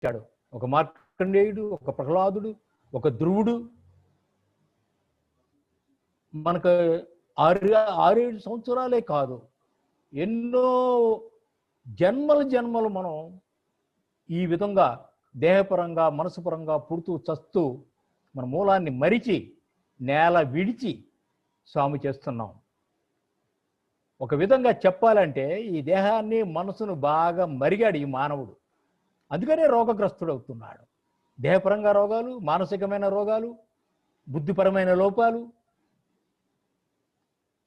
ఇచ్చాడు. ఒక మార్కండేయుడు, ఒక ప్రహ్లాదుడు, ఒక ధ్రువుడు. మనకు 6-7 సంవత్సరాలే కాదు, ఎన్నో జన్మలు మనం ఈ విధంగా దేహపరంగా మనసుపరంగా పుడుతూ చస్తూ మన మూలాన్ని మరిచి నేల విడిచి స్వామి చేస్తున్నాం. ఒక విధంగా చెప్పాలంటే ఈ దేహాన్ని మనసును బాగా మరిగాడు ఈ మానవుడు. అందుకనే రోగగ్రస్తుడు అవుతున్నాడు. దేహపరంగా రోగాలు, మానసికమైన రోగాలు, బుద్ధిపరమైన లోపాలు.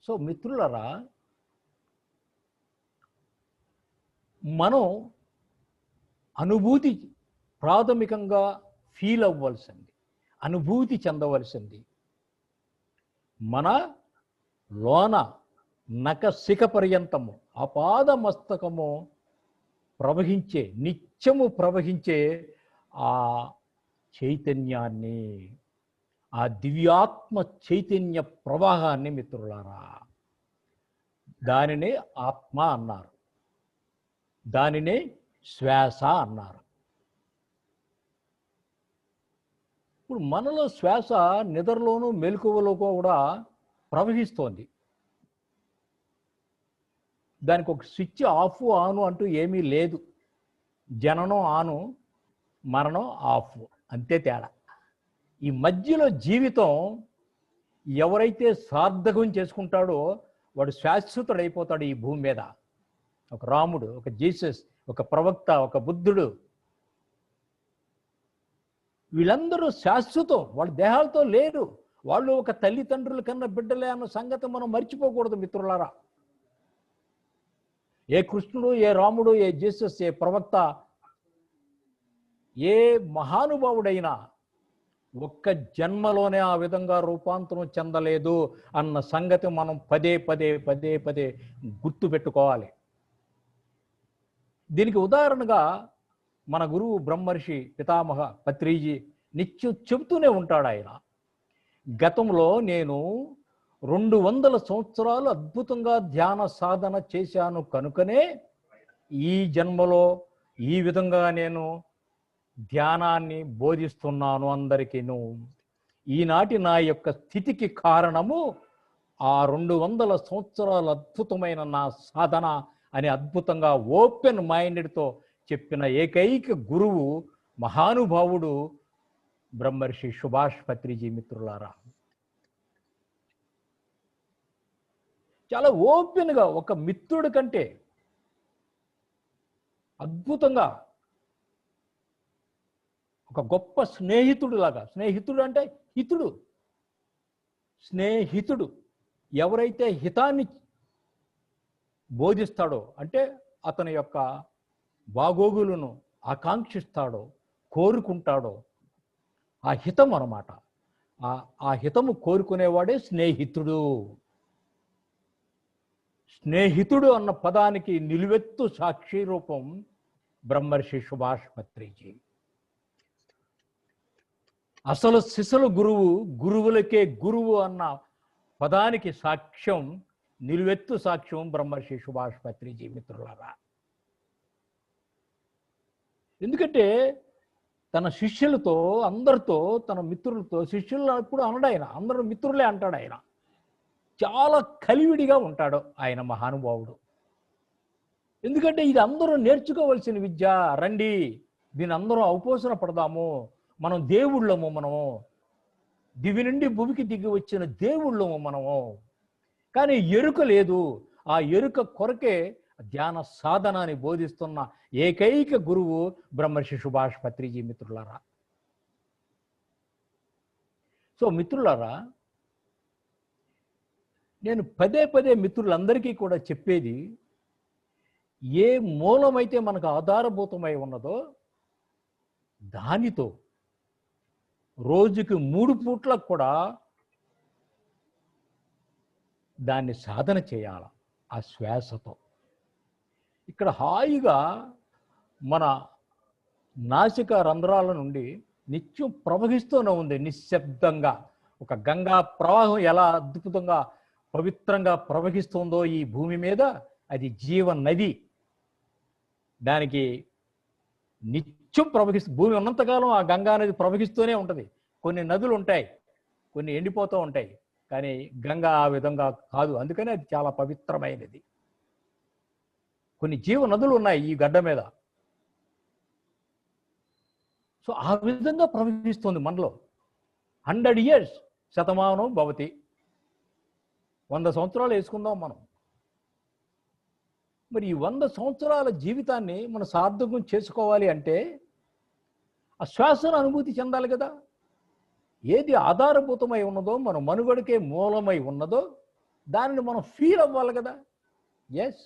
సో మిత్రులరా, మనం అనుభూతి ప్రాథమికంగా ఫీల్ అవ్వాల్సింది, అనుభూతి చెందవలసింది మన లోన నఖశిఖ పర్యంతము అపాద మస్తకము ప్రవహించే, నిత్యము ప్రవహించే ఆ చైతన్యాన్ని, ఆ దివ్యాత్మ చైతన్య ప్రవాహాన్ని మిత్రులారా, దానినే ఆత్మ అన్నారు, దానినే శ్వాస అన్నారు. ఇప్పుడు మనలో శ్వాస నిద్రలోనూ మెలకువలో కూడా ప్రవహిస్తోంది. దానికి ఒక స్విచ్ ఆఫ్ ఆను అంటూ ఏమీ లేదు. జననం ఆను, మరణం ఆఫ్, అంతే తేడా. ఈ మధ్యలో జీవితం ఎవరైతే సార్థకం చేసుకుంటాడో వాడు శాశ్వతుడైపోతాడు ఈ భూమి మీద. ఒక రాముడు, ఒక జీసస్, ఒక ప్రవక్త, ఒక బుద్ధుడు, వీళ్ళందరూ శాశ్వతం. వాళ్ళు దేహాలతో లేరు. వాళ్ళు ఒక తల్లిదండ్రుల కన్నా బిడ్డలే అన్న సంగతి మనం మర్చిపోకూడదు మిత్రులారా. ఏ కృష్ణుడు, ఏ రాముడు, ఏ జీసస్, ఏ ప్రవక్త, ఏ మహానుభావుడైనా ఒక్క జన్మలోనే ఆ విధంగా రూపాంతరం చెందలేదు అన్న సంగతి మనం పదే పదే గుర్తు పెట్టుకోవాలి. దీనికి ఉదాహరణగా మన గురువు బ్రహ్మర్షి పితామహ పత్రిజీ నిత్యం చెబుతూనే ఉంటాడు. ఆయన గతంలో నేను 200 సంవత్సరాలు అద్భుతంగా ధ్యాన సాధన చేశాను కనుకనే ఈ జన్మలో ఈ విధంగా నేను ధ్యానాన్ని బోధిస్తున్నాను అందరికీను. ఈనాటి నా యొక్క స్థితికి కారణము ఆ 200 సంవత్సరాల అద్భుతమైన నా సాధన అని అద్భుతంగా ఓపెన్ మైండెడ్తో చెప్పిన ఏకైక గురువు మహానుభావుడు బ్రహ్మర్షి సుభాష్ పత్రిజీ మిత్రులారా. చాలా ఓపెన్గా ఒక మిత్రుడి కంటే అద్భుతంగా ఒక గొప్ప స్నేహితుడు లాగా, స్నేహితుడు అంటే హితుడు, స్నేహితుడు ఎవరైతే హితాన్ని బోధిస్తాడో అంటే అతని యొక్క బాగోగులను ఆకాంక్షిస్తాడో, కోరుకుంటాడో ఆ హితం అన్నమాట. ఆ హితము కోరుకునేవాడే స్నేహితుడు. స్నేహితుడు అన్న పదానికి నిలువెత్తు సాక్షి రూపం బ్రహ్మర్షి సుభాష్ పత్రిజీ. అసలు సిసలు గురువు, గురువులకే గురువు అన్న పదానికి సాక్ష్యం, నిలువెత్తు సాక్ష్యం బ్రహ్మర్షి సుభాష్ పత్రిజీ మిత్రులారా. ఎందుకంటే తన శిష్యులతో, అందరితో, తన మిత్రులతో, శిష్యులు ఎప్పుడు అనడు ఆయన, అందరూ మిత్రులే అంటాడు ఆయన. చాలా కలివిడిగా ఉంటాడు ఆయన మహానుభావుడు. ఎందుకంటే ఇది అందరూ నేర్చుకోవలసిన విద్య. రండి, దీని అందరూ అవపోసన పడదాము. మనం దేవుళ్ళము, మనము దివి నుండి భూమికి దిగి వచ్చిన దేవుళ్ళము మనము. కానీ ఎరుక లేదు. ఆ ఎరుక కొరకే ధ్యాన సాధనాన్ని బోధిస్తున్న ఏకైక గురువు బ్రహ్మర్షి సుభాష్ పత్రిజీ మిత్రులారా. సో మిత్రులారా, నేను పదే మిత్రులందరికీ కూడా చెప్పేది, ఏ మూలమైతే మనకు ఆధారభూతమై ఉన్నదో దానితో రోజుకి 3 పూట్లకు కూడా దాన్ని సాధన చేయాలి. ఆ శ్వాసతో ఇక్కడ హాయిగా మన నాసిక రంధ్రాల నుండి నిత్యం ప్రవహిస్తూనే ఉంది నిశ్శబ్దంగా. ఒక గంగా ప్రవాహం ఎలా అద్భుతంగా పవిత్రంగా ప్రవహిస్తుందో ఈ భూమి మీద, అది జీవ నది. దానికి నిత్యం భూమి ఉన్నంతకాలం ఆ గంగా నది ప్రవహిస్తూనే ఉంటుంది. కొన్ని నదులు ఉంటాయి, కొన్ని ఎండిపోతూ ఉంటాయి, కానీ గంగా ఆ విధంగా కాదు. అందుకని అది చాలా పవిత్రమైనది. కొన్ని జీవ నదులు ఉన్నాయి ఈ గడ్డ మీద. సో ఆ విధంగా ప్రవహిస్తుంది మనలో. 100 years శతమానం భవతి. 100 సంవత్సరాలు వేసుకుందాం మనం. మరి ఈ 100 సంవత్సరాల జీవితాన్ని మనం సార్థకం చేసుకోవాలి అంటే ఆ శ్వాసను అనుభూతి చెందాలి కదా. ఏది ఆధారభూతమై ఉన్నదో, మన మనుగడకే మూలమై ఉన్నదో దానిని మనం ఫీల్ అవ్వాలి కదా. ఎస్,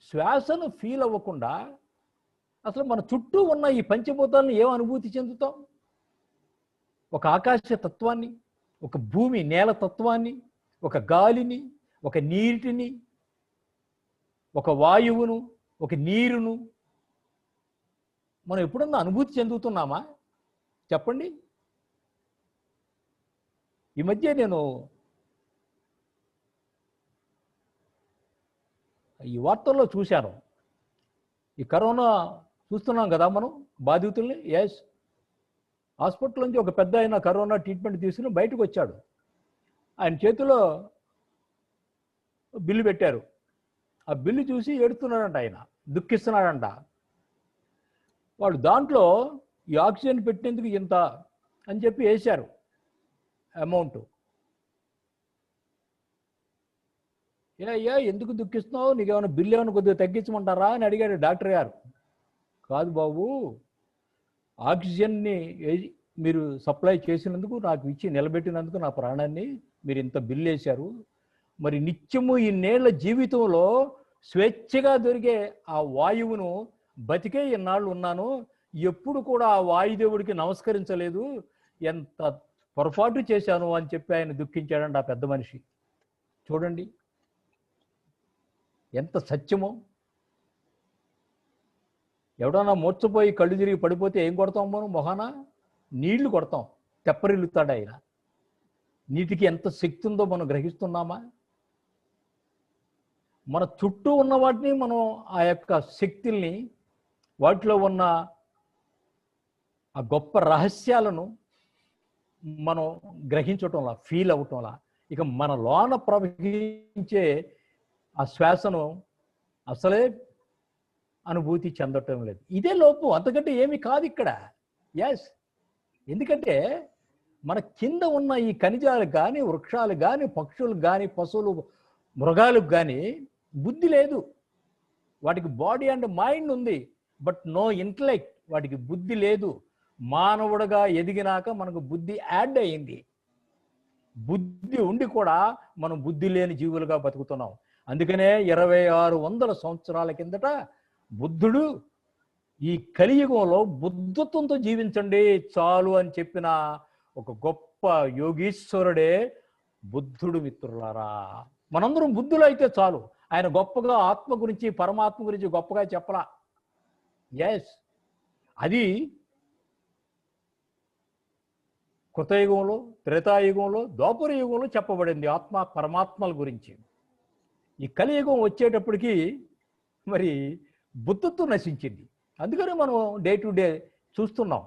శ్వాసను ఫీల్ అవ్వకుండా అసలు మన చుట్టూ ఉన్న ఈ పంచభూతాలను ఏం అనుభూతి చెందుతాం? ఒక ఆకాశ తత్వాన్ని, ఒక భూమి నేల తత్వాన్ని, ఒక గాలిని, ఒక నీటిని, ఒక వాయువును, ఒక నీరును మనం ఎప్పుడన్నా అనుభూతి చెందుతున్నామా? చెప్పండి. ఈ మధ్య నేను ఈ వార్తల్లో చూశాను. ఈ కరోనా చూస్తున్నాం కదా మనం బాధితుల్ని. ఎస్, హాస్పిటల్ నుంచి ఒక పెద్ద ఆయన కరోనా ట్రీట్మెంట్ తీసుకుని బయటకు వచ్చాడు. ఆయన చేతిలో బిల్లు పెట్టారు. ఆ బిల్లు చూసి ఏడుస్తున్నాడంట, ఆయన దుఃఖిస్తున్నాడంట. వాళ్ళు దాంట్లో ఈ ఆక్సిజన్ పెట్టినందుకు ఇంత అని చెప్పి వేశారు అమౌంట్. అయ్యా ఎందుకు దుఃఖిస్తున్నావు, నీకేమైనా బిల్లు ఏమైనా కొద్దిగా తగ్గించమంటారా అని అడిగాడు డాక్టర్ గారు. కాదు బాబు, ఆక్సిజన్ని మీరు సప్లై చేసినందుకు, నాకు ఇచ్చి నిలబెట్టినందుకు నా ప్రాణాన్ని మీరు ఇంత బిల్లు వేశారు. మరి నిత్యము ఈ నేళ్ల జీవితంలో స్వేచ్ఛగా దొరికే ఆ వాయువును బతికే ఇన్నాళ్ళు ఉన్నాను, ఎప్పుడు కూడా ఆ వాయుదేవుడికి నమస్కరించలేదు, ఎంత పొరపాటు చేశాను అని చెప్పి ఆయన దుఃఖించాడండి ఆ పెద్ద మనిషి. చూడండి ఎంత సత్యమో. ఎవడన్నా మూర్చపోయి కళ్ళు తిరిగి పడిపోతే ఏం కొడతాం మనం? మొహాన నీళ్లు కొడతాం, తెప్పరిల్లుతాడు ఆయన. నీటికి ఎంత శక్తి ఉందో మనం గ్రహిస్తున్నామా? మన చుట్టూ ఉన్న వాటిని మనం ఆ యొక్క శక్తుల్ని, వాటిలో ఉన్న ఆ గొప్ప రహస్యాలను మనం గ్రహించటంలా, ఫీల్ అవటంలా, ఇక మన లోన ప్రవహించే ఆ శ్వాసను అసలే అనుభూతి చెందటం లేదు. ఇదే లోపం, అంతకంటే ఏమీ కాదు ఇక్కడ. ఎస్, ఎందుకంటే మన కింద ఉన్న ఈ ఖనిజాలు కానీ, వృక్షాలు కానీ, పక్షులు కానీ, పశువులు, మృగాలకు కానీ బుద్ధి లేదు. వాటికి బాడీ అండ్ మైండ్ ఉంది, బట్ నో ఇంటలెక్ట్. వాటికి బుద్ధి లేదు. మానవుడుగా ఎదిగినాక మనకు బుద్ధి యాడ్ అయింది. బుద్ధి ఉండి కూడా మనం బుద్ధి లేని జీవులుగా బతుకుతున్నాం. అందుకనే 2600 సంవత్సరాల కిందట బుద్ధుడు ఈ కలియుగంలో బుద్ధత్వంతో జీవించండి చాలు అని చెప్పిన ఒక గొప్ప యోగీశ్వరుడే బుద్ధుడు. మిత్రులారా, మనందరం బుద్ధులు అయితే చాలు. ఆయన గొప్పగా ఆత్మ గురించి, పరమాత్మ గురించి గొప్పగా చెప్పలా. ఎస్, అది కృతయుగంలో, త్రేతాయుగంలో, ద్వాపర యుగంలో చెప్పబడింది ఆత్మ పరమాత్మల గురించి. ఈ కలియుగం వచ్చేటప్పటికి మరి బుద్ధత్వం నశించింది. అందుకని మనం డే టు డే చూస్తున్నాం.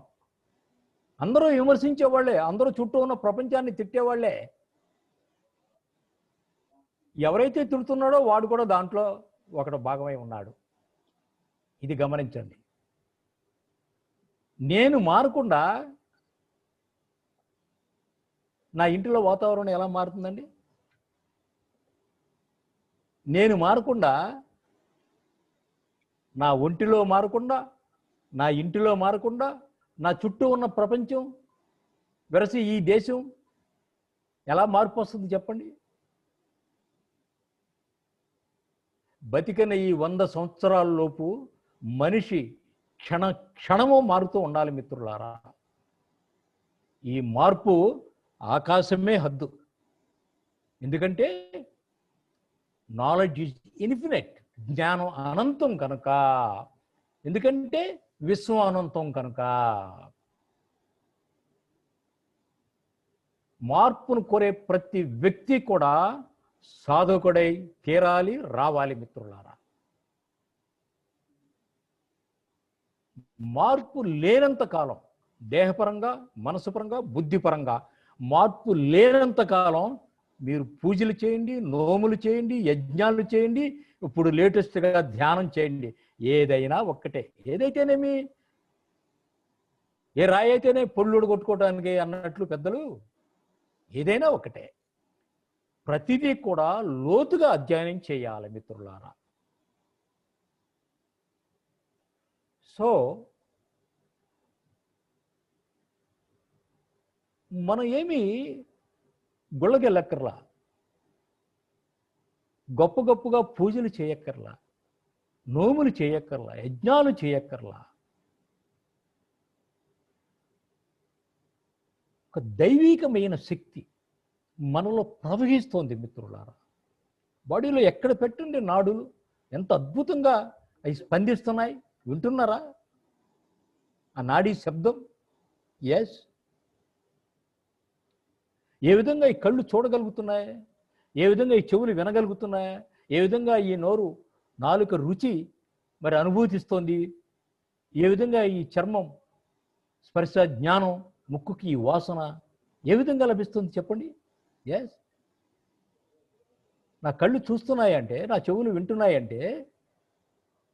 అందరూ విమర్శించేవాళ్లే, అందరూ చుట్టూ ఉన్న ప్రపంచాన్ని తిట్టేవాళ్లే. ఎవరైతే తిడుతున్నాడో వాడు కూడా దాంట్లో ఒకడు భాగమై ఉన్నాడు. ఇది గమనించండి. నేను మారకుండా నా ఇంటిలో వాతావరణం ఎలా మారుతుందండి? నేను మారకుండా, నా ఒంటిలో మారకుండా, నా ఇంటిలో మారకుండా, నా చుట్టూ ఉన్న ప్రపంచం వెరసి ఈ దేశం ఎలా మార్పు వస్తుంది చెప్పండి? బతికిన ఈ 100 సంవత్సరాల లోపు మనిషి క్షణము మారుతూ ఉండాలి మిత్రులారా. ఈ మార్పు ఆకాశమే హద్దు. ఎందుకంటే నాలెడ్జ్ ఈజ్ ఇన్ఫినిట్, జ్ఞానం అనంతం కనుక. ఎందుకంటే విశ్వం అనంతం కనుక. మార్పును కోరే ప్రతి వ్యక్తి కూడా సాధకుడై తీరాలి, రావాలి మిత్రులారా. మార్పు లేనంత కాలం, దేహపరంగా, మనసుపరంగా, బుద్ధిపరంగా మార్పు లేనంత కాలం మీరు పూజలు చేయండి, నోములు చేయండి, యజ్ఞాలు చేయండి, ఇప్పుడు లేటెస్ట్గా ధ్యానం చేయండి, ఏదైనా ఒక్కటే. ఏదైతేనేమి, ఏ రాయి అయితేనే పొల్లుడు కొట్టుకోవడానికి అన్నట్లు పెద్దలు, ఏదైనా ఒకటే. ప్రతిదీ కూడా లోతుగా అధ్యయనం చేయాలి మిత్రులారా. సో మనం ఏమి గుళ్ళకెళ్ళక్కర్లా, గొప్ప గొప్పగా పూజలు చేయక్కర్లా, నోములు చేయక్కర్లా, యజ్ఞాలు చేయక్కర్లా. ఒక దైవీకమైన శక్తి మనలో ప్రవహిస్తోంది మిత్రులారా. బాడీలో ఎక్కడ పెట్టండి నాడులు ఎంత అద్భుతంగా అవి స్పందిస్తున్నాయి, వింటున్నారా ఆ నాడీ శబ్దం? ఎస్. ఏ విధంగా ఈ కళ్ళు చూడగలుగుతున్నాయి, ఏ విధంగా ఈ చెవులు వినగలుగుతున్నాయి, ఏ విధంగా ఈ నోరు నాలుక రుచి మరి అనుభూతిస్తోంది, ఏ విధంగా ఈ చర్మం స్పర్శ జ్ఞానం, ముక్కుకి ఈ వాసన ఏ విధంగా లభిస్తుంది చెప్పండి? ఎస్. నా కళ్ళు చూస్తున్నాయంటే, నా చెవులు వింటున్నాయంటే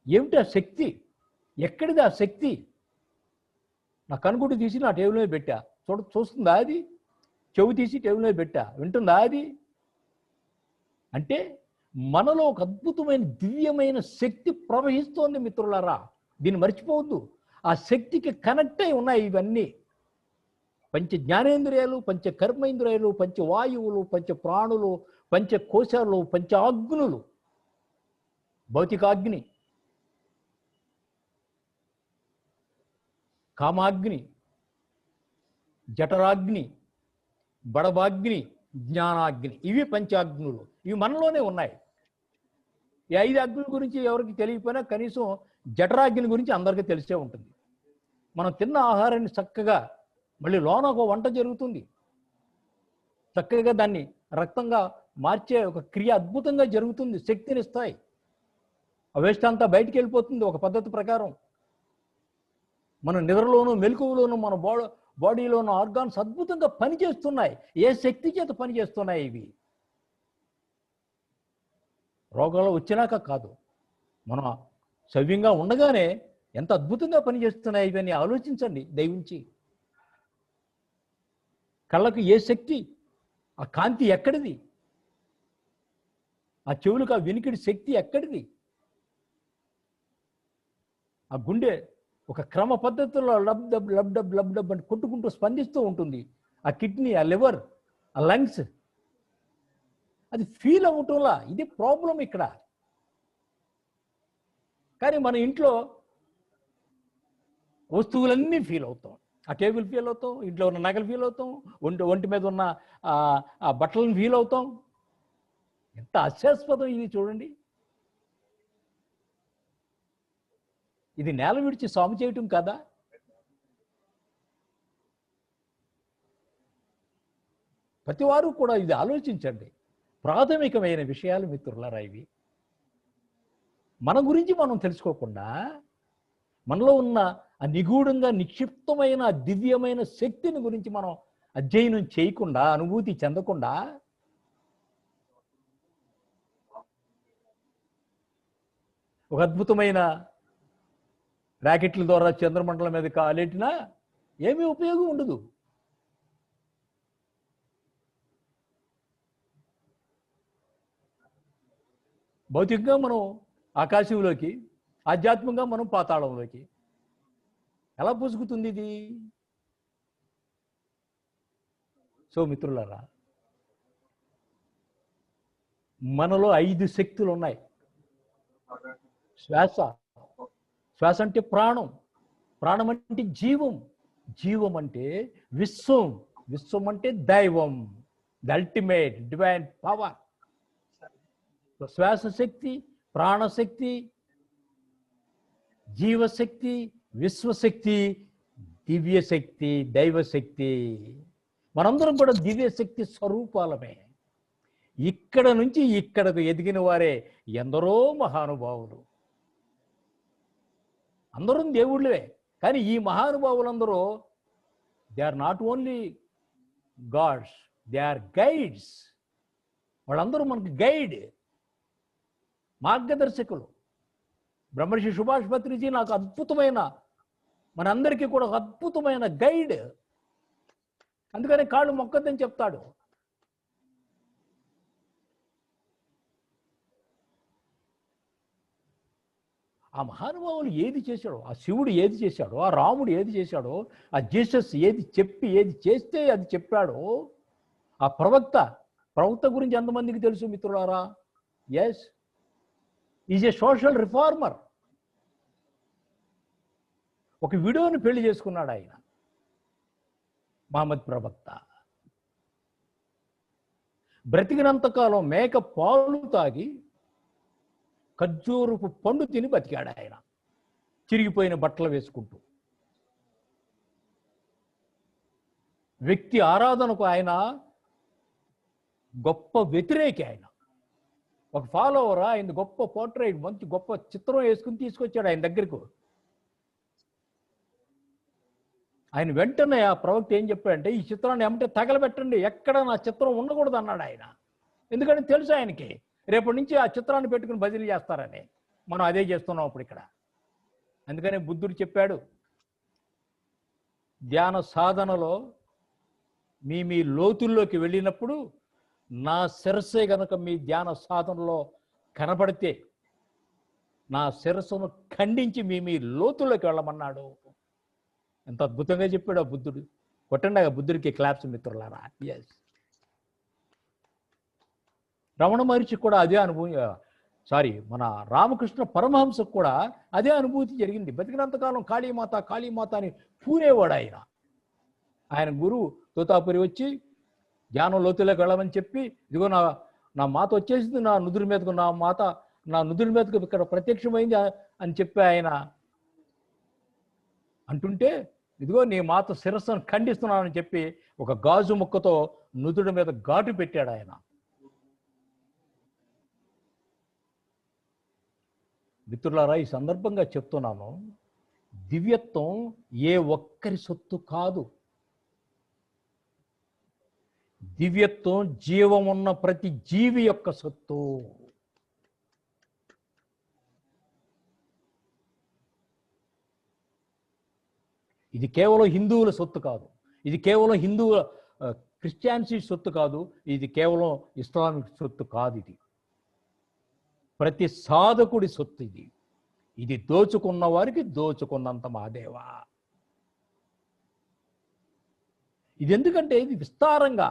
ఏమిటి ఆ శక్తి? ఎక్కడిది ఆ శక్తి? నా కనుగుడ్డు తీసి నా టేబుల్ మీద పెట్టా, చూస్తుందా అది? చెవు తీసి టేబుల్ మీద పెట్టా, వింటుందా అది? అంటే మనలో ఒక అద్భుతమైన దివ్యమైన శక్తి ప్రవహిస్తోంది మిత్రులారా. దీన్ని మర్చిపోవద్దు. ఆ శక్తికి కనెక్ట్ అయి ఉన్నాయి ఇవన్నీ. పంచ జ్ఞానేంద్రియాలు, పంచ కర్మేంద్రియాలు, పంచ వాయువులు, పంచ ప్రాణులు, పంచ కోశాలు, పంచ అగ్నులు. భౌతికాగ్ని, కామాగ్ని, జఠరాగ్ని, బడబాగ్ని, జ్ఞానాగ్ని, ఇవి పంచాగ్నులు. ఇవి మనలోనే ఉన్నాయి. ఈ 5 అగ్నుల గురించి ఎవరికి తెలియకపోయినా కనీసం జఠరాగ్ని గురించి అందరికీ తెలిసే ఉంటుంది. మనం తిన్న ఆహారాన్ని చక్కగా మళ్ళీ లోన ఒక వంట జరుగుతుంది, చక్కగా దాన్ని రక్తంగా మార్చే ఒక క్రియ అద్భుతంగా జరుగుతుంది, శక్తినిస్తాయి. ఆ వేస్ట్ అంతా బయటికి వెళ్ళిపోతుంది ఒక పద్ధతి ప్రకారం. మన నిద్రలోనూ మెలకువలోనూ మన బాడీలోనూ ఆర్గాన్స్ అద్భుతంగా పనిచేస్తున్నాయి. ఏ శక్తి చేత పనిచేస్తున్నాయి ఇవి? రోగాలు వచ్చినాక కాదు, మనం సవ్యంగా ఉండగానే ఎంత అద్భుతంగా పనిచేస్తున్నాయి ఇవన్నీ ఆలోచించండి దయవుంచి. కళ్ళకు ఏ శక్తి, ఆ కాంతి ఎక్కడిది? ఆ చెవులకు ఆ వినికిడి శక్తి ఎక్కడిది? ఆ గుండె ఒక క్రమ పద్ధతుల్లో lub dub lub dub lub dub అని కొట్టుకుంటూ స్పందిస్తూ ఉంటుంది. ఆ కిడ్నీ, ఆ లివర్, ఆ లంగ్స్ అది ఫీల్ అవ్వటంలా. ఇది ప్రాబ్లం ఇక్కడ. కానీ మన ఇంట్లో వస్తువులన్నీ ఫీల్ అవుతాం. ఆ టేబుల్ ఫీల్ అవుతాం, ఇంట్లో ఉన్న నగలు ఫీల్ అవుతాం, ఒంటి మీద ఉన్న ఆ బట్టలను ఫీల్ అవుతాం. ఎంత హాస్యాస్పదం ఇది చూడండి. ఇది నేల విడిచి సాము చేయటం కదా? ప్రతివారు కూడా ఇది ఆలోచించండి. ప్రాథమికమైన విషయాలు మిత్రులారా ఇవి. మన గురించి మనం తెలుసుకోకుండా, మనలో ఉన్న ఆ నిగూఢంగా నిక్షిప్తమైన దివ్యమైన శక్తిని గురించి మనం అధ్యయనం చేయకుండా, అనుభూతి చెందకుండా ఒక అద్భుతమైన ర్యాకెట్ల ద్వారా చంద్రమండలం మీద కాలెట్టినా ఏమీ ఉపయోగం ఉండదు. భౌతికంగా మనం ఆకాశంలోకి, ఆధ్యాత్మికంగా మనం పాతాళంలోకి. ఎలా పుసుకుతుంది ఇది? సో మిత్రులారా, మనలో 5 శక్తులు ఉన్నాయి. శ్వాస, శ్వాస అంటే ప్రాణం, ప్రాణం అంటే జీవం, జీవం అంటే విశ్వం, విశ్వం అంటే దైవం, ది అల్టిమేట్ డివైన్ పవర్. శ్వాస శక్తి, ప్రాణశక్తి, జీవశక్తి, విశ్వశక్తి, దివ్యశక్తి, దైవశక్తి. మనందరం కూడా దివ్యశక్తి స్వరూపాలమే. ఇక్కడ నుంచి ఇక్కడకు ఎదిగిన వారే ఎందరో మహానుభావులు. అందరం దేవుళ్ళే, కానీ ఈ మహానుభావులందరూ they are not only gods, they are guides. వాళ్ళందరూ మనకి గైడ్, మార్గదర్శకులు. బ్రహ్మర్షి సుభాష్ పత్రిజీ నాకు అద్భుతమైన, మనందరికీ కూడా ఒక అద్భుతమైన గైడ్. అందుకని కాళ్ళు మొక్కద్దని చెప్తాడు. ఆ మహానుభావులు ఏది చేశాడో, ఆ శివుడు ఏది చేశాడో, ఆ రాముడు ఏది చేశాడో, ఆ జీసస్ ఏది చెప్పి ఏది చేస్తే అది చెప్పాడో, ఆ ప్రవక్త గురించి ఎంతమందికి తెలుసు మిత్రులారా? Yes, is a social reformer. ఒక విడోని పెళ్లి చేసుకున్నాడు ఆయన, మహమ్మద్ ప్రవక్త. బ్రతికినంతకాలం మేక పాలు తాగి ఖర్జూరపు పండు తిని బతికాడు ఆయన, చిరిగిపోయిన బట్టలు వేసుకుంటూ. వ్యక్తి ఆరాధనకు ఆయన గొప్ప వ్యతిరేకి. ఆయన ఒక ఫాలోవర్, ఆయన గొప్ప పోర్ట్రైట్, మంచి గొప్ప చిత్రం వేసుకుని తీసుకొచ్చాడు ఆయన దగ్గరకు. ఆయన వెంటనే ఆ ప్రవక్త ఏం చెప్పాడంటే, ఈ చిత్రాన్ని ఏమంటే తగలబెట్టండి, ఎక్కడ నా చిత్రం ఉండకూడదు అన్నాడు ఆయన. ఎందుకంటే తెలుసు ఆయనకి రేపటి నుంచి ఆ చిత్రాన్ని పెట్టుకుని బదిలీ చేస్తారని. మనం అదే చేస్తున్నాం ఇప్పుడు ఇక్కడ. అందుకనే బుద్ధుడు చెప్పాడు, ధ్యాన సాధనలో మీ లోతుల్లోకి వెళ్ళినప్పుడు నా శిరస్సే గనక మీ ధ్యాన సాధనలో కనపడితే నా శిరస్సును ఖండించి మీ లోతుల్లోకి వెళ్ళమన్నాడు. ఎంత అద్భుతంగా చెప్పాడు ఆ బుద్ధుడు. కొట్టండి ఆ బుద్ధుడికి క్లాప్స్ మిత్రులారా. ఎస్, రమణ మహర్షి కూడా అదే అనుభూతి, మన రామకృష్ణ పరమహంసకు కూడా అదే అనుభూతి జరిగింది. బతికినంతకాలం కాళీమాత కాళీమాత అని పూరేవాడు ఆయన. ఆయన గురువు తోతాపురి వచ్చి ధ్యానం లోతులోకి వెళ్ళమని చెప్పి, ఇదిగో నా మాత వచ్చేసింది, నా నుదురు మీదకు, నా నుదురు మీదకు ఇక్కడ ప్రత్యక్షమైంది అని చెప్పి ఆయన అంటుంటే, ఇదిగో నీ మాత శిరస్సును ఖండిస్తున్నానని చెప్పి ఒక గాజు ముక్కతో నుదుడి మీద ఘాటు పెట్టాడు ఆయన. మిత్రులారా, ఈ సందర్భంగా చెప్తున్నాను, దివ్యత్వం ఏ ఒక్కరి సొత్తు కాదు. దివ్యత్వం జీవం ఉన్న ప్రతి జీవి యొక్క సొత్తు. ఇది కేవలం హిందువుల సొత్తు కాదు, ఇది కేవలం క్రిస్టియానిటీ సొత్తు కాదు, ఇది కేవలం ఇస్లామిక్ సొత్తు కాదు. ఇది ప్రతి సాధకుడి సొత్తు. ఇది దోచుకున్న వారికి దోచుకున్నంత మాదేవా. ఇది ఎందుకంటే ఇది విస్తారంగా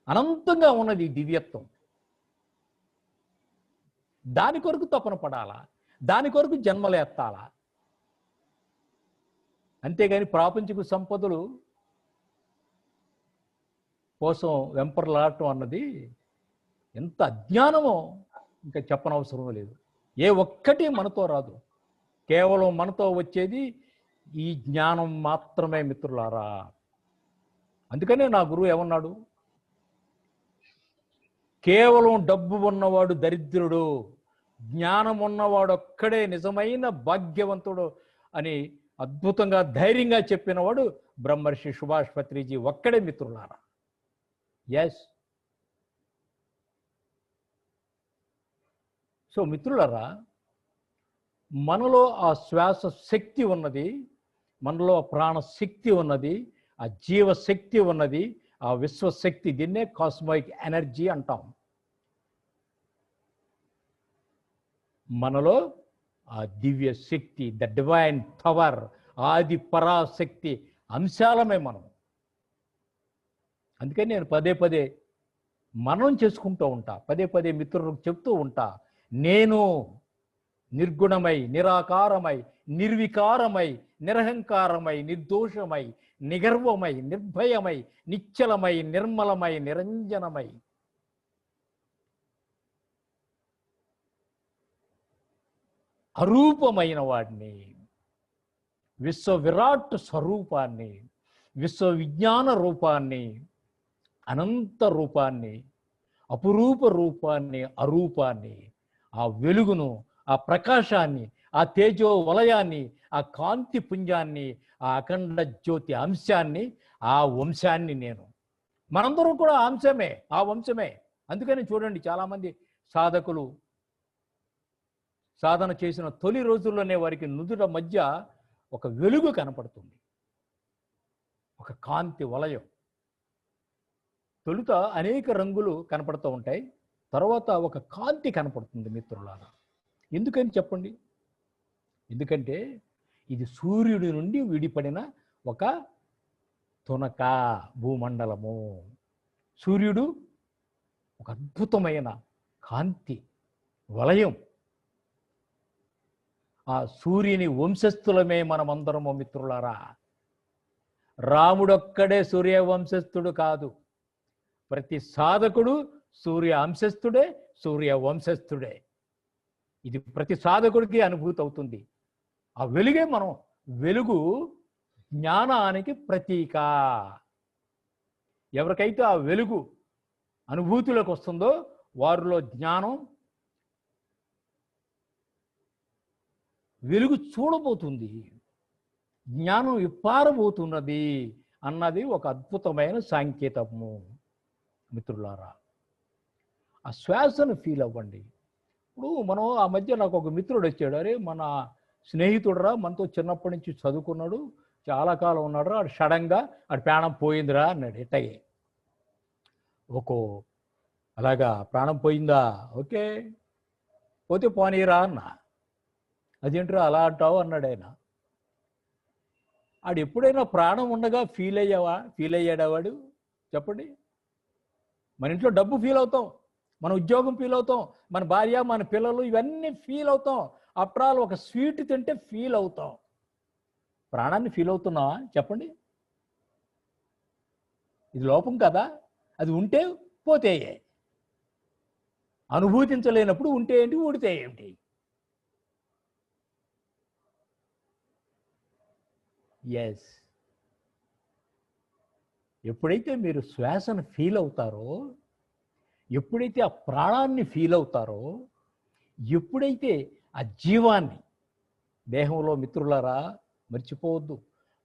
అనంతంగా ఉన్నది ఈ దివ్యత్వం. దాని కొరకు తపన పడాలా, దాని కొరకు జన్మలేత్తాలా. అంతేగాని ప్రాపంచిక సంపదలు కోసం వెంపర్లాడటం అన్నది ఎంత అజ్ఞానమో ఇంకా చెప్పనవసరం లేదు. ఏ ఒక్కటి మనతో రాదు, కేవలం మనతో వచ్చేది ఈ జ్ఞానం మాత్రమే మిత్రులారా. అందుకనే నా గురువు ఏమన్నాడు, కేవలం డబ్బు ఉన్నవాడు దరిద్రుడు, జ్ఞానం ఉన్నవాడు ఒక్కడే నిజమైన భాగ్యవంతుడు అని అద్భుతంగా ధైర్యంగా చెప్పినవాడు బ్రహ్మర్షి సుభాష్ పత్రిజీ ఒక్కడే మిత్రులారా. ఎస్, సో మిత్రులారా, మనలో ఆ శ్వాస శక్తి ఉన్నది, మనలో ప్రాణశక్తి ఉన్నది, ఆ జీవశక్తి ఉన్నది, ఆ విశ్వశక్తి. దీన్నే కాస్మిక్ ఎనర్జీ అంటాం. మనలో ఆ దివ్య శక్తి, ద డివైన్ పవర్, ఆది పరాశక్తి అంశాలమే మనం. అందుకని నేను పదే పదే మననం చేసుకుంటూ ఉంటా, పదే పదే మిత్రులకు చెప్తూ ఉంటా, నేను నిర్గుణమై, నిరాకారమై, నిర్వికారమై, నిరహంకారమై, నిర్దోషమై, నిగర్వమై, నిర్భయమై, నిశ్చలమై, నిర్మలమై, నిరంజనమై, అరూపమైన వాడిని, విశ్వ విరాట్ స్వరూపాన్ని, విశ్వ విజ్ఞాన రూపాన్ని, అనంత రూపాన్ని, అపురూప రూపాన్ని, అరూపాన్ని, ఆ వెలుగును, ఆ ప్రకాశాన్ని, ఆ తేజో వలయాన్ని, ఆ కాంతి పుంజాన్ని, ఆ అఖండ జ్యోతి అంశాన్ని, ఆ వంశాన్ని నేను. మనందరం కూడా ఆ అంశమే, ఆ వంశమే. అందుకని చూడండి, చాలామంది సాధకులు సాధన చేసిన తొలి రోజుల్లోనే వారికి నుదుట మధ్య ఒక వెలుగు కనపడుతుంది, ఒక కాంతి వలయం. తొలుత అనేక రంగులు కనపడుతూ ఉంటాయి, తర్వాత ఒక కాంతి కనపడుతుంది మిత్రులారా. ఎందుకని చెప్పండి? ఎందుకంటే ఇది సూర్యుడి నుండి విడిపడిన ఒక తునక భూమండలము. సూర్యుడు ఒక అద్భుతమైన కాంతి వలయం. ఆ సూర్యుని వంశస్థులమే మనమందరము మిత్రులారా. రాముడొక్కడే సూర్య వంశస్థుడు కాదు, ప్రతి సాధకుడు సూర్య అంశస్థుడే, సూర్య వంశస్థుడే. ఇది ప్రతి సాధకుడికి అనుభూతి అవుతుంది. ఆ వెలుగే మనం. వెలుగు జ్ఞానానికి ప్రతీక. ఎవరికైతే ఆ వెలుగు అనుభూతిలోకి వస్తుందో వారిలో జ్ఞానం, వెలుగు చూడబోతుంది, జ్ఞానం విప్పారబోతున్నది అన్నది ఒక అద్భుతమైన సాంకేతము మిత్రులారా. ఆ శ్వాసను ఫీల్ అవ్వండి. ఇప్పుడు మనం ఆ మధ్య నాకు ఒక మిత్రుడు వచ్చాడు. అరే మన స్నేహితుడురా, మనతో చిన్నప్పటి నుంచి చదువుకున్నాడు, చాలా కాలం ఉన్నాడు, ఆడు సడన్గా ఆడి ప్రాణం పోయిందిరా అన్నాడు. ఎట్టగే ఓకో అలాగా ప్రాణం పోయిందా, ఓకే పోతే పోనీరా అన్న. అదేంట్రా అలా అంటావు అన్నాడు ఆయన. ఆడు ఎప్పుడైనా ప్రాణం ఉండగా ఫీల్ అయ్యాడా వాడు? చెప్పండి. మన ఇంట్లో డబ్బు ఫీల్ అవుతాం, మన ఉద్యోగం ఫీల్ అవుతాం, మన భార్య మన పిల్లలు ఇవన్నీ ఫీల్ అవుతాం. ఆఫ్టర్ ఆల్ ఒక స్వీట్ తింటే ఫీల్ అవుతాం. ప్రాణాన్ని ఫీల్ అవుతున్నావా చెప్పండి? ఇది లోపం కదా. అది ఉంటే పోతే, అనుభూతించలేనప్పుడు ఉంటే ఏంటి, ఊడితే ఏంటి? ఎస్, ఎప్పుడైతే మీరు శ్వాసను ఫీల్ అవుతారో, ఎప్పుడైతే ఆ ప్రాణాన్ని ఫీల్ అవుతారో, ఎప్పుడైతే ఆ జీవాన్ని దేహంలో మిత్రులారా మర్చిపోవద్దు,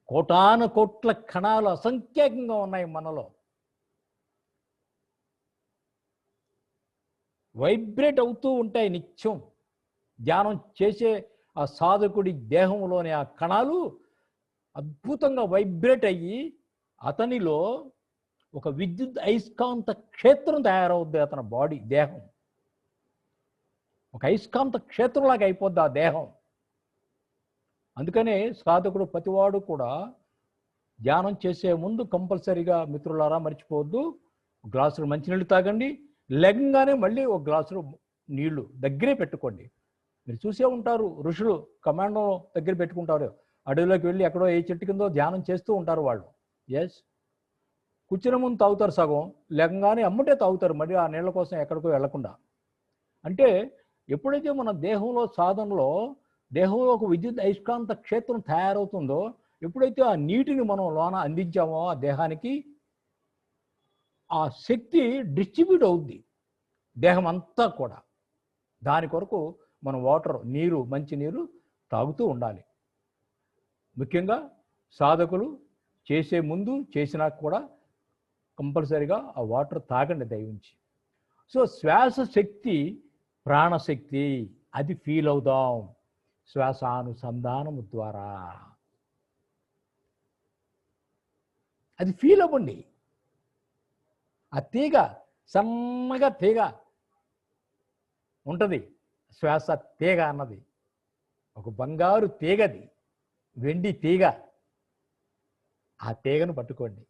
కోటాను కోట్ల కణాలు అసంఖ్యాకంగా ఉన్నాయి మనలో. వైబ్రేట్ అవుతూ ఉంటాయి నిత్యం. ధ్యానం చేసే ఆ సాధకుడి దేహంలోని ఆ కణాలు అద్భుతంగా వైబ్రేట్ అయ్యి అతనిలో ఒక విద్యుత్ అయస్కాంత క్షేత్రం తయారవుద్ది. అతని బాడీ, దేహం ఒక అయస్కాంత క్షేత్రంలాగా అయిపోద్ది ఆ దేహం. అందుకనే సాధకుడు ప్రతివాడు కూడా ధ్యానం చేసే ముందు కంపల్సరీగా మిత్రులారా మర్చిపోవద్దు, గ్లాసులు మంచినీళ్ళు తాగండి, లెగంగానే మళ్ళీ ఒక గ్లాసులు నీళ్లు దగ్గరే పెట్టుకోండి. మీరు చూసే ఉంటారు, ఋషులు కమాండం దగ్గర పెట్టుకుంటారు, అడవిలోకి వెళ్ళి ఎక్కడో ఏ చెట్టు కిందో ధ్యానం చేస్తూ ఉంటారు వాళ్ళు. ఎస్, కూర్చునే ముందు తాగుతారు సగం, లెగంగానే అమ్ముటే తాగుతారు, మరి ఆ నీళ్ళ కోసం ఎక్కడికో వెళ్లకుండా. అంటే ఎప్పుడైతే మన దేహంలో సాధనలో దేహంలో ఒక విద్యుత్ అయస్కాంత క్షేత్రం తయారవుతుందో, ఎప్పుడైతే ఆ నీటిని మనం లోన అందించామో ఆ దేహానికి, ఆ శక్తి డిస్ట్రిబ్యూట్ అవుద్ది దేహం అంతా కూడా. దాని కొరకు మనం వాటర్, నీరు, మంచి నీరు తాగుతూ ఉండాలి. ముఖ్యంగా సాధకులు చేసే ముందు చేసినాక కూడా కంపల్సరీగా ఆ వాటర్ తాగండి దయవుంచి. సో శ్వాస శక్తి ప్రాణశక్తి, అది ఫీల్ అవుదాం శ్వాసానుసంధానము ద్వారా. అది ఫీల్ అవ్వండి. ఆ తీగ, సన్నగా తీగ ఉంటుంది, శ్వాస తీగ అన్నది ఒక బంగారు తీగది, వెండి తీగ. ఆ తీగను పట్టుకోండి.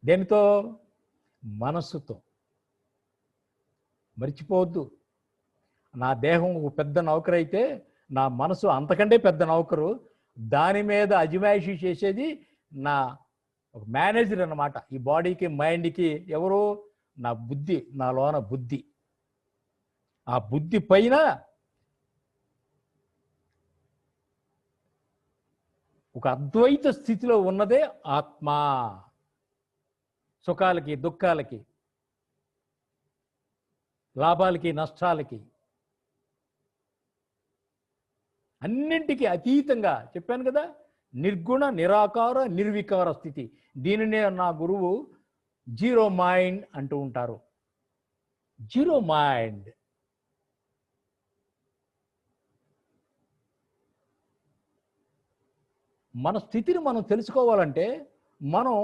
దేనితో? మనస్సుతో. మర్చిపోవద్దు, నా దేహం ఒక పెద్ద నౌకరైతే నా మనసు అంతకంటే పెద్ద నౌకరు. దాని మీద అజమాయిషీ చేసేది నా ఒక మేనేజర్ అన్నమాట. ఈ బాడీకి మైండ్కి ఎవరు? నా బుద్ధి, నా లోన బుద్ధి. ఆ బుద్ధి పైన ఒక అద్వైత స్థితిలో ఉన్నదే ఆత్మ. సుఖాలకి దుఃఖాలకి, లాభాలకి నష్టాలకి అన్నింటికి అతీతంగా చెప్పాను కదా, నిర్గుణ నిరాకార నిర్వికార స్థితి. దీనినే నా గురువు జీరో మైండ్ అంటూ ఉంటారు. Zero mind. మన స్థితిని మనం తెలుసుకోవాలంటే మనం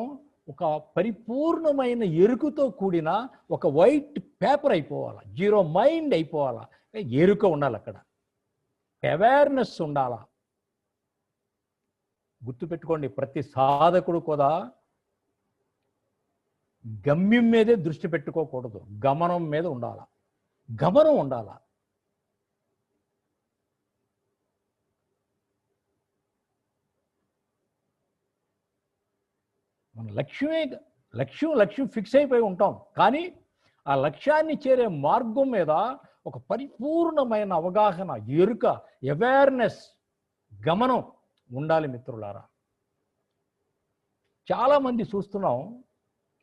ఒక పరిపూర్ణమైన ఎరుకతో కూడిన ఒక వైట్ పేపర్ అయిపోవాలి, జీరో మైండ్ అయిపోవాలా. ఎరుక ఉండాలి, అక్కడ అవేర్నెస్ ఉండాలా. గుర్తుపెట్టుకోండి, ప్రతి సాధకుడు కూడా గమ్యం మీదే దృష్టి పెట్టుకోకూడదు, గమనం మీద ఉండాల. గమనం ఉండాల. మన లక్ష్యం ఫిక్స్ అయిపోయి ఉంటాం, కానీ ఆ లక్ష్యాన్ని చేరే మార్గం మీద ఒక పరిపూర్ణమైన అవగాహన, ఎరుక, అవేర్నెస్, గమనం ఉండాలి మిత్రులారా. చాలామంది చూస్తున్నాం,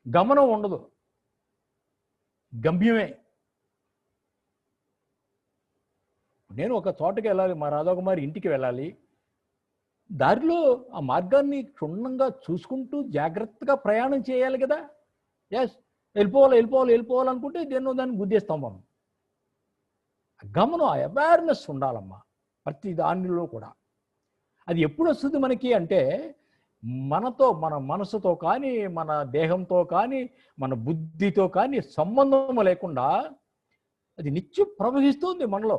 గమనం ఉండదు, గమ్యమే. నేను ఒక చోటకి వెళ్ళాలి, మా రాధాకుమారి ఇంటికి వెళ్ళాలి. దారిలో ఆ మార్గాన్ని క్షుణ్ణంగా చూసుకుంటూ జాగ్రత్తగా ప్రయాణం చేయాలి కదా. ఎస్, వెళ్ళిపోవాలనుకుంటే దాన్ని గుద్దేస్తాం మనం. గమనం, అవేర్నెస్ ఉండాలమ్మా ప్రతి దానిలో కూడా. అది ఎప్పుడు వస్తుంది మనకి అంటే, మన మనసుతో కానీ, మన దేహంతో కానీ, మన బుద్ధితో కానీ సంబంధం లేకుండా అది నిత్యం ప్రవహిస్తుంది మనలో.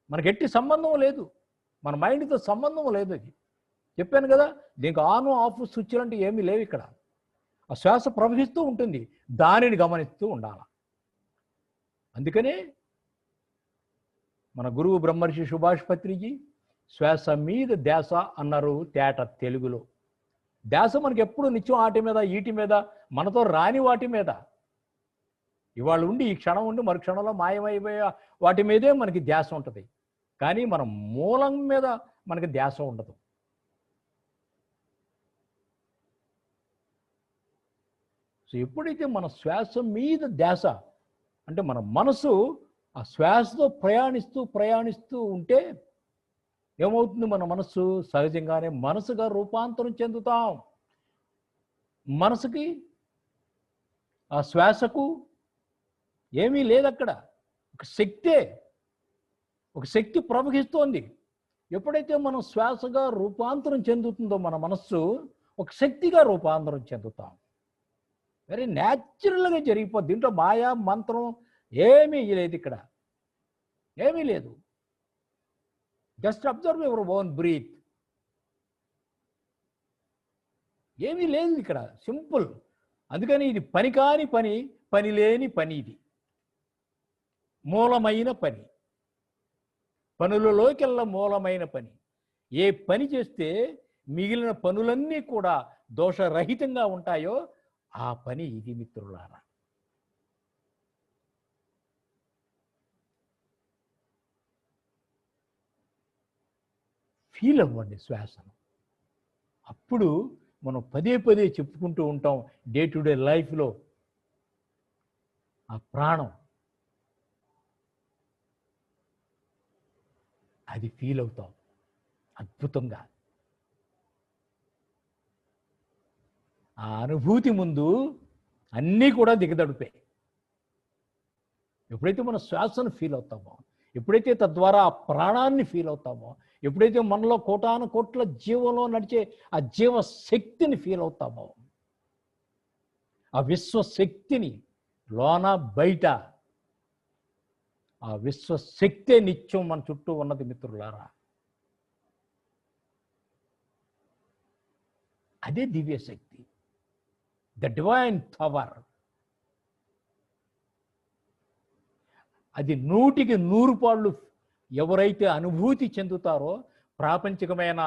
మనకి ఎట్టి సంబంధం లేదు, మన మైండ్తో సంబంధం లేదు. అది చెప్పాను కదా, దీనికి ఆన్ ఆఫ్ స్విచ్లు అంటే ఏమీ లేవు ఇక్కడ. ఆ శ్వాస ప్రవహిస్తూ ఉంటుంది, దానిని గమనిస్తూ ఉండాలి. అందుకనే మన గురువు బ్రహ్మర్షి సుభాష్ పత్రిజీ శ్వాస మీద ధ్యాస అన్నారు తేట తెలుగులో. ధ్యాస మనకి ఎప్పుడు నిత్యం ఆటి మీద, ఈటి మీద, మనతో రాని వాటి మీద. ఇవాళ ఉండి ఈ క్షణం ఉండి మరు క్షణంలో మాయమైపోయే వాటి మీదే మనకి ధ్యాస ఉంటుంది, కానీ మన మూలం మీద మనకి ధ్యాస ఉండదు. సో ఎప్పుడైతే మన శ్వాస మీద ధ్యాస అంటే మన మనసు ఆ శ్వాసతో ప్రయాణిస్తూ ఉంటే ఏమవుతుంది, మన మనస్సు సహజంగానే మనసుగా రూపాంతరం చెందుతాం. మనసుకి ఆ శ్వాసకు ఏమీ లేదు, అక్కడ ఒక శక్తి ప్రవహిస్తోంది. ఎప్పుడైతే మనం శ్వాసగా రూపాంతరం చెందుతుందో మన మనస్సు ఒక శక్తిగా రూపాంతరం చెందుతాం. వెరీ న్యాచురల్గా జరిగిపోద్ది. దీంట్లో మాయా మంత్రం ఏమీ లేదు, ఇక్కడ ఏమీ లేదు. Just observe your own breath. ఏమీ లేదు ఇక్కడ, సింపుల్. అందుకని ఇది పని కాని పని, పని లేని పని. ఇది మూలమైన పని, పనులలోకెల్లా మూలమైన పని. ఏ పని చేస్తే మిగిలిన పనులన్నీ కూడా దోషరహితంగా ఉంటాయో ఆ పని ఇది మిత్రులారా. ఫీల్ అవ్వండి శ్వాసను. అప్పుడు మనం పదే పదే చెప్పుకుంటూ ఉంటాం డే టు డే లైఫ్లో, ఆ ప్రాణం అది ఫీల్ అవుతాం అద్భుతంగా. ఆ అనుభూతి ముందు అన్నీ కూడా దిగదడిపాయి. ఎప్పుడైతే మన శ్వాసను ఫీల్ అవుతామో, ఎప్పుడైతే తద్వారా ఆ ప్రాణాన్ని ఫీల్ అవుతామో, ఎప్పుడైతే మనలో కోటాను కోట్ల జీవంలో నడిచే ఆ జీవశక్తిని ఫీల్ అవుతామో, ఆ విశ్వశక్తిని లోన బయట, ఆ విశ్వశక్తే నిత్యం మన చుట్టూ ఉన్నది మిత్రులారా. అదే దివ్యశక్తి, ద డివైన్ పవర్. అది 100కి 100 పాళ్ళు ఎవరైతే అనుభూతి చెందుతారో, ప్రాపంచికమైన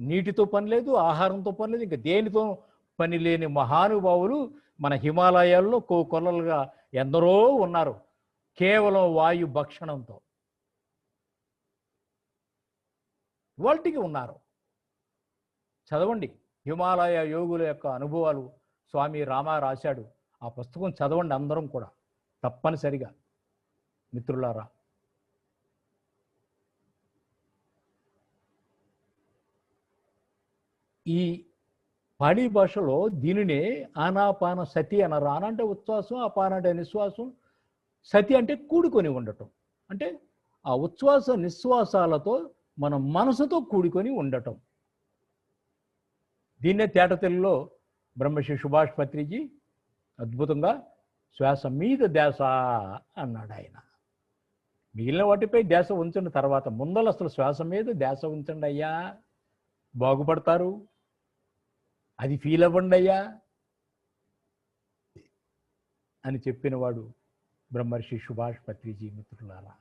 నీటితో పని లేదు, ఆహారంతో పని లేదు, ఇంకా దేనితో పని లేని మహానుభావులు మన హిమాలయాల్లో కోకొల్లలుగా ఎందరో ఉన్నారు, కేవలం వాయు భక్షణంతో వాళ్ళకి ఉన్నారు. చదవండి హిమాలయ యోగుల యొక్క అనుభవాలు, స్వామి రామ రాశాడు. ఆ పుస్తకం చదవండి అందరం కూడా తప్పనిసరిగా మిత్రులారా. ఈ పాళీ భాషలో దీనినే ఆనాపాన సతి అన్నారు. ఆన అంటే ఉచ్ఛ్వాసం, అపాన అంటే నిశ్వాసం, సతి అంటే కూడుకొని ఉండటం. అంటే ఆ ఉచ్ఛ్వాస నిశ్వాసాలతో మన మనసుతో కూడుకొని ఉండటం. దీన్నే తేట తెలుగులో బ్రహ్మశ్రీ సుభాష్ పత్రిజీ అద్భుతంగా శ్వాస మీద ధ్యాస అన్నాడు ఆయన. మిగిలిన వాటిపై ధ్యాస ఉంచండి, తర్వాత ముందలు అసలు శ్వాస మీద ధ్యాస ఉంచండి అయ్యా, బాగుపడతారు, అది ఫీల్ అవ్వండి అయ్యా అని చెప్పినవాడు బ్రహ్మర్షి సుభాష్ పత్రిజీ. మిత్రులారా,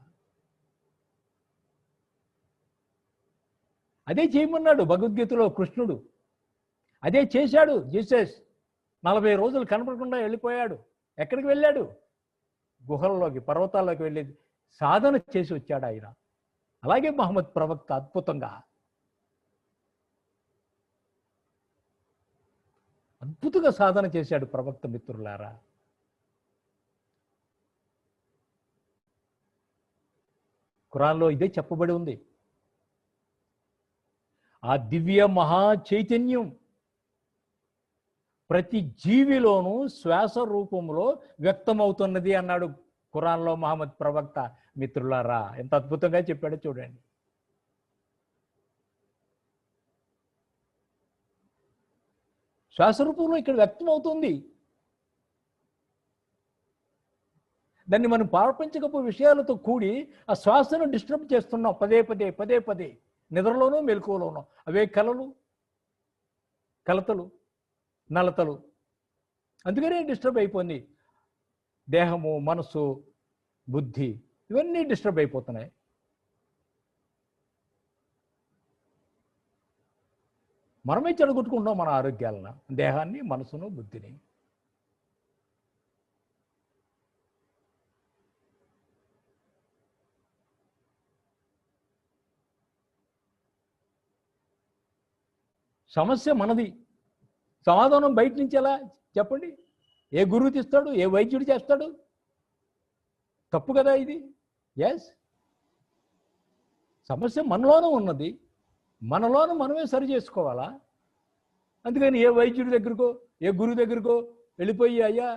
అదే చేయమన్నాడు భగవద్గీతలో కృష్ణుడు. అదే చేశాడు జీసస్. 40 రోజులు కనపడకుండా వెళ్ళిపోయాడు. ఎక్కడికి వెళ్ళాడు? గుహల్లోకి, పర్వతాల్లోకి వెళ్ళి సాధన చేసి వచ్చాడు ఆయన. అలాగే మహమ్మద్ ప్రవక్త అద్భుతంగా సాధన చేశాడు ప్రవక్త. మిత్రులారా, ఖురాన్లో ఇదే చెప్పబడి ఉంది. ఆ దివ్య మహా చైతన్యం ప్రతి జీవిలోనూ శ్వాస రూపంలో వ్యక్తమవుతున్నది అన్నాడు ఖురాన్లో మహమ్మద్ ప్రవక్త. మిత్రులారా, ఎంత అద్భుతంగా చెప్పాడో చూడండి. శ్వాస రూపంలో ఇక్కడ వ్యక్తమవుతుంది. దాన్ని మనం పారపంచకపు విషయాలతో కూడి ఆ శ్వాసను డిస్టర్బ్ చేస్తున్నాం పదే పదే నిద్రలోనూ మెలకువలోనూ. అవే కలలు, కలతలు, నలతలు. అందుకనే డిస్టర్బ్ అయిపోయింది దేహము, మనసు, బుద్ధి, ఇవన్నీ డిస్టర్బ్ అయిపోతున్నాయి. మనమే చెడగొట్టుకుంటున్నాం మన ఆరోగ్యాలను, దేహాన్ని, మనసును, బుద్ధిని. సమస్య మనది, సమాధానం బయట నుంచి ఎలా చెప్పండి? ఏ గురువు తీస్తాడు? ఏ వైద్యుడు చేస్తాడు? తప్పు కదా ఇది. ఎస్, సమస్య మనలోనూ ఉన్నది, మనలోనూ మనమే సరి చేసుకోవాలా. అందుకని ఏ వైద్యుడి దగ్గరకో, ఏ గురువు దగ్గరకో వెళ్ళిపోయి, అయ్యా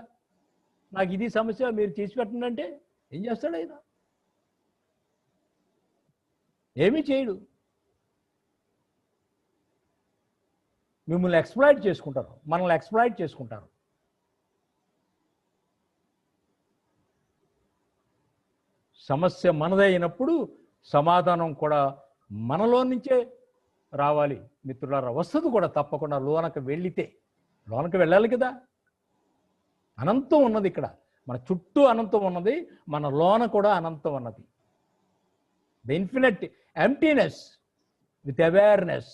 నాకు ఇది సమస్య మీరు తీసి పెట్టండి అంటే ఏం చేస్తాడు ఆయన? ఏమీ చేయడు. మిమ్మల్ని ఎక్స్ప్లాయిట్ చేసుకుంటారు, మనల్ని ఎక్స్ప్లాయిట్ చేసుకుంటారు. సమస్య మనదే అయినప్పుడు సమాధానం కూడా మనలో నుంచే రావాలి. మిత్రులారా, వస్తుంది కూడా తప్పకుండా. లోనకు వెళ్ళాలి కదా. అనంతం ఉన్నది ఇక్కడ, మన చుట్టూ అనంతం ఉన్నది, మన లోన కూడా అనంతం ఉన్నది. The infinite emptiness with awareness.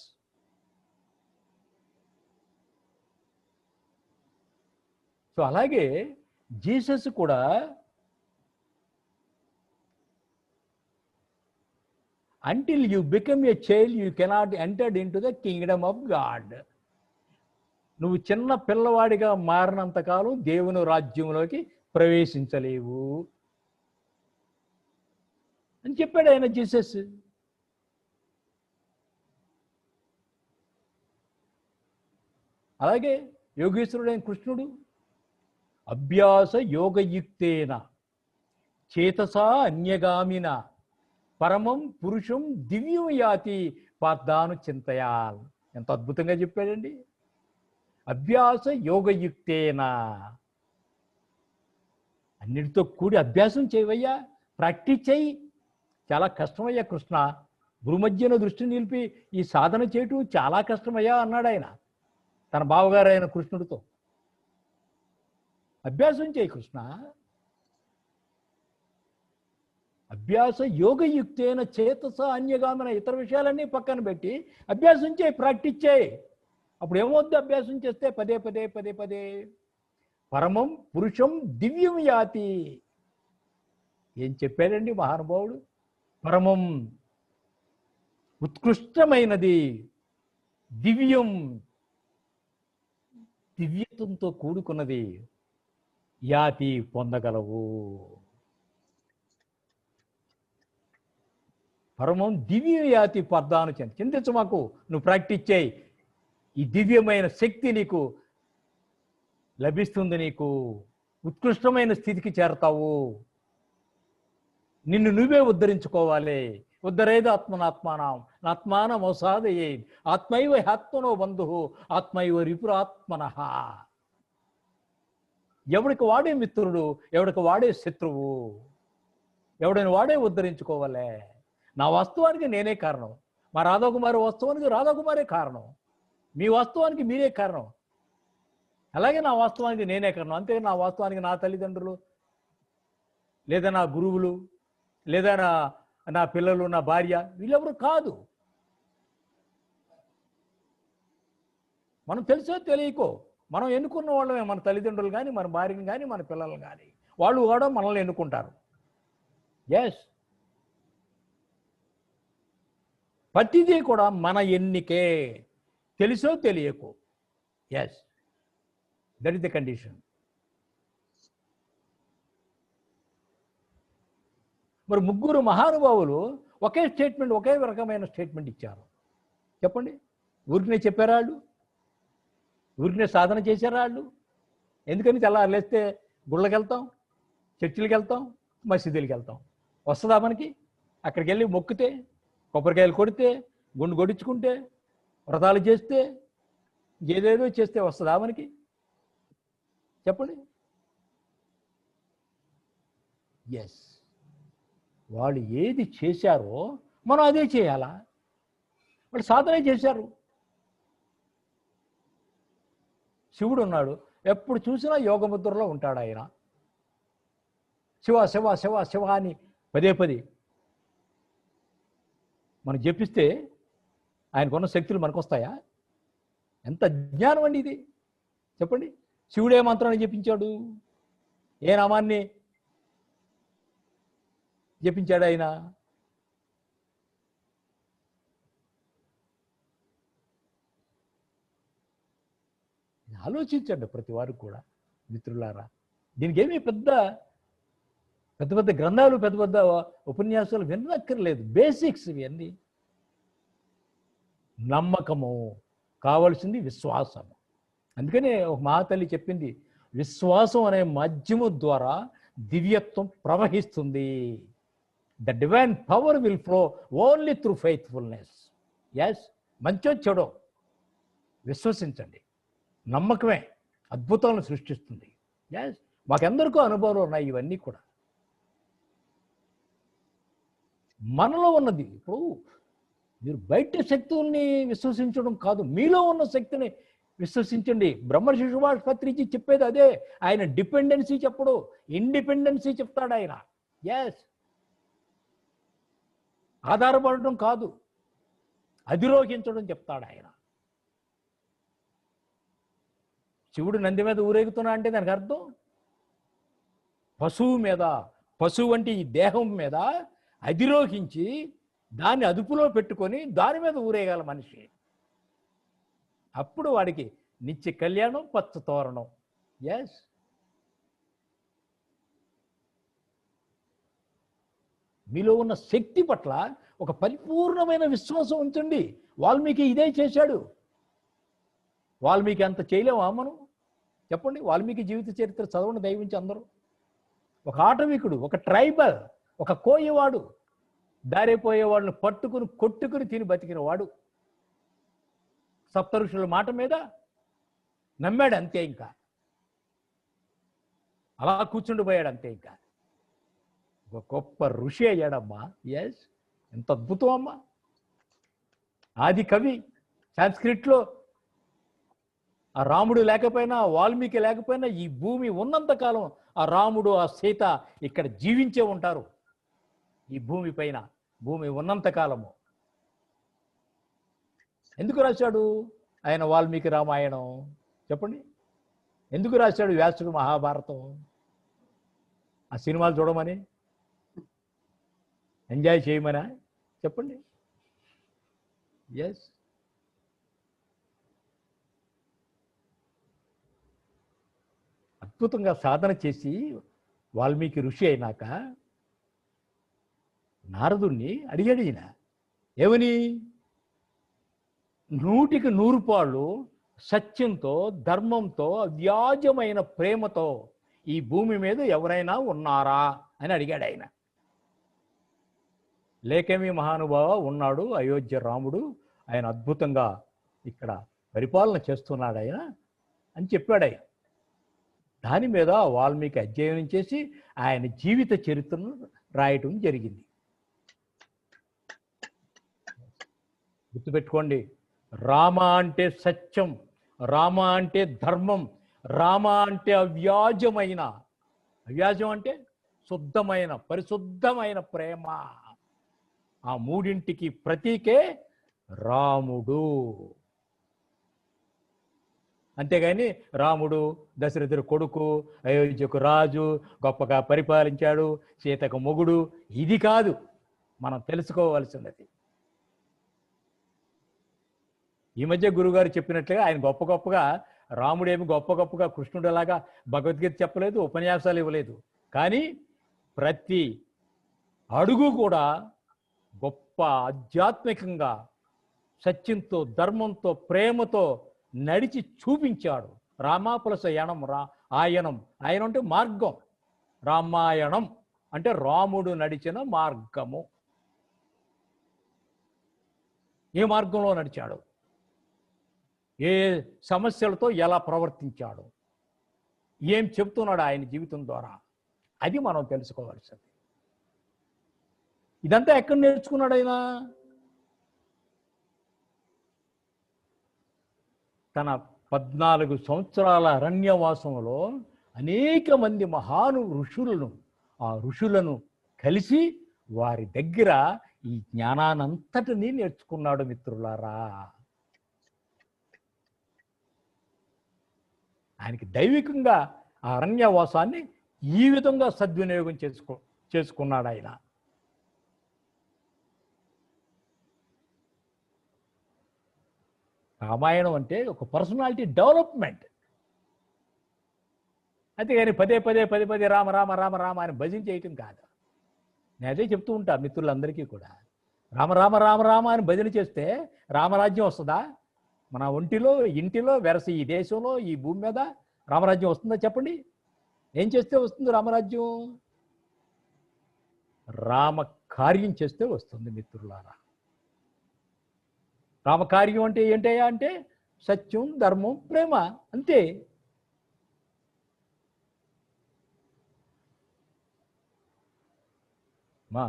So అలాగే జీసస్ కూడా until you become a child you cannot enter into the kingdom of God. నువ్వు చిన్న పిల్లవాడిగా మారినంతకాలం దేవుని రాజ్యంలోకి ప్రవేశించలేవు అని చెప్పాడు ఆయన జీసస్. అలాగే యోగేశ్వరుడైన కృష్ణుడు అభ్యాస యోగయుక్తేన చేతసా అన్యగామిన పరమం పురుషం దివ్యం యాతి పార్థాను చింతయాల్. ఎంత అద్భుతంగా చెప్పాడండి. అభ్యాస యోగయుక్తేన, అన్నిటితో కూడి అభ్యాసం చేయవయ్యా, ప్రాక్టీస్ చేయి. చాలా కష్టమయ్యా కృష్ణ, భూమధ్యన దృష్టి నిలిపి ఈ సాధన చేయటం చాలా కష్టమయ్యా అన్నాడు ఆయన తన బావగారు అయిన కృష్ణుడితో. అభ్యాసం చేయి కృష్ణ. అభ్యాస యోగయుక్తేన చేతస అన్యగామన, ఇతర విషయాలన్నీ పక్కన పెట్టి అభ్యాసం చేయి, ప్రాక్టీస్ చేయి. అప్పుడు ఏమవుద్ది? అభ్యాసం చేస్తే పదే పరమం పురుషం దివ్యం యాతి. ఏం చెప్పాడండి మహానుభావుడు? పరమం ఉత్కృష్టమైనది, దివ్యం దివ్యత్వంతో కూడుకున్నది, యాతి పొందగలవు. పరమం దివ్య యాతి పర్దాను చింతించు మాకు, నువ్వు ప్రాక్టీస్ చేయి. ఈ దివ్యమైన శక్తి నీకు లభిస్తుంది, నీకు ఉత్కృష్టమైన స్థితికి చేరతావు. నిన్ను నువ్వే ఉద్ధరించుకోవాలి. ఉద్ధరేది ఆత్మనాత్మానం ఆత్మానం అవసాదయే ఆత్మైవ ఆత్మనో బంధు ఆత్మైవ రిపురాత్మనః. ఎవడికి వాడే మిత్రుడు, ఎవడికి వాడే శత్రువు, ఎవడైనా వాడే ఉద్ధరించుకోవాలే. నా వాస్తవానికి నేనే కారణం, మా రాధాకుమారి వాస్తవానికి రాధాకుమారే కారణం, మీ వాస్తవానికి మీరే కారణం, అలాగే నా వాస్తవానికి నేనే కారణం. అంతే నా వాస్తవానికి నా తల్లిదండ్రులు, లేదా నా గురువులు, లేదా నా పిల్లలు, నా భార్య, వీళ్ళెవరు కాదు. మనం తెలుసో తెలియకో మనం ఎన్నుకున్న వాళ్ళమే, మన తల్లిదండ్రులు కానీ, మన భార్యను కానీ, మన పిల్లలు కానీ, వాళ్ళు కూడా మనల్ని ఎన్నుకుంటారు. ఎస్, ప్రతిదీ కూడా మన ఎన్నికే, తెలుసో తెలియకో. Yes, that is the condition. మరి ముగ్గురు మహానుభావులు ఒకే స్టేట్మెంట్, ఒకే రకమైన స్టేట్మెంట్ ఇచ్చారు. చెప్పండి, ఊరికనే చెప్పారా వాళ్ళు? ఊరికనే సాధన చేశారా వాళ్ళు? ఎందుకని తెల్లారు లేస్తే గుళ్ళకి వెళ్తాం, చర్చిలకు వెళ్తాం, మసీదులకు వెళ్తాం. వస్తుందా మనకి? అక్కడికి వెళ్ళి మొక్కితే, కొబ్బరికాయలు కొడితే, గుండు కొడించుకుంటే, వ్రతాలు చేస్తే, ఏదేదో చేస్తే వస్తుందా మనకి? చెప్పండి. ఎస్, వాళ్ళు ఏది చేశారో మనం అదే చేయాలా? వాళ్ళు సాధనే చేశారు. శివుడు ఉన్నాడు, ఎప్పుడు చూసినా యోగముద్రలో ఉంటాడు ఆయన. శివ శివ శివ శివ అని పదే పదే మనం జపిస్తే ఆయనకున్న శక్తులు మనకు వస్తాయా? ఎంత జ్ఞానం అండి ఇది, చెప్పండి. శివుడే మంత్రాన్ని జపించాడు, ఏ నామాన్ని జపించాడు ఆయన? ఆలోచించండి ప్రతి వారు కూడా మిత్రులారా. దీనికి ఏమీ పెద్ద పెద్ద పెద్ద గ్రంథాలు, పెద్ద పెద్ద ఉపన్యాసాలు వినక్కర్లేదు. బేసిక్స్ ఇవన్నీ. నమ్మకము కావలసింది, విశ్వాసము. అందుకనే ఒక మహాతల్లి చెప్పింది, విశ్వాసం అనే మాధ్యము ద్వారా దివ్యత్వం ప్రవహిస్తుంది. The divine power will flow only through faithfulness. Yes, మంచో చెడో విశ్వసించండి. నమ్మకమే అద్భుతాలను సృష్టిస్తుంది. ఎస్, మాకెందరికో అనుభవాలు ఉన్నాయి ఇవన్నీ కూడా. మనలో ఉన్నది, ఇప్పుడు మీరు బయట శక్తుల్ని విశ్వసించడం కాదు, మీలో ఉన్న శక్తిని విశ్వసించండి. బ్రహ్మర్షి సుభాష్ పత్రిజీ చెప్పేది అదే. ఆయన డిపెండెన్సీ చెప్పడు, ఇండిపెండెన్సీ చెప్తాడు ఆయన. ఎస్, ఆధారపడటం కాదు, అధిరోహించడం చెప్తాడు ఆయన. శివుడు నంది మీద ఊరేగుతున్నా అంటే దానికి అర్థం పశువు మీద, పశువు అంటే ఈ దేహం మీద అధిరోహించి దాన్ని అదుపులో పెట్టుకొని దాని మీద ఊరేగాల మనిషి. అప్పుడు వాడికి నిత్య కళ్యాణం, పచ్చ తోరణం. ఎస్, మీలో ఉన్న శక్తి పట్ల ఒక పరిపూర్ణమైన విశ్వాసం ఉంచండి. వాల్మీకి ఇదే చేశాడు. వాల్మీకి అంత చేయలేమా మనం? చెప్పండి. వాల్మీకి జీవిత చరిత్ర చదవండి దయవించి అందరూ. ఒక ఆటవికుడు, ఒక ట్రైబల్, ఒక కోయవాడు, దారిపోయేవాళ్ళని పట్టుకుని కొట్టుకుని తిని బతికిన వాడు. సప్త ఋషుల మాట మీద నమ్మాడు అంతే, ఇంకా అలా కూర్చుండిపోయాడు అంతే. ఇంకా ఒక గొప్ప ఋషి అయ్యాడమ్మా. ఎస్, ఎంత అద్భుతం అమ్మా. ఆది కవి సాంస్క్రిట్లో ఆ రాముడు లేకపోయినా, వాల్మీకి లేకపోయినా, ఈ భూమి ఉన్నంతకాలం ఆ రాముడు, ఆ సీత ఇక్కడ జీవించే ఉంటారు ఈ భూమి పైన, భూమి ఉన్నంతకాలము. ఎందుకు రాశాడు ఆయన వాల్మీకి రామాయణం? చెప్పండి. ఎందుకు రాశాడు వ్యాసుడు మహాభారతం? ఆ సినిమాలు చూడమని, ఎంజాయ్ చేయమనా? చెప్పండి. ఎస్, అద్భుతంగా సాధన చేసి వాల్మీకి ఋషి అయినాక నారదుణ్ణి అడిగాడు ఈయన, ఏమని? 100కి 100 పాళ్ళు సత్యంతో, ధర్మంతో, అవ్యాజమైన ప్రేమతో ఈ భూమి మీద ఎవరైనా ఉన్నారా అని అడిగాడు ఆయన. లేకేమి మహానుభావ, ఉన్నాడు అయోధ్య రాముడు, ఆయన అద్భుతంగా ఇక్కడ పరిపాలన చేస్తున్నాడు ఆయన అని చెప్పాడు ఆయన. దాని మీద వాల్మీకి అధ్యయనం చేసి ఆయన జీవిత చరిత్రను రాయటం జరిగింది. గుర్తుపెట్టుకోండి, రామ అంటే సత్యం, రామ అంటే ధర్మం, రామ అంటే అవ్యాజమైన, అవ్యాజం అంటే శుద్ధమైన, పరిశుద్ధమైన ప్రేమ. ఆ మూడింటికి ప్రతీకే రాముడు. అంతేగాని రాముడు దశరథుడి కొడుకు, అయోధ్యకు రాజు, గొప్పగా పరిపాలించాడు, సీతకు మొగుడు, ఇది కాదు మనం తెలుసుకోవాల్సినది. ఈ మధ్య గురుగారు చెప్పినట్లుగా ఆయన గొప్ప గొప్పగా, రాముడేమి గొప్ప గొప్పగా కృష్ణుడిలాగా భగవద్గీత చెప్పలేదు, ఉపన్యాసాలు ఇవ్వలేదు. కానీ ప్రతి అడుగు కూడా గొప్ప ఆధ్యాత్మికంగా సత్యంతో, ధర్మంతో, ప్రేమతో నడిచి చూపించాడు. రామ ప్లస్ యణం, ఆయనం, ఆయన అంటే మార్గం, రామాయణం అంటే రాముడు నడిచిన మార్గము. ఏ మార్గంలో నడిచాడు, ఏ సమస్యలతో ఎలా ప్రవర్తించాడు, ఏం చెప్తున్నాడు ఆయన జీవితం ద్వారా, అది మనం తెలుసుకోవాల్సింది. ఇదంతా ఎక్కడ నేర్చుకున్నాడు ఆయన? తన 14 సంవత్సరాల అరణ్యవాసంలో అనేక మంది మహాను ఋషులను, ఆ ఋషులను కలిసి వారి దగ్గర ఈ జ్ఞానానంతటినీ నేర్చుకున్నాడు మిత్రులారా. ఆయనకి దైవికంగా ఆ అరణ్యవాసాన్ని ఈ విధంగా సద్వినియోగం చేసుకున్నాడు ఆయన. రామాయణం అంటే ఒక పర్సనాలిటీ డెవలప్మెంట్. అంతేగాని పదే పదే పదే పదే రామ రామ రామ రామ అని భజన చేయటం కాదు. నేను అదే చెప్తూ ఉంటా మిత్రులందరికీ కూడా, రామ రామ రామ రామ అని భజన చేస్తే రామరాజ్యం వస్తుందా? మన ఒంటిలో, ఇంటిలో, వెరసి ఈ దేశంలో, ఈ భూమి మీద రామరాజ్యం వస్తుందా చెప్పండి? ఏం చేస్తే వస్తుంది రామరాజ్యం? రామ కార్యం చేస్తే వస్తుంది మిత్రులారా. రామకార్యం అంటే ఏంటయ్యా అంటే సత్యం, ధర్మం, ప్రేమ, అంతే. మా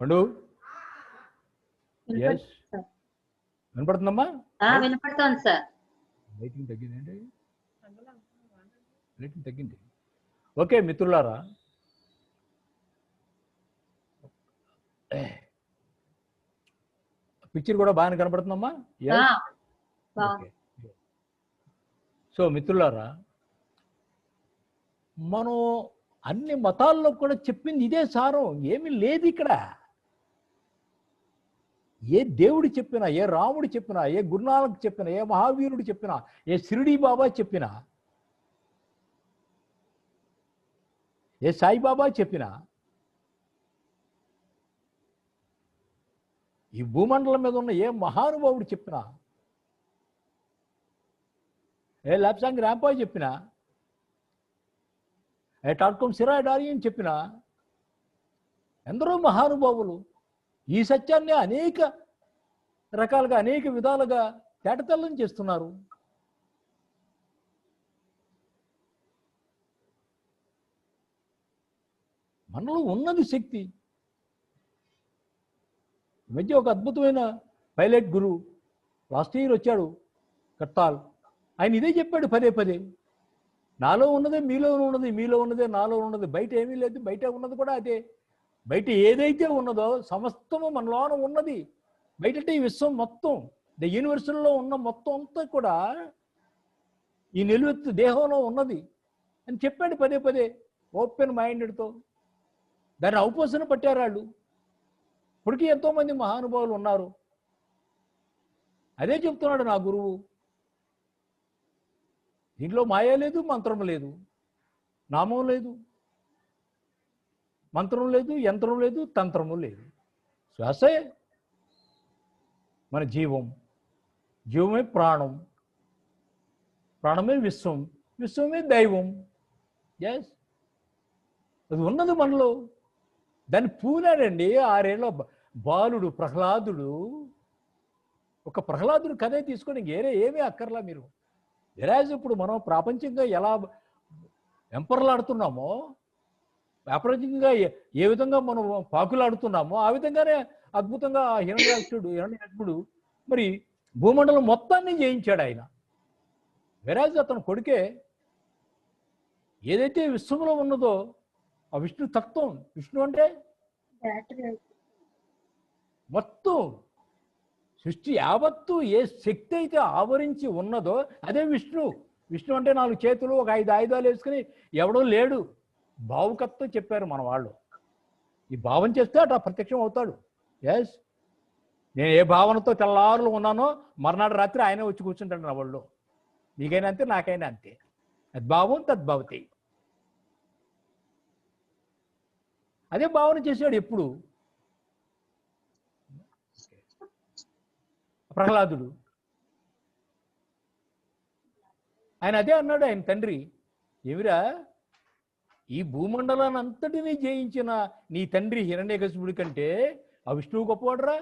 పండు వినపడుతుందమ్మా? వినపడుతోంది సార్. లైటింగ్ తగ్గిందండి, లైటింగ్ తగ్గింది. ఓకే మిత్రులారా, పిక్చర్ కూడా బాగానే కనపడుతుందమ్మా? సో మిత్రులారా, మనం అన్ని మతాల్లో కూడా చెప్పింది ఇదే సారం, ఏమీ లేదు ఇక్కడ. ఏ దేవుడు చెప్పినా, ఏ రాముడు చెప్పినా, ఏ గురునానక్ చెప్పినా, ఏ మహావీరుడు చెప్పినా, ఏ షిరిడీ బాబా చెప్పినా, ఏ సాయిబాబా చెప్పినా, ఈ భూమండలం మీద ఉన్న ఏ మహానుభావుడు చెప్పినా, ఏ లాప్సాంగ్ రాంపాయ్ చెప్పినా, ఏ టాట్కోం సిరాయ్ డారియన్ చెప్పినా, ఎందరో మహానుభావులు ఈ సత్యాన్ని అనేక రకాలుగా, అనేక విధాలుగా తేటతెల్లం చేస్తున్నారు. మనలో ఉన్నది శక్తి. ఈ మధ్య ఒక అద్భుతమైన పైలట్ గురువు లాస్ట్ ఇయర్ వచ్చాడు, కట్టాల్. ఆయన ఇదే చెప్పాడు పదే పదే, నాలో ఉన్నదే మీలో ఉన్నది, మీలో ఉన్నదే నాలో ఉన్నది, బయట ఏమీ లేదు, బయట ఉన్నది కూడా అదే. బయట ఏదైతే ఉన్నదో సమస్తము మనలోన ఉన్నది. బయట ఈ విశ్వం మొత్తం, ద యూనివర్సల్లో ఉన్న మొత్తం అంతా కూడా ఈ నిలువెత్తు దేహంలో ఉన్నది అని చెప్పాడు పదే పదే, ఓపెన్ మైండెడ్తో. దాన్ని ఔపోసన పట్టారు వాళ్ళు. ఇప్పటికీ ఎంతోమంది మహానుభావులు ఉన్నారు. అదే చెప్తున్నాడు నా గురువు. దీంట్లో మాయ లేదు, మంత్రం లేదు, నామం లేదు, మంత్రం లేదు, యంత్రం లేదు, తంత్రము లేదు. శ్వాసే మన జీవం, జీవమే ప్రాణం, ప్రాణమే విశ్వం, విశ్వమే దైవం. ఎస్, అది ఉన్నది మనలో. దాన్ని పూనాడండి 6 ఏళ్ళ బాలుడు ప్రహ్లాదుడు. ఒక ప్రహ్లాదుడు కథే తీసుకొని వేరే ఏమీ అక్కర్లా మీరు. వెరాజ్ ఇప్పుడు మనం ప్రాపంచికంగా ఎలా వెంపర్లాడుతున్నామో, ప్రాపంచికంగా ఏ విధంగా మనం పాకులాడుతున్నామో ఆ విధంగానే అద్భుతంగా హిరణ్యాక్షుడు మరి భూమండలం మొత్తాన్ని జయించాడు ఆయన. వెరాజ్ అతను కొడుకే ఏదైతే విశ్వంలో ఉన్నదో ఆ విష్ణు తత్వం. విష్ణు అంటే మొత్తం సృష్టి యావత్తు ఏ శక్తి అయితే ఆవరించి ఉన్నదో అదే విష్ణు. విష్ణు అంటే 4 చేతులు, ఒక 5 ఆయుధాలు వేసుకుని ఎవడో లేడు. భావుకత్వం చెప్పారు మన వాళ్ళు. ఈ భావం చేస్తే అట్లా ప్రత్యక్షం అవుతాడు. ఎస్, నేను ఏ భావనతో తెల్లారులు ఉన్నానో మర్నాడు రాత్రి ఆయనే వచ్చి కూర్చుంటాడు నా వాళ్ళు. నీకైనా అంతే, నాకైనా అంతే. తద్భావం తద్భవతి. అదే భావన చేశాడు ఎప్పుడు ప్రహ్లాదుడు. ఆయన అదే అన్నాడు ఆయన తండ్రి, ఏమిరా ఈ భూమండలాన్ని అంతటినీ జయించిన నీ తండ్రి హిరణ్యకశిపుడి కంటే ఆ విష్ణువు గొప్పవాడురా.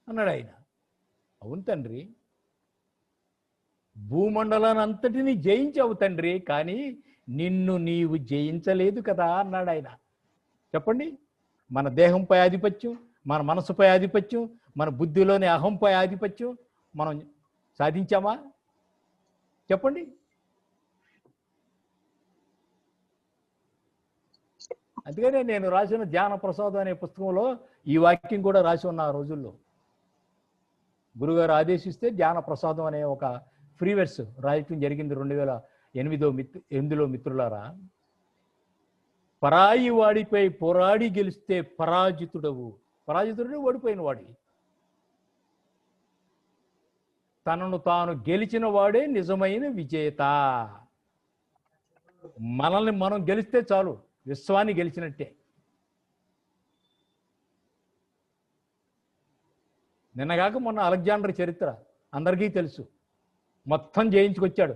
అన్నాడు ఆయన. అవును తండ్రి, భూమండలాన్ని అంతటినీ జయించావు తండ్రి, కానీ నిన్ను నీవు జయించలేదు కదా అన్నాడు ఆయన. చెప్పండి, మన దేహంపై ఆధిపత్యం, మన మనసుపై ఆధిపత్యం, మన బుద్ధిలోని అహంపై ఆధిపత్యం మనం సాధించామా? చెప్పండి. అందుకనే నేను రాసిన ధ్యాన ప్రసాదం అనే పుస్తకంలో ఈ వాక్యం కూడా రాసి ఉన్న ఆ రోజుల్లో. గురుగారు ఆదేశిస్తే ధ్యాన ప్రసాదం అనే ఒక ఫ్రీ వెర్స్ రాయటం జరిగింది 2008లో. మిత్రులారా, పరాయి వాడిపై పోరాడి గెలిస్తే పరాజితుడవు. పరాజితుడు ఓడిపోయిన వాడి. తనను తాను గెలిచిన వాడే నిజమైన విజేత. మనల్ని మనం గెలిస్తే చాలు, విశ్వాన్ని గెలిచినట్టే. నిన్నగాక మొన్న అలెగ్జాండర్ చరిత్ర అందరికీ తెలుసు. మొత్తం జయించుకొచ్చాడు.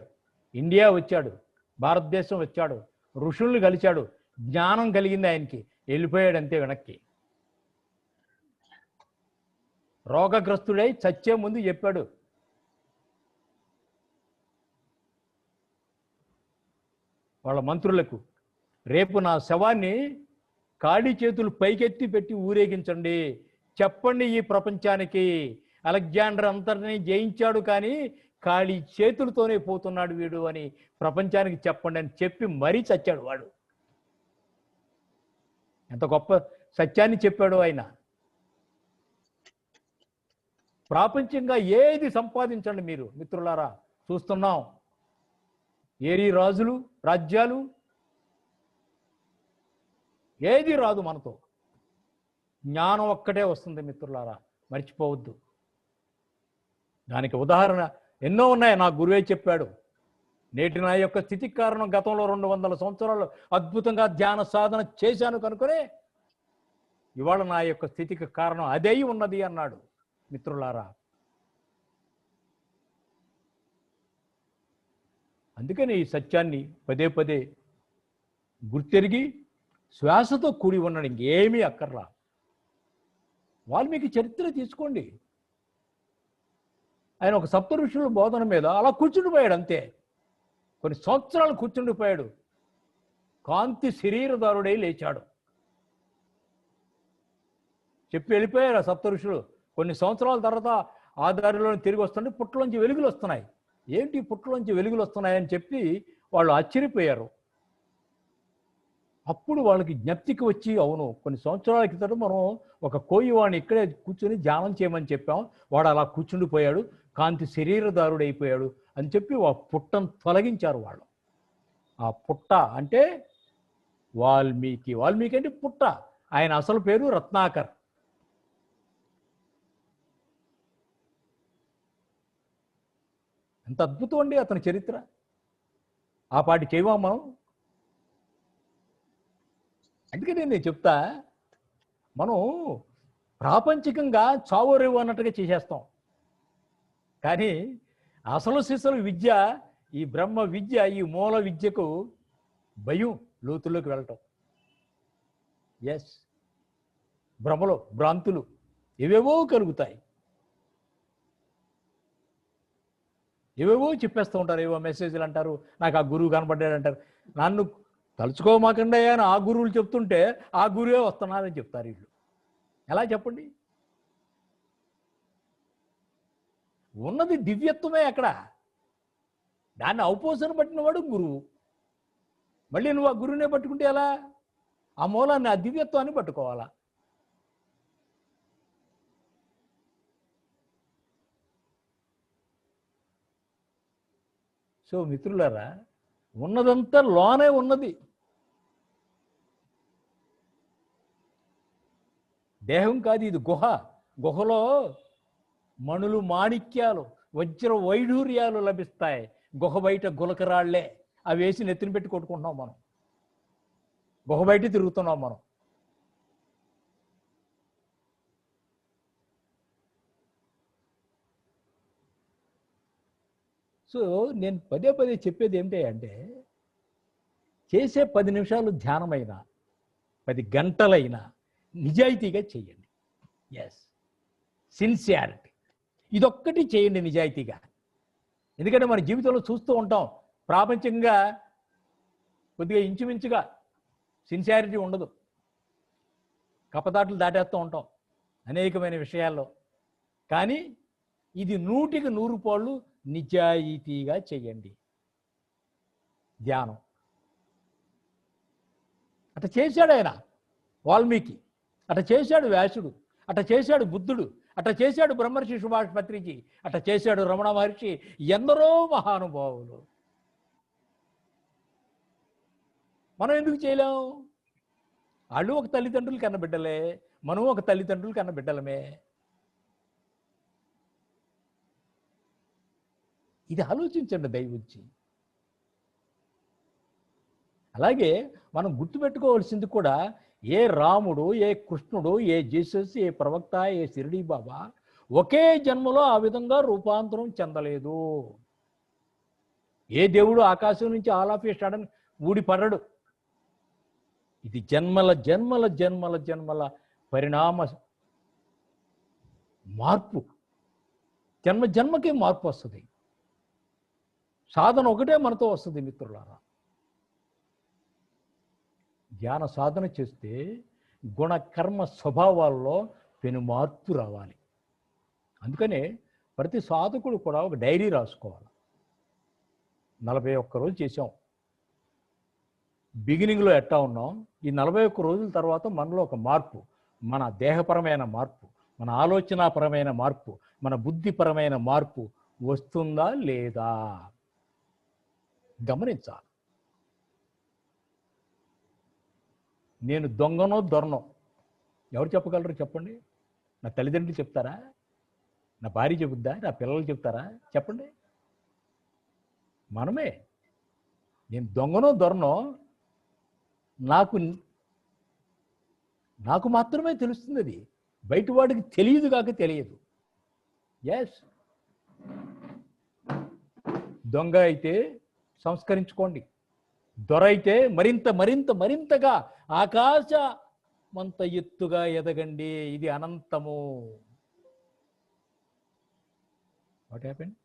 ఇండియా వచ్చాడు, భారతదేశం వచ్చాడు, ఋషుల్ని కలిచాడు, జ్ఞానం కలిగింది ఆయనకి, వెళ్ళిపోయాడు అంతే వెనక్కి. రోగగ్రస్తుడై చచ్చే ముందు చెప్పాడు, వాళ్ళ మంత్రులకు, రేపు నా శవాన్ని ఖాళీ చేతులు పైకెత్తి పెట్టి ఊరేగించండి, చెప్పండి ఈ ప్రపంచానికి అలెగ్జాండర్ అంతటినీ జయించాడు కానీ ఖాళీ చేతులతోనే పోతున్నాడు వీడు అని ప్రపంచానికి చెప్పండి అని చెప్పి మరీ చచ్చాడు వాడు. ఎంత గొప్ప సత్యాన్ని చెప్పాడు ఆయన. ప్రాపంచికంగా ఏది సంపాదించండి మీరు మిత్రులారా, చూస్తున్నాం. ఏరి రాజులు, రాజ్యాలు, ఏది రాదు మనతో. జ్ఞానం ఒక్కటే వస్తుంది మిత్రులారా, మర్చిపోవద్దు. దానికి ఉదాహరణ ఎన్నో ఉన్నాయి. నా గురువే చెప్పాడు. నేటి నా యొక్క స్థితికి కారణం గతంలో 200 సంవత్సరాలు అద్భుతంగా ధ్యాన సాధన చేశాను కనుకనే ఇవాళ నా యొక్క స్థితికి కారణం అదే ఉన్నది అన్నాడు. మిత్రులారా, అందుకని ఈ సత్యాన్ని పదే పదే గుర్తెరిగి శ్వాసతో కూడి ఉన్నాడు, ఇంకేమీ అక్కర్లా. వాల్మీకి చరిత్ర తీసుకోండి. ఆయన ఒక సప్త ఋషుల బోధన మీద అలా కూర్చుండిపోయాడు అంతే. కొన్ని సంవత్సరాలు కూర్చుండిపోయాడు. కాంతి శరీరదారుడై లేచాడు. చెప్పి వెళ్ళిపోయారు ఆ సప్త ఋషులు. కొన్ని సంవత్సరాల తర్వాత ఆ దారిలో తిరిగి వస్తుంటే పుట్టలోంచి వెలుగులు వస్తున్నాయి. ఏంటి పుట్టలోంచి వెలుగులు వస్తున్నాయని చెప్పి వాళ్ళు ఆశ్చర్యపోయారు. అప్పుడు వాళ్ళకి జ్ఞప్తికి వచ్చి, అవును కొన్ని సంవత్సరాల క్రితం మనం ఒక కోయివాడిని ఇక్కడే కూర్చొని ధ్యానం చేయమని చెప్పాం, వాడు అలా కూర్చుండిపోయాడు, కాంతి శరీరదారుడు అయిపోయాడు అని చెప్పి ఆ పుట్టను తొలగించారు వాళ్ళు. ఆ పుట్ట అంటే వాల్మీకి. వాల్మీకి అంటే పుట్ట. ఆయన అసలు పేరు రత్నాకర్. ఎంత అద్భుతం అండి అతని చరిత్ర. ఆ పాటి చేయవా మనం? అందుకే నేను చెప్తా, మనం ప్రాపంచికంగా చావో రేవు అన్నట్టుగా చేసేస్తాం. కానీ అసలు సిసలు విద్య, ఈ బ్రహ్మ విద్య, ఈ మూల విద్యకు భయం, లోతుల్లోకి వెళ్ళటం. ఎస్, భ్రమలు, భ్రాంతులు ఏవేవో కలుగుతాయి, ఏవేవో చెప్పేస్తూ ఉంటారు, ఏవో మెసేజ్లు అంటారు, నాకు ఆ గురువు కనబడ్డాడు అంటారు. నన్ను తలుచుకోమాకండి అని ఆ గురువులు చెప్తుంటే ఆ గురువే వస్తున్నారని చెప్తారు వీళ్ళు. ఎలా చెప్పండి? ఉన్నది దివ్యత్వమే అక్కడ. దాన్ని ఔపోసన పట్టినవాడు గురువు. మళ్ళీ నువ్వు ఆ గురువునే పట్టుకుంటే ఎలా? ఆ మూలాన్ని, ఆ దివ్యత్వాన్ని పట్టుకోవాలా. సో మిత్రులారా, ఉన్నదంతా లోనే ఉన్నది. దేహం కాదు, ఇది గుహ. గుహలో మణులు, మాణిక్యాలు, వజ్ర వైఢూర్యాలు లభిస్తాయి. గుహ బయట గులకరాళ్లే, అవి వేసి నెత్తిన పెట్టి కొట్టుకుంటున్నాం మనం. గుహ బయట తిరుగుతున్నాం మనం. సో నేను పదే పదే చెప్పేది ఏమిటి అంటే, చేసే 10 నిమిషాలు ధ్యానమైనా, 10 గంటలైనా నిజాయితీగా చేయండి. ఎస్, సిన్సియారిటీ, ఇదొక్కటి చేయండి నిజాయితీగా. ఎందుకంటే మన జీవితంలో చూస్తూ ఉంటాం, ప్రాపంచికంగా కొద్దిగా ఇంచుమించుగా సిన్సియారిటీ ఉండదు, కపదాట్లు దాటేస్తూ ఉంటాం అనేకమైన విషయాల్లో. కానీ ఇది 100కి 100 పాళ్ళు నిజాయితీగా చేయండి ధ్యానం. అట్లా చేశాడు ఆయన వాల్మీకి, అట్లా చేశాడు వ్యాసుడు, అట్లా చేశాడు బుద్ధుడు, అట్లా చేశాడు బ్రహ్మర్షి సుభాష్ పత్రిజీ, అట్లా చేశాడు రమణ మహర్షి, ఎందరో మహానుభావులు. మనం ఎందుకు చేయలేం? వాళ్ళు ఒక తల్లిదండ్రులు కన్న బిడ్డలే, మనం ఒక తల్లిదండ్రులు కన్న బిడ్డలమే. ఇది ఆలోచించండి దయవుంచి. అలాగే మనం గుర్తుపెట్టుకోవాల్సింది కూడా, ఏ రాముడు, ఏ కృష్ణుడు, ఏ జీసస్, ఏ ప్రవక్త, ఏ షిరిడీ బాబా ఒకే జన్మలో ఆ విధంగా రూపాంతరం చెందలేదు. ఏ దేవుడు ఆకాశం నుంచి ఆల్ ఆఫ్ ఏ సడన్ ఊడిపడడు. ఇది జన్మల జన్మల జన్మల జన్మల పరిణామ మార్పు. జన్మ జన్మకే మార్పు వస్తుంది. సాధన ఒకటే మనతో వస్తుంది మిత్రులారా. ధ్యాన సాధన చేస్తే గుణకర్మ స్వభావాల్లో పెను మార్పు రావాలి. అందుకనే ప్రతి సాధకుడు కూడా ఒక డైరీ రాసుకోవాలి. 41 రోజులు చేసాం, బిగినింగ్లో ఎట్టా ఉన్నాం, ఈ 41 రోజుల తర్వాత మనలో ఒక మార్పు, మన దేహపరమైన మార్పు, మన ఆలోచనాపరమైన మార్పు, మన బుద్ధిపరమైన మార్పు వస్తుందా లేదా గమనించాలి. నేను దొంగనో దొరనో ఎవరు చెప్పగలరు చెప్పండి? నా తల్లిదండ్రులు చెప్తారా? నా భార్య చెబుద్దా? నా పిల్లలు చెప్తారా? చెప్పండి. మనమే. నేను దొంగనో దొరనో నాకు మాత్రమే తెలుస్తుంది. అది బయట వాడికి తెలియదు కాక తెలియదు. ఎస్, దొంగ అయితే సంస్కరించుకోండి, దొర అయితే మరింత మరింత మరింతగా ఆకాశమంత ఎత్తుగా ఎదగండి. ఇది అనంతము. What happened?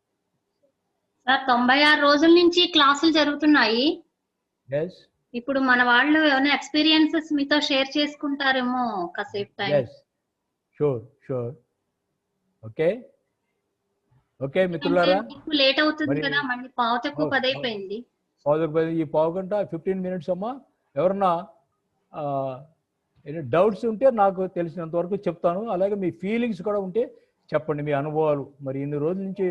సార్ 96 రోజుల నుంచి క్లాసులు జరుగుతున్నాయి. ఎస్, ఇప్పుడు మన వాళ్ళు ఏమైనా ఎక్స్పీరియన్సెస్ మీతో షేర్ చేసుకుంటారేమో కాసేపు time. Yes, sure sure. Okay okay మిత్రులారా, లేట్ అవుతుంది మరి కదా, మళ్ళీ 9:10 అయిపోయింది. ఈ పావు గంట 15 మినిట్స్ అమ్మా. ఎవరన్నా డౌట్స్ ఉంటే నాకు తెలిసినంత వరకు చెప్తాను. అలాగే మీ ఫీలింగ్స్ కూడా ఉంటే చెప్పండి, మీ అనుభవాలు. మరి ఇన్ని రోజుల నుంచి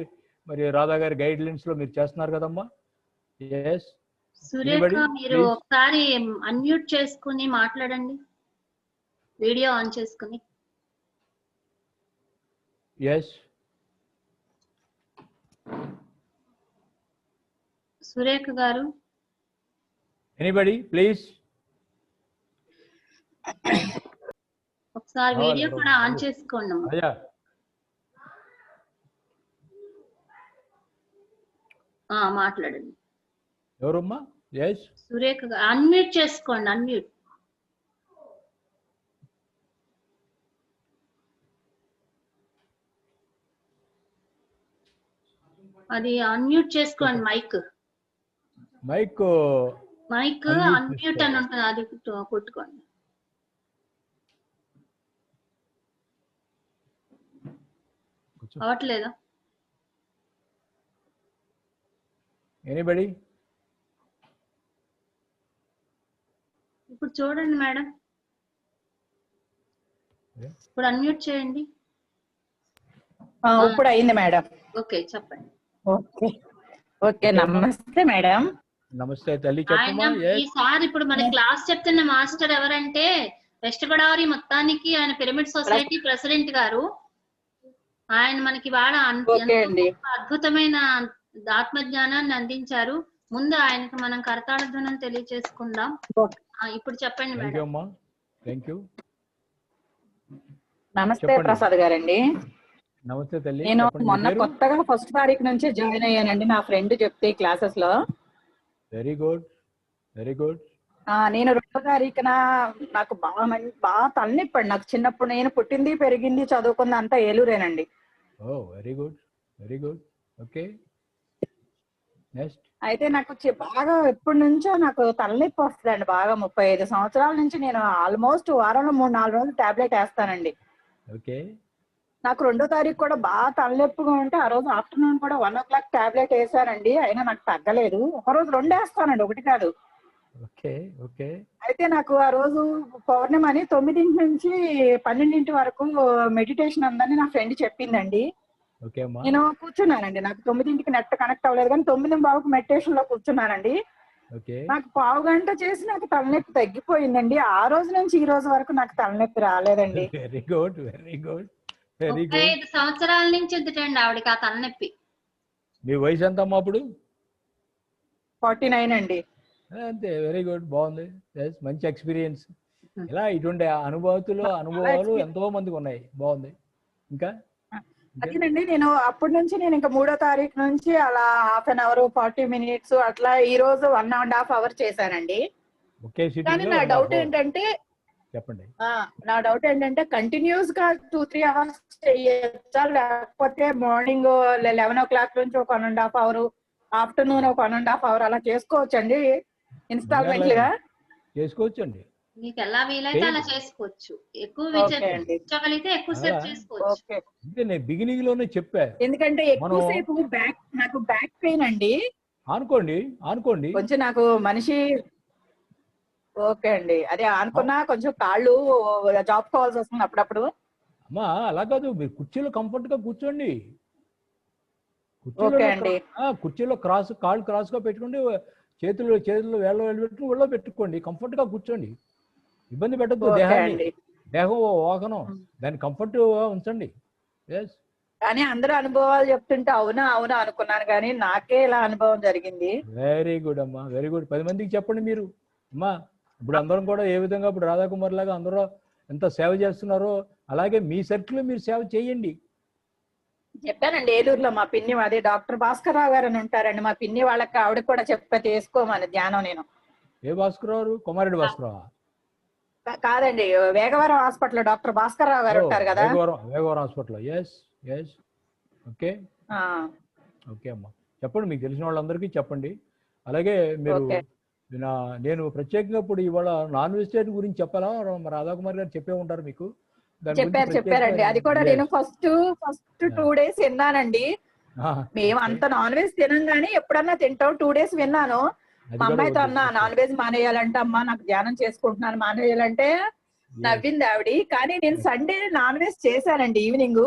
మరి రాధా గారి గైడ్ లైన్స్ లో మీరు చేస్తున్నారు కదమ్మా. ఎస్, సురేఖ, మీరు ఒకసారి అన్మ్యూట్ చేసుకుని మాట్లాడండి, వీడియో ఆన్ చేసుకుని. Yes, Surekha garu, anybody please. ఒకసారి సార్ రావాలి వీడియో ఎవరు కూడా ఆన్ ఎవరు? చేసుకోండి అమ్మా. అయ్యా మాట్లాడండి. ఎవరమ్మా? ఎస్ సురేఖ అన్మ్యూట్ చేసుకోండి, అన్మ్యూట్. అది అన్మ్యూట్ చేసుకోండి mic. Mic mic Unmute unmute చేసుకోవాలి. అని ఉంటుంది, అది కొట్టుకోండి. కూర్చో. అవట్లేదా? ఎనీబడి? ఇప్పుడు చూడండి మేడం, ఇప్పుడు అన్మ్యూట్ చేయండి. ఇప్పుడు అయింది మేడం. ఓకే చెప్పండి. ఓకే ఓకే నమస్తే మేడం. నమస్తే తల్లి, ఆయన చెప్పమ్మా. ఈసారి ఇప్పుడు మన క్లాస్ చెప్తున్న మాస్టర్ ఎవరంటే వెస్ట్ గోదావరి మొత్తానికి ఆయన పిరమిడ్ సొసైటీ ప్రెసిడెంట్ గారు. ఆయన మనకి వాళ్ళ ఓకే అండి. అద్భుతమైన ఆత్మజ్ఞానాన్ని అందించారు. ముందు ఆయనకు మనం కరతాళధ్వనం తెలియజేసుకుందాం. ఇప్పుడు చెప్పండి థ్యాంక్ యూ మేడం. అమ్మా, థ్యాంక్ యూ. నమస్తే చెప్పండి. ప్రసాద్ గారండి. నమస్తే తల్లి, నేను చెప్పండి. మీ మొన్న పేరు? కొత్తగా 1st తారీఖు నుంచి జాయిన్ అయ్యానండి, నా ఫ్రెండ్ చెప్తే క్లాసెస్ లో. Very good, very good. నేను 2వ తారీఖున నాకు బాగా తలనొప్పండి. నాకు చిన్నప్పుడు, నేను పుట్టింది పెరిగింది చదువుకుంది అంతా ఏలూరేనండి. Oh very good, very good. Okay, next. అయితే నాకు బాగా ఎప్పటి నుంచో నాకు తలనొప్పి వస్తుందండి. బాగా 35 సంవత్సరాల నుంచి నేను ఆల్మోస్ట్ వారంలో 3-4 రోజులు టాబ్లెట్ వేస్తానండి. ఓకే, నాకు 2వ తారీఖు కూడా బాగా తలనొప్పిగా ఉంటే ఆ రోజు ఆఫ్టర్నూన్ కూడా 1 o'clock టాబ్లెట్ వేసానండి. అయినా నాకు తగ్గలేదు. ఒక రోజు 2 వేస్తానండి, 1 కాదు. Okay, okay. అయితే నాకు ఆ రోజు పౌర్ణమని 9 నుంచి 12 వరకు మెడిటేషన్ ఉందని నా ఫ్రెండ్ చెప్పిందండి. ఓకే అమ్మా. నేను కూర్చున్నానండి. నాకు 9కి నెట్ కనెక్ట్ అవ్వలేదు, కానీ 9:15కు మెడిటేషన్ లో కూర్చున్నానండి. ఓకే, నాకు పావు గంట చేసి నాకు తలనొప్పి తగ్గిపోయిందండి. ఆ రోజు నుంచి ఈ రోజు వరకు నాకు తలనొప్పి రాలేదండి. Very good, very good, very good. 35 సంవత్సరాల నుంచి ఉందిటండి ఆవిడకి ఆ తలనొప్పి. మీ వయసు ఎంత అమ్మా అప్పుడు? 49 అండి. అంతే, వెరీ గుడ్, బాగుంది. Yes, మంచి ఎక్స్పీరియన్స్. ఇలా ఇటువంటి అనుభవాలు ఎంతో మందికి ఉన్నాయి. బాగుంది. ఇంకా అదేనండి, నేను అప్పటి నుంచి నేను ఇంకా 3వ తారీఖు నుంచి అలా హాఫ్ అన్ అవర్ 40 minutes అట్లా ఈ రోజు 1.5 hours చేశానండి. ఒకే కానీ సిటీలో నా డౌట్ ఏంటంటే చెప్పండి. కంటిన్యూస్ గా 2-3 hours చేయొచ్చా, లేకపోతే మార్నింగ్ 11 o'clock నుంచి ఒక 1.5 hour, ఆఫ్టర్నూన్ ఒక 1.5 hour అలా చేసుకోవచ్చండి ఇన్స్టాల్మెంట్ గా? చేసుకోవచ్చండి, మీకు ఎలా వీలైతే అలా చేసుకోవచ్చు. ఎక్కువ చేయగలిగితే ఎక్కువసేపు చేసుకోవచ్చు. ఓకే. అంటే నేను బిగినింగ్ లోనే చెప్పా. ఎందుకంటే ఎక్కువసేపు నాకు బ్యాక్ పెయిన్ అండి. అనుకోండి, అనుకోండి. కొంచెం నాకు మనిషి ఓకే అండి, అదే అనుకున్నా కొంచెం కాళ్ళు జాబ్ కావాల్సి వస్తుంది అప్పుడప్పుడు. అమ్మా అలా కాదు, మీరు కుర్చీలో కంఫర్ట్ గా కూర్చోండి. ఓకే అండి. కుర్చీలో కాళ్ళు క్రాస్ గా పెట్టుకోండి, చేతులు వేళ్ళ పెట్టుకుని ఒళ్ళో పెట్టుకోండి, కంఫర్ట్ గా కూర్చోండి. ఇబ్బంది పెట్టద్దు దేహాన్ని. దేహం వాహనం, దాన్ని కంఫర్ట్ ఉంచండి. ఎస్. కానీ అందరూ అనుభవాలు చెప్తుంటే అవునా అవునా అనుకున్నాను, కానీ నాకే ఇలా అనుభవం జరిగింది. వెరీ గుడ్ అమ్మా, వెరీ గుడ్. 10 మందికి చెప్పండి మీరు. అమ్మా ఇప్పుడు అందరం కూడా ఏ విధంగా ఇప్పుడు రాధాకుమార్ లాగా అందరూ ఎంత సేవ చేస్తున్నారో అలాగే మీ సర్కిల్ మీరు సేవ చేయండి. చెప్పానండి, ఏలూరులో మా పిన్ని, అదే డాక్టర్ భాస్కర్ రావు గారు అని ఉంటారండి, మా పిన్ని వాళ్ళకి ఆవిడ కూడా చెప్పా చేసుకోమని ధ్యానం. నేను ఏ భాస్కర్ రావు? కుమారెడ్డి భాస్కర్ రావా? కాదండి, వేగవరం హాస్పిటల్ డాక్టర్ భాస్కర్ రావు గారు ఉంటారు కదా. Vegavaram hospital. Yes, yes. Okay, okay అమ్మా, చెప్పండి, మీకు తెలిసిన వాళ్ళందరికీ చెప్పండి. అలాగే మీరు నేను ప్రత్యేకంగా ఇప్పుడు ఇవాళ నాన్ వెజిటేరియన్ గురించి చెప్పాలా? రాధాకుమార్ గారు చెప్పే ఉంటారు మీకు. చెప్పారండి, అది కూడా నేను ఫస్ట్ 2 days విన్నానండి. మేము అంత నాన్ వెజ్ తినం, కానీ ఎప్పుడన్నా తింటాం. 2 days విన్నాను. మా అమ్మాయితో అన్నా నాన్ వెజ్ మానేయాలంటే, అమ్మా నాకు ధ్యానం చేసుకుంటున్నాను మానేయాలంటే నవ్వింది ఆవిడ. కానీ నేను సండే నాన్ వెజ్ చేశానండి ఈవినింగ్.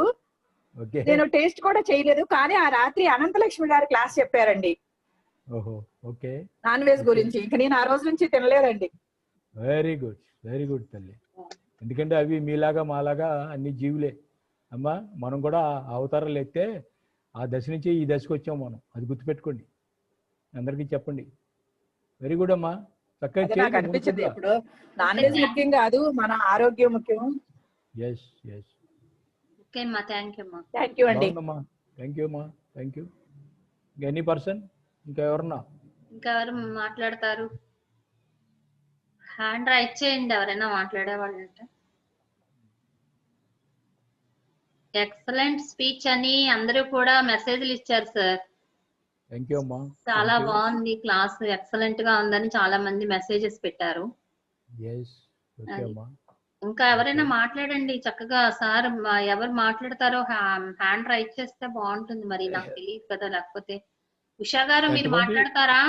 నేను టేస్ట్ కూడా చేయలేదు, కానీ ఆ రాత్రి అనంతలక్ష్మి గారు క్లాస్ చెప్పారండి నాన్ వెజ్ గురించి. ఇంకా నేను ఆ రోజు నుంచి తినలేదండి. వెరీ గుడ్, వెరీ గుడ్ తల్లి. ఎందుకంటే అవి మీలాగా మాలాగా అన్ని జీవులే అమ్మా. మనం కూడా అవతారాలు ఎత్తే ఆ దశ నుంచి ఈ దశకు వచ్చాం మనం, అది గుర్తుపెట్టుకోండి. అందరికీ చెప్పండి. వెరీ గుడ్ అమ్మా, చక్కగా నాకు అనిపించింది ఇప్పుడు నాన్ వెజ్ ముఖ్యం కాదు, మన ఆరోగ్యం ముఖ్యం. Yes yes. ఓకే అమ్మా, థ్యాంక్ యూ అమ్మా. థ్యాంక్ యూ అండి. బాగుందమ్మా. థ్యాంక్ యూ అమ్మా. Thank you. ఎనీ పర్సన్ ఇంకా ఎవరన్నా? ఇంకా ఎవరు మాట్లాడతారు? హ్యాండ్ రైట్ చేయండి ఎవరైనా మాట్లాడే వాళ్ళు ఉంటే. ఎక్సలెంట్ స్పీచ్ అని అందరూ కూడా మెసేజ్లు ఇచ్చారు సార్. థ్యాంక్ యూ అమ్మా. చాలా Thank you. బాగుంది క్లాస్, ఎక్సలెంట్ గా ఉందని చాలా మంది మెసేజెస్ పెట్టారు. ఎస్. ఓకే అది. అమ్మా. ఇంకా ఎవరైనా మాట్లాడండి చక్కగా. సార్ ఎవరు మాట్లాడతారో హ్యాండ్ రైట్ చేస్తే బాగుంటుంది. మరి నాకు తెలియదు కదా, లేకపోతే ఉషా గారు మీరు ఎంతమంది? మాట్లాడతారా?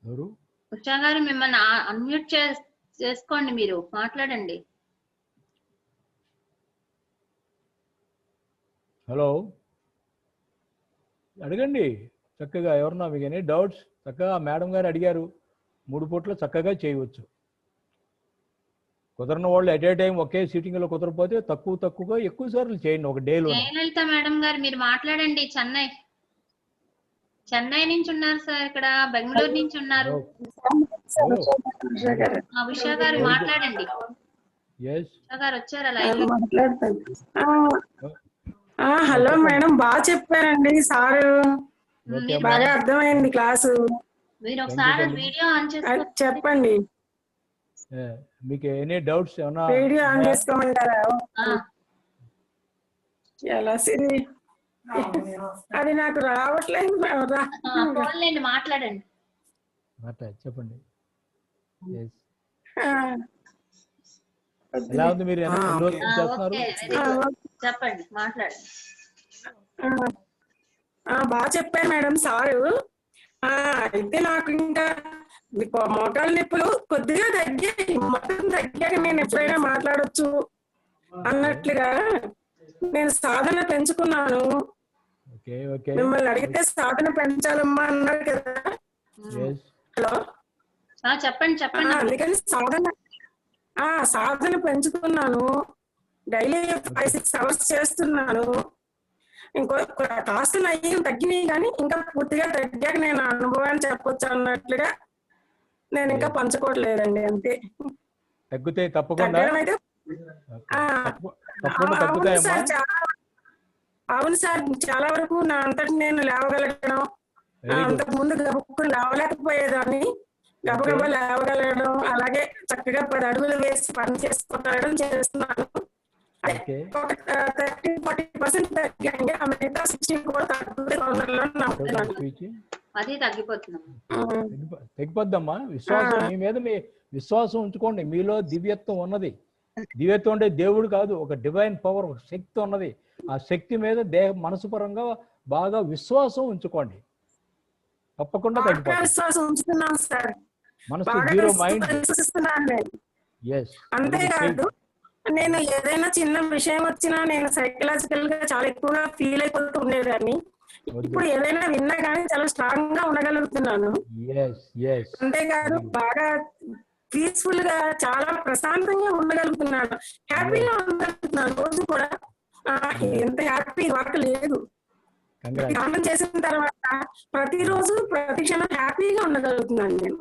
ఎవరు? ఉషా గారు మిమ్మల్ని అన్మ్యూట్ చేసుకోండి, మీరు మాట్లాడండి. హలో, అడగండి చక్కగా. ఎవరన్నా మీకు ఎనీ డౌట్స్ చక్కగా మేడం గారు అడిగారు. 3 పూట్ల చక్కగా చేయవచ్చు. కుదరని వాళ్ళు at a time okay seating లో కుదరకపోతే తక్కువగా ఎక్కువ సార్లు చేయండి ఒక డేలో. జయలలిత మేడం గారు మీరు మాట్లాడండి. చెన్నై నుంచి ఉన్నారు సార్, ఇక్కడ బెంగళూరు నుంచి ఉన్నారు. ఉషా గారు మాట్లాడండి. ఎస్. ఉషా గారు వచ్చారా లైవ్ లో? హలో మేడం, బాగా చెప్పారండి సారు. ఓకే బాగా అర్థమైంది క్లాసు. మీరు ఒకసారి వీడియో ఆన్ చేసుకోండి. చెప్పండి. మీకు ఎనీ డౌట్స్ ఏమన్నా? వీడియో ఆన్ చేసుకోమంటారా? ఎలా సిరి అది నాకు రావట్లేదు. ఫోన్లేండి, మాట్లాడండి. చెప్పండి. Yes. ఆ, ఎలా ఉంది? మీరు రోజు చేస్తున్నారు? చెప్పండి, మాట్లాడండి. బాగా చెప్పారు మేడం సారు. అయితే నాకు ఇంకా మోకాళ్ళ నొప్పులు కొద్దిగా తగ్గాయి. మొత్తం తగ్గాక నేను ఎప్పుడైనా మాట్లాడొచ్చు అన్నట్లుగా నేను సాధన పెంచుకున్నాను. మిమ్మల్ని అడిగితే సాధన పెంచాలమ్మా అన్నారు కదా. హలో, చెప్పండి. అందుకని సాధన పెంచుకున్నాను. డైలీ 5-6 hours చేస్తున్నాను. ఇంకో కాస్త నయ్యం తగ్గినాయి, కానీ ఇంకా పూర్తిగా తగ్గాక నేను అనుభవాన్ని చెప్పొచ్చు అన్నట్లుగా నేను ఇంకా పంచుకోవట్లేదండి. అంతే. తగ్గుతాయి తప్పకుండా. అవును సార్, చాలా వరకు నా అంతటి నేను లేవగలగడం. అంతకు ముందు గబుక్కుని లేవలేకపోయేదాన్ని, గబగబా లేవగలగడం, అలాగే చక్కగా 10 అడుగులు వేసి పని చేసుకోగలగడం చేస్తున్నాను. 30-40% తగ్గాయండి. ఆ మిగతా 60 కూడా తగ్గిపోద్దమ్మా. విశ్వాసం మీ మీద, మీ విశ్వాసం ఉంచుకోండి. మీలో దివ్యత్వం ఉన్నది. దివ్యత్వం అంటే దేవుడు కాదు, ఒక డివైన్ పవర్, ఒక శక్తి ఉన్నది. ఆ శక్తి మీద మనసు పరంగా బాగా విశ్వాసం ఉంచుకోండి. తప్పకుండా తగ్గిపోతుంది. మనసు జీరో మైండ్. అంతేకాదు, నేను ఏదైనా చిన్న విషయం వచ్చినా నేను సైకలాజికల్ గా చాలా ఎక్కువగా ఫీల్ అయిపోతూ ఉండేదాన్ని. ఇప్పుడు ఏదైనా విన్నా కానీ చాలా స్ట్రాంగ్ గా ఉండగలుగుతున్నాను. అంతేకాదు, బాగా పీస్ఫుల్ గా చాలా ప్రశాంతంగా ఉండగలుగుతున్నాను. హ్యాపీగా ఉండగలుగుతున్నాను. రోజు కూడా ఎంత హ్యాపీ వర్క్ లేదు. ధ్యానం చేసిన తర్వాత ప్రతిరోజు ప్రతి క్షణం హ్యాపీగా ఉండగలుగుతున్నాను నేను.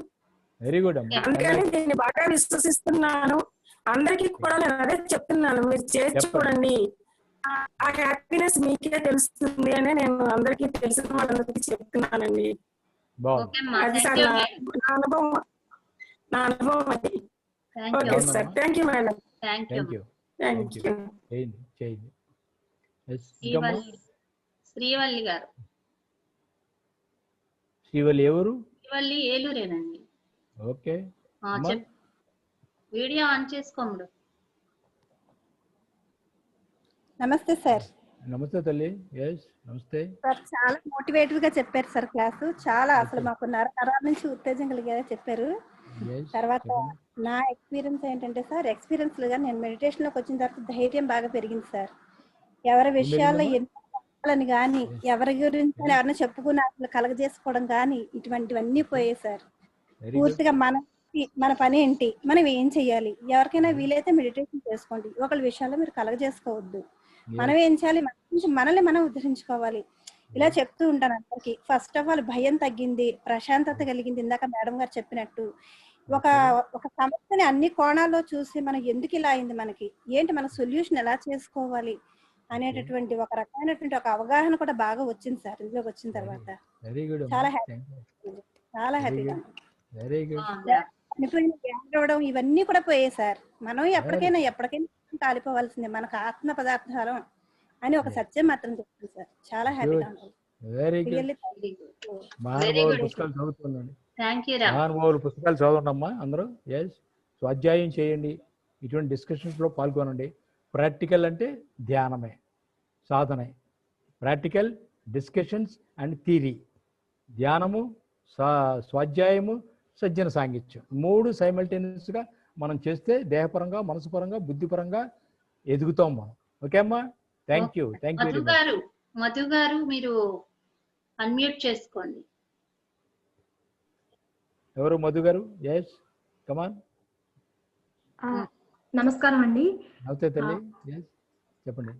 Very good. అందుకని దీన్ని బాగా విశ్వసిస్తున్నాను. అందరికీ కూడా నేను అదే చెప్తున్నాను, మీరు చేసి చూడండి, ఆ హ్యాపీనెస్ మీకే తెలుస్తుంది అని నేను అందరికీ తెలిసిన వాళ్ళందరికీ చెప్తున్నానండి. అది సార్ నా అనుభవం అది. Okay sir, thank you madam. Thank you. Srivalli గారు. శ్రీవల్లి ఎవరు? శ్రీవల్లి ఏలూరేనండి. ఓకే, వీడియో ఆన్ చేసుకోండి. నమస్తే సార్. నమస్తే తల్లి. నమస్తే సార్, చాలా మోటివేటివ్ గా చెప్పారు సార్ క్లాసు. చాలా అసలు మాకు నరాల నుంచి ఉత్తేజం కలిగేలా చెప్పారు. తర్వాత నా ఎక్స్పీరియన్స్ ఏంటంటే సార్, ఎక్స్పీరియన్స్ లుగా నేను మెడిటేషన్ లోకి వచ్చిన తర్వాత ధైర్యం బాగా పెరిగింది సార్. ఎవరి విషయాల్లో ఎన్ని కానీ, ఎవరి గురించి ఎవరైనా చెప్పుకుని అసలు కలగజేసుకోవడం కానీ, ఇటువంటివన్నీ పోయాయి సార్. పూర్తిగా మన పని ఏంటి, మనం ఏం చెయ్యాలి, ఎవరికైనా వీలైతే మెడిటేషన్ చేసుకోండి. ఒకళ్ళ విషయాల్లో మీరు కలగజేసుకోవద్దు. మనం ఏం చేయాలి, మనల్ని మనం ఉద్ధరించుకోవాలి. ఇలా చెప్తూ ఉంటాను అందరికి. ఫస్ట్ ఆఫ్ ఆల్ భయం తగ్గింది, ప్రశాంతత కలిగింది. ఇందాక మేడం గారు చెప్పినట్టు ఒక ఒక సమస్యని అన్ని కోణాల్లో చూసి మనకి ఎందుకు ఇలా అయింది, మనకి ఏంటి, మన సొల్యూషన్ ఎలా చేసుకోవాలి అనేటటువంటి ఒక రకమైనటువంటి ఒక అవగాహన కూడా బాగా వచ్చింది సార్ ఇందులోకి వచ్చిన తర్వాత. Very good. చాలా హ్యాపీ, చాలా హ్యాపీగా. Very good. చనిపోయిన గ్యాస్ అవడం ఇవన్నీ కూడా పోయాయి సార్. మనం ఎప్పటికైనా కాలిపోవాల్సిందే, మనకు ఆత్మ పదార్థాలం అని ఒక సత్యం మాత్రం చెప్తుంది సార్. చాలా హ్యాపీగా ఉంటుంది. Very good. మహానుభావుల పుస్తకాలు చదువుతుండండి, మహానుభావుల పుస్తకాలు చదవండమ్మా అందరూ. ఎస్, స్వాధ్యాయం చేయండి, ఇటువంటి డిస్కషన్స్లో పాల్గొనండి. ప్రాక్టికల్ అంటే ధ్యానమే, సాధనే. Practical, discussions and theory. ధ్యానము, స్వాధ్యాయము, సజ్జన సాంగిత్యం, 3 సైమల్టేనియస్గా మనం చేస్తే దేహపరంగా, మనసుపరంగా, బుద్ధిపరంగా ఎదుగుతాం మనం. ఓకే అమ్మా, థ్యాంక్ యూ. మధు గారు మీరు అన్మ్యూట్ చేసుకోండి. ఎవరు మధు గారు? ఎస్, కమాన్. నమస్కారం అండి. నమస్తే తల్లి. ఎస్, చెప్పండి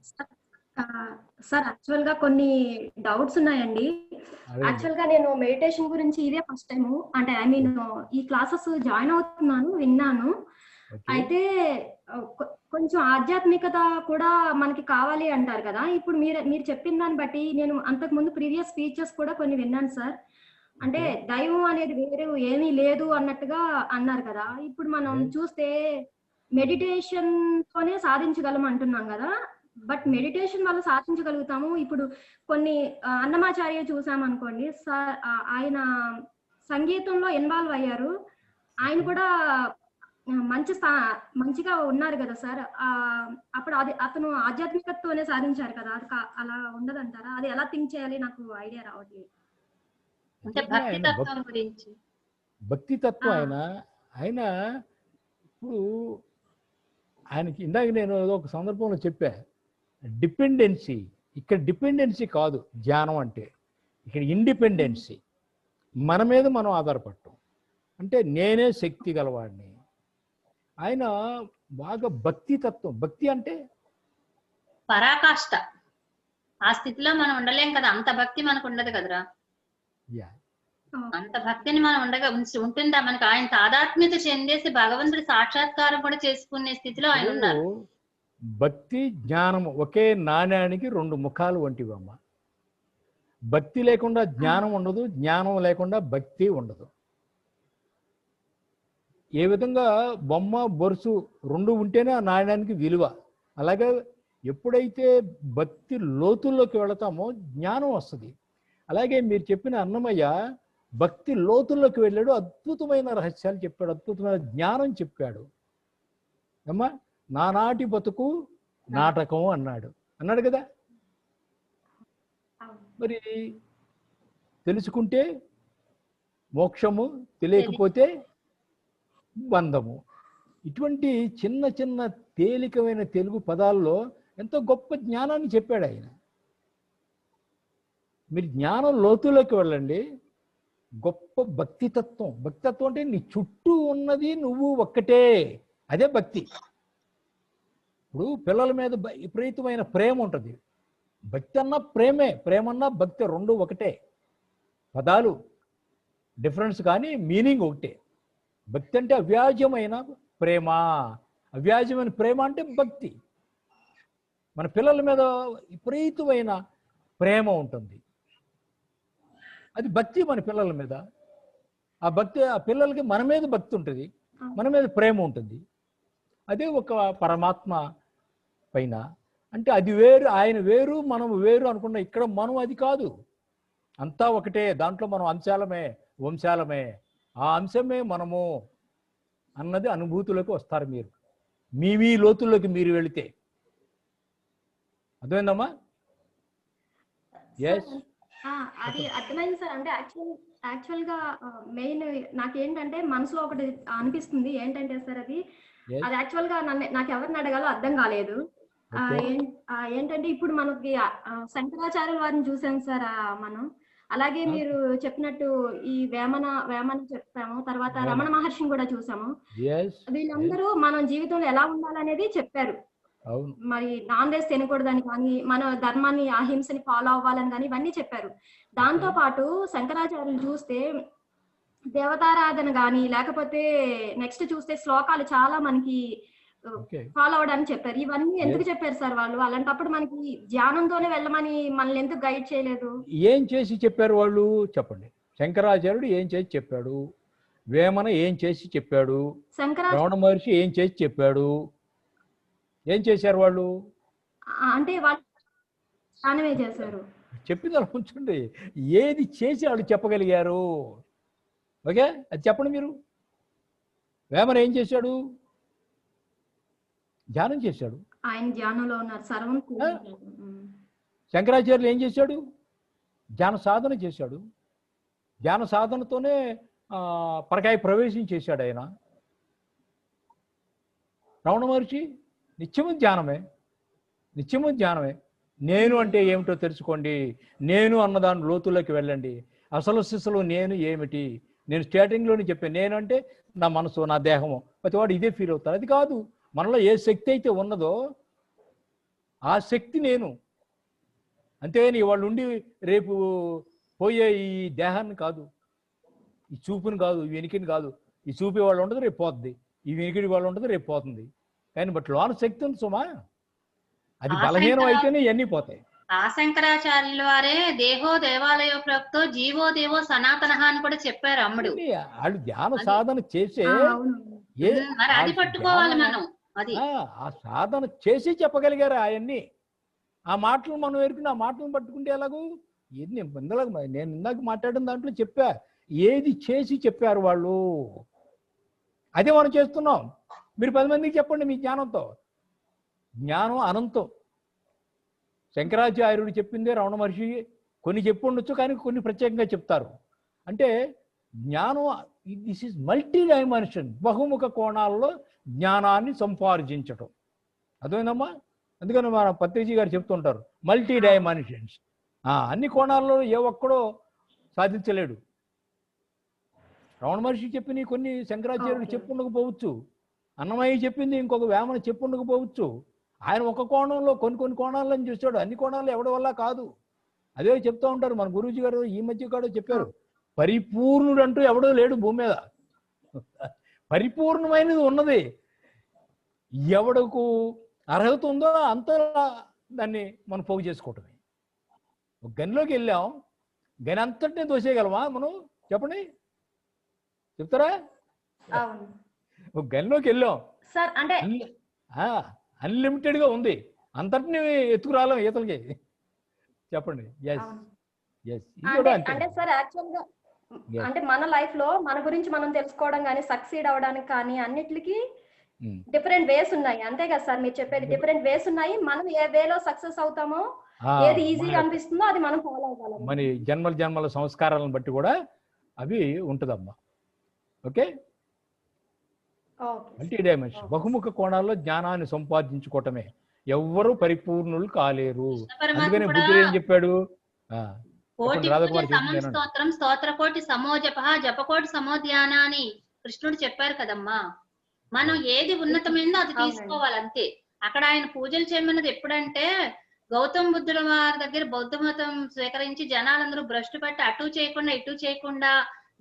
సార్. యాక్చువల్ గా కొన్ని డౌట్స్ ఉన్నాయండి. యాక్చువల్ గా నేను మెడిటేషన్ గురించి ఇదే ఫస్ట్ టైం, అంటే ఐ మీన్ ఈ క్లాసెస్ జాయిన్ అవుతున్నాను, విన్నాను. అయితే కొంచెం ఆధ్యాత్మికత కూడా మనకి కావాలి అంటారు కదా. ఇప్పుడు మీరు చెప్పిన దాన్ని బట్టి నేను అంతకు ముందు ప్రీవియస్ స్పీచెస్ కూడా కొన్ని విన్నాను సార్. అంటే దైవం అనేది వేరే ఏమీ లేదు అన్నట్టుగా అన్నారు కదా. ఇప్పుడు మనం చూస్తే మెడిటేషన్ తోనే సాధించగలం అంటున్నాం కదా. బట్ మెడిటేషన్ వల్ల సాధించగలుగుతాము. ఇప్పుడు కొన్ని అన్నమాచార్య చూసామనుకోండి సార్, ఆయన సంగీతంలో ఇన్వాల్వ్ అయ్యారు. ఆయన కూడా మంచిగా ఉన్నారు కదా సార్. అప్పుడు అతను ఆధ్యాత్మికతతోనే సాధించారు కదా. అది అలా ఉండదంటారా? అది ఎలా థింక్ చేయాలి నాకు ఐడియా రావట్లేదు. భక్తి తత్వం ఆయన ఇప్పుడు ఆయనకి ఇందాక నేను ఒక సందర్భంలో చెప్పా, డిపెండెన్సీ. ఇక్కడ డిపెండెన్సీ కాదు ధ్యానం అంటే, ఇక్కడ ఇండిపెండెన్సీ. మన మీద మనం ఆధారపడటం. అంటే నేనే శక్తి గలవాడిని. ఆయన బాగా భక్తి తత్వం. భక్తి అంటే పరాకాష్ట. ఆ స్థితిలో మనం ఉండలేం కదా, అంత భక్తి మనకు ఉండదు కదరా. అంత భక్తిని మనం ఉంటుందా మనకి? ఆయన తాదాత్మ్యత చెందేసి భగవంతుడి సాక్షాత్కారం కూడా చేసుకునే స్థితిలో ఆయన ఉన్నారు. భక్తి జ్ఞానము ఒకే నాణ్యానికి 2 ముఖాలు వంటివమ్మ. భక్తి లేకుండా జ్ఞానం ఉండదు, జ్ఞానం లేకుండా భక్తి ఉండదు. ఏ విధంగా బొమ్మ బొరుసు 2 ఉంటేనే ఆ నాణ్యానికి విలువ. అలాగే ఎప్పుడైతే భక్తి లోతుల్లోకి వెళతామో జ్ఞానం వస్తుంది. అలాగే మీరు చెప్పిన అన్నమయ్య భక్తి లోతుల్లోకి వెళ్ళాడు, అద్భుతమైన రహస్యాలు చెప్పాడు, అద్భుతమైన జ్ఞానం చెప్పాడు. అమ్మా, నానాటి బతుకు నాటకం అన్నాడు కదా. మరి తెలుసుకుంటే మోక్షము, తెలియకపోతే బంధము. ఇటువంటి చిన్న చిన్న తేలికమైన తెలుగు పదాల్లో ఎంతో గొప్ప జ్ఞానాన్ని చెప్పాడు ఆయన. మీరు జ్ఞానం లోతులోకి వెళ్ళండి. గొప్ప భక్తితత్వం. భక్తితత్వం అంటే నీ చుట్టూ ఉన్నది నువ్వు ఒక్కటే, అదే భక్తి. ఇప్పుడు పిల్లల మీద విపరీతమైన ప్రేమ ఉంటుంది. భక్తి అన్న ప్రేమే, ప్రేమన్నా భక్తి 2 ఒకటే. పదాలు డిఫరెన్స్ కానీ మీనింగ్ ఒకటే. భక్తి అంటే అవ్యాజ్యమైన ప్రేమ. అవ్యాజ్యమైన ప్రేమ అంటే భక్తి. మన పిల్లల మీద విపరీతమైన ప్రేమ ఉంటుంది, అది భక్తి. మన పిల్లల మీద ఆ భక్తి, ఆ పిల్లలకి మన మీద భక్తి ఉంటుంది, మన మీద ప్రేమ ఉంటుంది. అదే ఒక పరమాత్మ పైన. అంటే అది వేరు, ఆయన వేరు, మనం వేరు అనుకున్న ఇక్కడ మనం అది కాదు, అంతా ఒకటే. దాంట్లో మనం అంశాలమే, వంశాలమే. ఆ అంశమే మనము అన్నది అనుభూతులకు వస్తారు మీరు, మీ లోతుల్లోకి మీరు వెళితే. అర్థమైందమ్మా? అది అర్థమైంది సార్. అంటే యాక్చువల్ గా మెయిన్ నాకేంటంటే మనసులో ఒకటి అనిపిస్తుంది. ఏంటంటే సార్ అది యాక్చువల్ గా నాకు ఎవరిని అడగాలో అర్థం కాలేదు. ఏంటంటే ఇప్పుడు మనకి శంకరాచార్యుల వారిని చూసాం సార్ మనం. అలాగే మీరు చెప్పినట్టు ఈ వేమన చెప్పాము, తర్వాత రమణ మహర్షిని కూడా చూసాము. వీళ్ళందరూ మనం జీవితంలో ఎలా ఉండాలనేది చెప్పారు. మరి నాన్ వెజ్ తినకూడదని కానీ, మన ధర్మాన్ని, అహింసని ఫాలో అవ్వాలని కానీ ఇవన్నీ చెప్పారు. దాంతో పాటు శంకరాచార్యులు చూస్తే దేవతారాధన గాని లేకపోతే నెక్స్ట్ చూస్తే శ్లోకాలు చాలా మనకి ఓకే ఫాలో అవడానికి చెప్పారు. ఇవన్నీ ఎందుకు చెప్పారు సార్ వాళ్ళు? అలాంటప్పుడు మనకి ధ్యానంతోనే వెళ్ళమని మనల్ని ఎందుకు గైడ్ చేయలేదు? ఏం చేసి చెప్పారు వాళ్ళు చెప్పండి. శంకరాచార్యుడు ఏం చేసి చెప్పాడు, వేమన ఏం చేసి చెప్పాడు, రమణ మహర్షి ఏం చేసి చెప్పాడు, ఏం చేశారు వాళ్ళు? అంటే వాళ్ళు ధ్యానమే చేశారు. చెప్పింది అలా ఉంచండి. ఏది చేసి వాళ్ళు చెప్పగలిగారు? ఓకే, అది చెప్పండి మీరు. వేమన ఏం చేశాడు? ధ్యానం చేశాడు. ఆయన ధ్యానంలో ఉన్నారు, సర్వం. శంకరాచార్యులు ఏం చేశాడు? ధ్యాన సాధన చేశాడు. ధ్యాన సాధనతోనే పరకాయ ప్రవేశం చేశాడు ఆయన. రమణ మహర్షి నిత్యము ధ్యానమే, నిత్యము ధ్యానమే. నేను అంటే ఏమిటో తెలుసుకోండి, నేను అన్నదాని లోతుల్లోకి వెళ్ళండి. అసలు సిసలు నేను ఏమిటి? నేను స్టార్టింగ్లోనే చెప్పాను, నేను అంటే నా మనసు, నా దేహము. ప్రతివాడు ఇదే ఫీల్ అవుతారు. అది కాదు, మనలో ఏ శక్తి అయితే ఉన్నదో ఆ శక్తి నేను. అంతేగాని వాళ్ళు ఉండి రేపు పోయే ఈ దేహాన్ని కాదు, ఈ చూపుని కాదు, ఈ వెనికిని కాదు. ఈ చూపే వాళ్ళు ఉండదు, రేపు పోతుంది. ఈ వెనికిడి వాళ్ళు ఉండదు, రేపు పోతుంది. కానీ బట్ లోన శక్తి ఉంది సుమా, అది బలహీనం అయితేనే ఇవన్నీ పోతాయి. ఆ శంకరాచార్యుల వారే దేహో దేవాలయ ప్రోక్తో జీవో దేవో సనాతన అని కూడా చెప్పారు అమ్ముడు. వాళ్ళు ధ్యాన సాధన చేసే మరి అది పట్టుకోవాలి మనం. అది ఆ సాధన చేసి చెప్పగలిగారు అవన్నీ. ఆ మాటలు మనం ఎరికిన ఆ మాటలను పట్టుకుంటే ఎలాగూ నేను ఇందాక మాట్లాడిన దాంట్లో చెప్పా, ఏది చేసి చెప్పారు వాళ్ళు, అదే మనం చేస్తున్నాం. మీరు 10 మందికి చెప్పండి మీ జ్ఞానంతో. జ్ఞానం అనంతం. శంకరాచార్యుడు చెప్పిందే రమణ మహర్షి కొన్ని చెప్పి ఉండొచ్చు, కానీ కొన్ని ప్రత్యేకంగా చెప్తారు. అంటే జ్ఞానం దిస్ ఈజ్ మల్టీ డైమెన్షన్, బహుముఖ కోణాల్లో జ్ఞానాన్ని సంపార్జించటం. అర్థమైందమ్మా? అందుకని మన పత్రిజీ గారు చెప్తుంటారు మల్టీ డైమెన్షన్స్. అన్ని కోణాల్లో ఏ ఒక్కడో సాధించలేడు. రమణ మహర్షి చెప్పినవి కొన్ని శంకరాచార్యుడు చెప్పుండకపోవచ్చు, అన్నమయ్య చెప్పింది ఇంకొక వేమన చెప్పుండకపోవచ్చు. ఆయన ఒక కోణంలో కొన్ని కోణాలను చూస్తాడు, అన్ని కోణాల్లో ఎవడి వల్ల కాదు. అదే చెప్తూ ఉంటారు మన గురూజీ గారు ఈ మధ్య కూడా చెప్పారు, పరిపూర్ణుడు అంటూ ఎవడో లేడు భూమి మీద. పరిపూర్ణమైనది ఉన్నది, ఎవడకు అర్హత ఉందో అంత దాన్ని మనం పోగు చేసుకోవటమే. ఒక గనిలోకి వెళ్ళాం, గని అంతటినే దోసేయగలమా మనం? చెప్పండి, చెప్తారా? ఒక గనిలోకి వెళ్ళాం సార్, అంటే అన్లిమిటెడ్ గా ఉంది, అంతటిని ఎత్తుకురాలేం ఈతలకి. చెప్పండి. అంటే సార్ యాక్చువల్ గా అంటే మన లైఫ్ లో మన గురించి మనం తెలుసుకోవడం కానీ సక్సీడ్ అవడానికి కానీ అన్నిటికి డిఫరెంట్ వేస్ ఉన్నాయి, అంతే కదా సార్ మీరు చెప్పేది? డిఫరెంట్ వేస్ ఉన్నాయి. మనం ఏ వేలో సక్సెస్ అవుతామో, ఏది ఈజీగా అనిపిస్తుందో అది మనం ఫాలో అవ్వాలి. మన జన్మల సంస్కారాలను బట్టి కూడా అవి ఉంటుందమ్మా. ఓకే, మల్టీ డైమెన్షన్, బహుముఖ కోణాల్లో జ్ఞానాన్ని సంపాదించుకోవటమే. ఎవ్వరూ పరిపూర్ణులు కాలేరు. అందుకని బుద్ధుడు ఏం చెప్పాడు? స్తోత్రం స్తోత్రకోటి సమో జప జపకోటి సమో ధ్యాన అని కృష్ణుడు చెప్పారు కదమ్మా. మనం ఏది ఉన్నతమైందో అది తీసుకోవాలి, అంతే. అక్కడ ఆయన పూజలు చేయమన్నది ఎప్పుడంటే గౌతమ బుద్ధుల వారి దగ్గర బౌద్ధ మతం స్వీకరించి జనాలందరూ భ్రష్టు పట్టి అటు చేయకుండా ఇటు చేయకుండా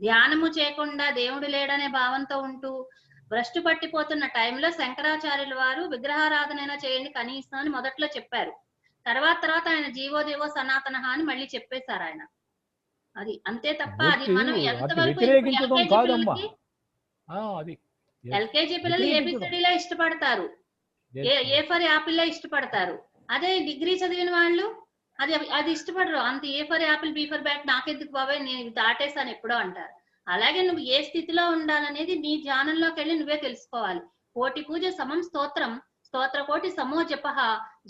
ధ్యానము చేయకుండా దేవుడు లేడనే భావంతో ఉంటూ భ్రష్టు పట్టిపోతున్న టైంలో శంకరాచార్యుల వారు విగ్రహారాధన చేయండి కనీసం అని మొదట్లో చెప్పారు. తర్వాత ఆయన జీవోదేవో సనాతన అని మళ్ళీ చెప్పేశారు ఆయన. అది అంతే తప్ప అది మనం ఎంతవరకు ఎల్కేజీ పిల్లలు ఏబిసిడీలో ఇష్టపడతారు, ఏ ఫర్ యాపిల్ లో ఇష్టపడతారు. అదే డిగ్రీ చదివిన వాళ్ళు అది ఇష్టపడరు. అంత A for apple B for bat నాకెందుకు బాబాయ్, నేను దాటేసాను ఎప్పుడో అంటారు. అలాగే నువ్వు ఏ స్థితిలో ఉండాలనేది నీ ధ్యానంలోకి వెళ్ళి నువ్వే తెలుసుకోవాలి. కోటి పూజ సమం స్తోత్రం స్తోత్రకోటి సమో జప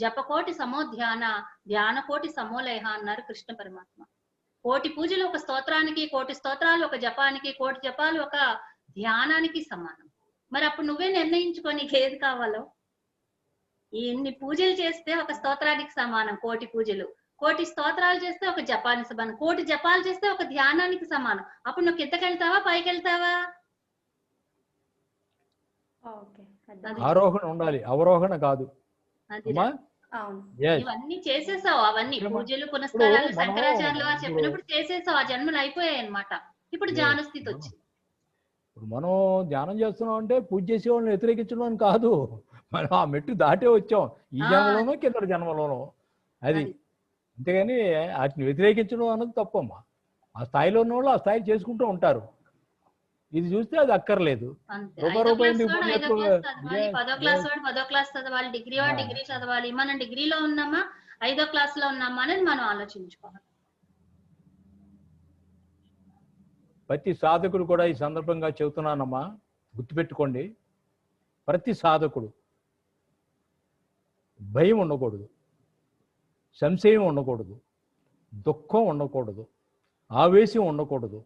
జపకోటి సమో ధ్యాన ధ్యాన కోటి సమోలయ అన్నారు కృష్ణ పరమాత్మ. కోటి పూజలు ఒక స్తోత్రానికి, కోటి స్తోత్రాలు ఒక జపానికి, కోటి జపాలు ఒక ధ్యానానికి సమానం. మరి అప్పుడు నువ్వే నిర్ణయించుకొని ఏది కావాలో. ఇన్ని పూజలు చేస్తే ఒక స్తోత్రానికి సమానం కోటి పూజలు, కోటి స్తోత్రాలు చేస్తే ఒక జపానికి సమానం, కోటి జపాలు చేస్తే ఒక ధ్యానానికి సమానం. అప్పుడు నువ్వు కిందకెళ్తావా పైకి వెళ్తావా? ఆరోహణ ఉండాలి, అవరోహణ కాదు. ఇవన్నీ చేసేసావు, అవన్నీ పూజలు పునస్కారాలు శంకరాచార్యుల వారు చెప్పినప్పుడు చేసేసావు. ఆ జన్మలు అయిపోయాయి అన్నమాట. ఇప్పుడు జ్ఞానస్థితి వచ్చింది. ఇప్పుడు మనం ధ్యానం చేస్తున్నాం అంటే పూజ చేసే వాళ్ళని వ్యతిరేకించడం అని కాదు, మనం ఆ మెట్టు దాటే వచ్చాం ఈ జన్మలోనో కింద జన్మలోనో, అది. అంతేగాని వాటిని వ్యతిరేకించడం అన్నది తప్పమ్మా. ఆ స్థాయిలో ఉన్న వాళ్ళు ఆ స్థాయి చేసుకుంటూ ఉంటారు. ఇది చూస్తే అది అక్కర్లేదు. రూపాయి 10వ క్లాస్ వాడు 10వ క్లాస్ చదవాలి, డిగ్రీ వాడు డిగ్రీ చదవాలి. మనం డిగ్రీలో ఉన్నామా 5వ క్లాస్ లో ఉన్నామా అనేది మనం ఆలోచించుకోవాలి. ప్రతి సాధకుడు కూడా ఈ సందర్భంగా చెబుతున్నానమ్మా, గుర్తుపెట్టుకోండి, ప్రతి సాధకుడు భయం ఉండకూడదు, సంశయం ఉండకూడదు, దుఃఖం ఉండకూడదు, ఆవేశం ఉండకూడదు,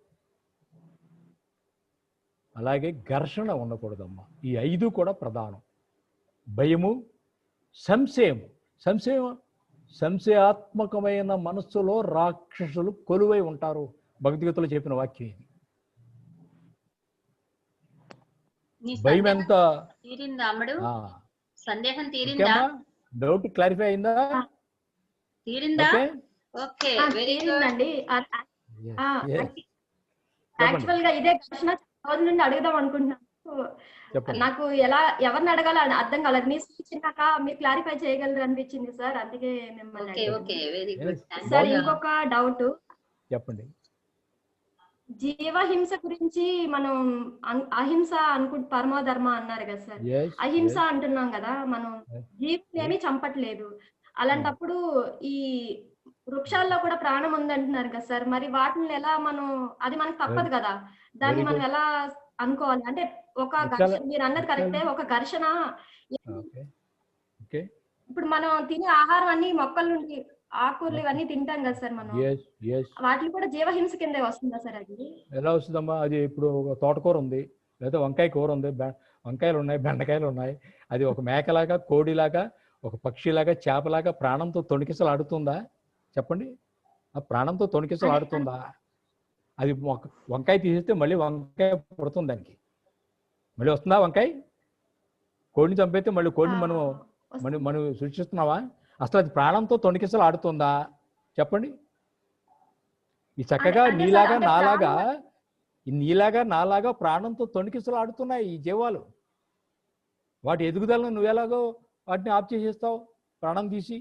అలాగే ఘర్షణ ఉండకూడదమ్మా. ఈ 5 కూడా ప్రధానం. భయము, సంశయము. సంశయాత్మకమైన మనస్సులో రాక్షసులు కొలువై ఉంటారు. భగవద్గీతలో చెప్పిన వాక్యం ఇది. భయం ఎంత తీరిందా అమ్మడు? సందేహం తీరిందా? డౌట్ క్లారిఫై అయిందా? తీరిందా? ఓకే, వెరీ గుడ్ అండి. యాక్చువల్ గా ఇదే క్వశ్చన్ రోజు నుండి అడుగుదాం అనుకుంటున్నాను. నాకు ఎవరిని అడగాలో అర్థం కాలేదు. మీ చిన్నాక మీరు క్లారిఫై చేయగలరు అనిపించింది సార్, అందుకే మిమ్మల్ని. సార్ ఇంకొక డౌట్ చెప్పండి. జీవహింస గురించి మనం అహింస పరమోధర్మ అన్నారు కదా సార్. అహింస అంటున్నాం కదా, మనం జీవులేమి చంపట్లేదు. అలాంటప్పుడు ఈ వృక్షాల్లో కూడా ప్రాణం ఉందంటున్నారు కదా సార్, మరి వాటిని ఎలా మనం, అది మనకు తప్పదు కదా, దాన్ని మనం ఎలా అనుకోవాలి? అంటే ఒక ఘర్షణ, మీరు అన్నది కరెక్టే, ఒక ఘర్షణ. ఇప్పుడు మనం తినే ఆహారం అన్ని మొక్కల నుండి, ఆకుకూరలు ఇవన్నీ తింటాం కదా సార్ మనం, వాటిని కూడా జీవహింస కింద వస్తుందా సార్? అది ఎలా వస్తుందమ్మా? అది ఇప్పుడు తోటకూర ఉంది, లేదా వంకాయ కూర ఉంది, వంకాయలు ఉన్నాయి, బెండకాయలు ఉన్నాయి, అది ఒక మేకలాగా, కోడిలాగా, ఒక పక్షిలాగా, చేపలాగా ప్రాణంతో తొణికిసలాడుతుందా? చెప్పండి. ఆ ప్రాణంతో తొణికిసలాడుతుందా? అది వంకాయ తీసేస్తే మళ్ళీ వంకాయ పుడుతుంది, దానికి మళ్ళీ వస్తుందా వంకాయ? కోడిని చంపైతే మళ్ళీ కోడిని మనం సృష్టిస్తున్నావా? అసలు అది ప్రాణంతో తొణికిసలాడుతుందా? చెప్పండి. ఈ చక్కగా నీలాగా నాలాగా ప్రాణంతో తొణికిసలాడుతున్నాయి ఈ జీవాలు. వాటి ఎదుగుదలను నువ్వెలాగో వాటిని ఆఫ్ చేసేస్తావు ప్రాణం తీసి?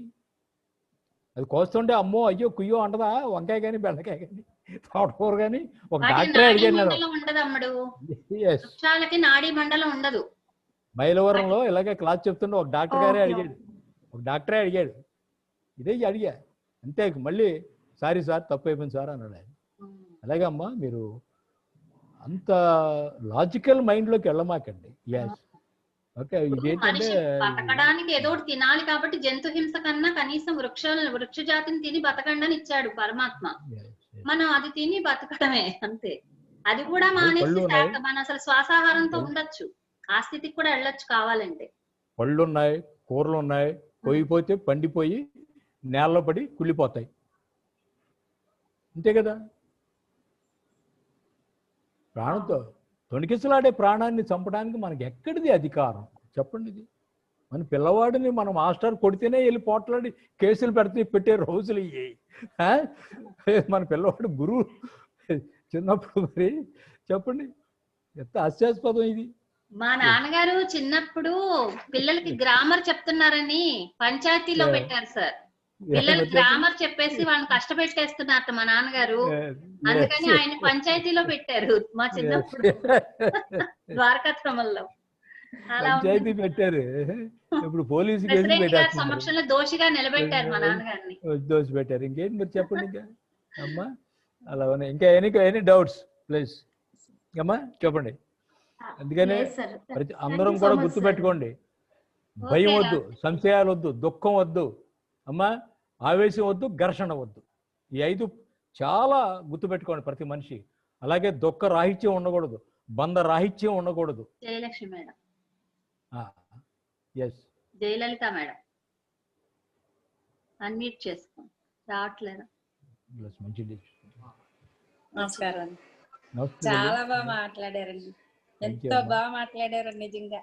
అది కోస్తుంటే అమ్మో అయ్యో కుయ్యో అంటదా వంకాయ కానీ, బెండకాయ కానీ, తోటకూర కానీ? ఒక డాక్టరే అడిగాను, నాడీ మండలం ఉండదు. మైలవరంలో ఇలాగే క్లాస్ చెప్తుంటే ఒక డాక్టరే అడిగాడు, ఇదే అడిగా అంతే. మళ్ళీ సారీ సార్, తప్పు అయిపోయింది సార్ అన్నాడు ఆయన. అలాగే అమ్మా, మీరు అంత లాజికల్ మైండ్లోకి వెళ్ళమాకండి. ఓకే, ఇదేంటంటే బతకడానికి ఏదో ఒకటి తినాలి కాబట్టి జంతు హింస కన్నా కనీసం వృక్ష జాతిని తిని బతకండి అని ఇచ్చాడు పరమాత్మ. మనం అది తిని బతకడమే అంతే. అది కూడా మానేసి మనం అసలు శ్వాసాహారంతో ఉండొచ్చు, ఆ స్థితికి కూడా వెళ్ళొచ్చు కావాలంటే. పళ్ళు ఉన్నాయి, కూరలు ఉన్నాయి, పోయిపోతే పండిపోయి నేలలో పడి కుళ్ళిపోతాయి, అంతే కదా. ప్రాణంతో తొణికిసలాడే ప్రాణాన్ని చంపడానికి మనకి ఎక్కడిది అధికారం? చెప్పండి. ఇది మన పిల్లవాడిని మనం మాస్టర్ కొడితేనే వెళ్ళి పోట్లాడి కేసులు పెట్టే రోజులు ఇవి. మన పిల్లవాడు గురువు చిన్నప్పుడు, మరి చెప్పండి ఎంత హాస్యాస్పదం ఇది. మా నాన్నగారు చిన్నప్పుడు పిల్లలకి గ్రామర్ చెప్తున్నారని పంచాయతీలో పెట్టారు సార్. పిల్లలకి గ్రామర్ చెప్పేసి వాళ్ళని కష్టపెట్టేస్తున్నారు మా నాన్నగారు, అందుకని ఆయన పంచాయతీలో పెట్టారు మా చిన్నప్పుడు ద్వారకాత్రమంలో. పంచాయతీ పెట్టారు, ఇప్పుడు పోలీసు సమక్షంలో దోషిగా నిలబెట్టారు మా నాన్నగారిని. దోషి పెట్టారు. ఇంకేంటి మీరు చెప్పండి ఇంకా అమ్మా. అలా ఉన్నాయి. ఇంకా ఎనీ డౌట్స్ ప్లీజ్ అమ్మా చెప్పండి. అందుకనే అందరం కూడా గుర్తుపెట్టుకోండి, భయం వద్దు, సంశయాలు వద్దు, దుఃఖం వద్దు అమ్మా, ఆవేశం వద్దు, ఘర్షణ వద్దు. ఈ 5 చాలా గుర్తుపెట్టుకోండి ప్రతి మనిషి. అలాగే దుఃఖ రాహిత్యం ఉండకూడదు, బంధ రాహిత్యం ఉండకూడదు. Jayalakshmi madam, Jayalalitha madam unmute చేసుకో, రావట్లేదు. నమస్కారం. చాలా బాగా మాట్లాడారండి, ఎంతో బాగా మాట్లాడారు నిజంగా.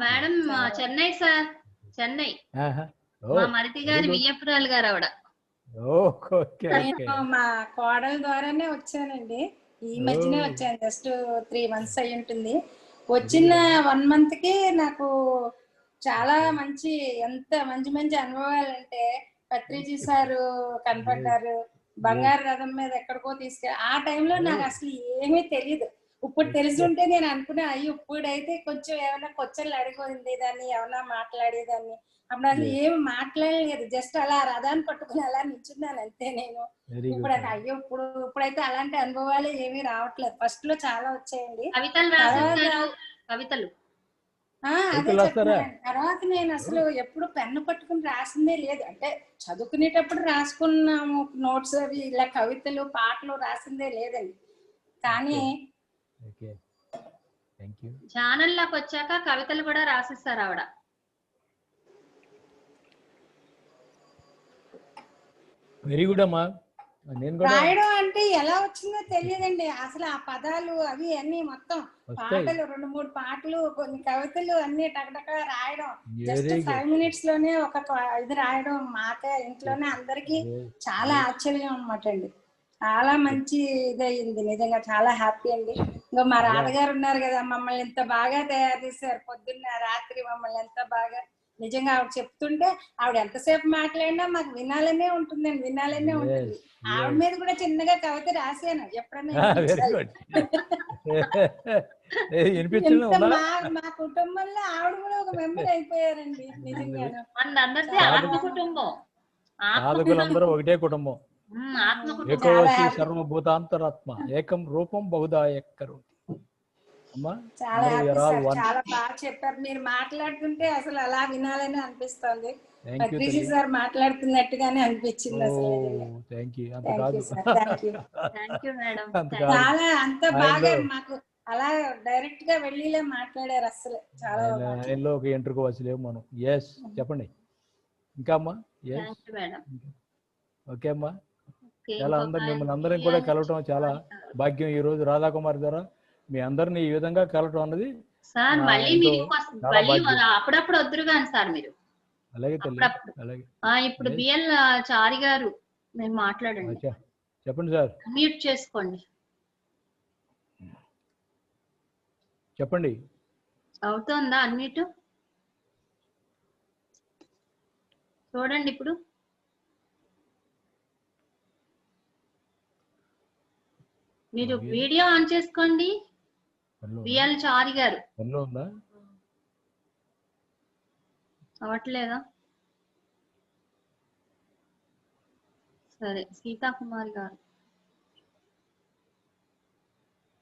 మేడం చెన్నై సార్, చెన్నై మా మరిది గారి వియ్యపురాలు గారు ఆవిడ. నేను మా కోడల ద్వారానే వచ్చానండి. ఈ మధ్యనే వచ్చాను, జస్ట్ 3 months అయి ఉంటుంది. వచ్చిన 1 month కి నాకు చాలా మంచి, ఎంత మంచి మంచి అనుభవాలు అంటే పత్రిజీ సారు కనపడ్డారు. బంగారు రథం మీద ఎక్కడికో ఆ టైంలో నాకు అసలు ఏమీ తెలియదు. ఇప్పుడు తెలిసి ఉంటే నేను అనుకున్నా, అయ్యో ఇప్పుడైతే కొంచెం ఏమైనా క్వశ్చన్లు అడిగి దాన్ని ఏమైనా మాట్లాడేదాన్ని. అప్పుడు అసలు ఏమి మాట్లాడలేదు, జస్ట్ అలా రథాన్ని పట్టుకుని అలా నిల్చున్నాను అంతే నేను. ఇప్పుడు అయ్యో ఇప్పుడైతే అలాంటి అనుభవాలు ఏమీ రావట్లేదు. ఫస్ట్ లో చాలా వచ్చాయండి. కవితలు అదే చెప్తున్నాను. తర్వాత నేను అసలు ఎప్పుడు పెన్ను పట్టుకుని రాసిందే లేదు. అంటే చదువుకునేటప్పుడు రాసుకున్నాము నోట్స్ అవి, ఇలా కవితలు పాటలు రాసిందే లేదండి. కానీ ఛానల్లోకి వచ్చాక కవితలు కూడా రాసిస్తారు ఆవిడ. వెరీ గుడ్ అమ్మా. రాయడం అంటే ఎలా వచ్చిందో తెలియదండి అసలు. ఆ పదాలు అవి అన్ని మొత్తం పాటలు, 2-3 పాటలు, కొన్ని కవితలు అన్ని టకటక రాయడం. జస్ట్ 5 minutes లోనే ఒక ఇది రాయడం. మాకే ఇంట్లోనే అందరికి చాలా ఆశ్చర్యం అన్నమాట అండి. చాలా మంచి ఇదయింది నిజంగా. చాలా హ్యాపీ అండి. ఇంకా మా రాధగారు ఉన్నారు కదా, మమ్మల్ని ఎంత బాగా తయారు చేశారు. పొద్దున్న రాత్రి మమ్మల్ని ఎంత బాగా, నిజంగా ఆవిడ చెప్తుంటే ఆవిడ ఎంతసేపు మాట్లాడినా మాకు వినాలనే ఉంటుందండి, వినాలనే ఉంటుంది. ఆవిడ మీద కూడా చిన్నగా కవిత రాశాను ఎప్పుడైనా. మా కుటుంబంలో ఆవిడ కూడా ఒక మెంబర్ అయిపోయారండి నిజంగాను. సాధకులందరూ ఒకటే కుటుంబం. సర్వభూతాంతరాత్మ ఏకం రూపం బహుదా ఎక్కరు. చాలా చాలా బాగా చెప్పారు. మీరు మాట్లాడుతుంటే అసలు అలా వినాలని అనిపిస్తుంది. పత్రిజీ సార్ మాట్లాడుతున్నట్టుగానే అనిపించింది అసలు. చాలా అంత బాగా మాకు అలా డైరెక్ట్ గా వెళ్ళిలే మాట్లాడారు అసలు. చాలా ఒక ఎంట్రుకు వచ్చలేము మనం. ఎస్ చెప్పండి ఇంకా అమ్మా. ఓకే అమ్మా. చాలా మిమ్మల్ని అందరం కూడా కలవటం చాలా భాగ్యం. ఈ రోజు రాధాకుమారి ద్వారా మీ అందరిని ఈ విధంగా కలవటం అన్నది సార్. మళ్ళీ అప్పుడప్పుడు వద్దురు కానీ సార్ మీరు. అలాగే తల్లి, అలాగే. ఇప్పుడు బిఎల్ చారి గారు మీరు మాట్లాడండి. చెప్పండి సార్. మ్యూట్ చేసుకోండి. చెప్పండి. అవుతుందా అన్మ్యూట్? చూడండి ఇప్పుడు. మీరు వీడియో ఆన్ చేసుకోండి. బిఎల్ చారి గారు అవట్లేదా? సరే, సీతాకుమారి గారు.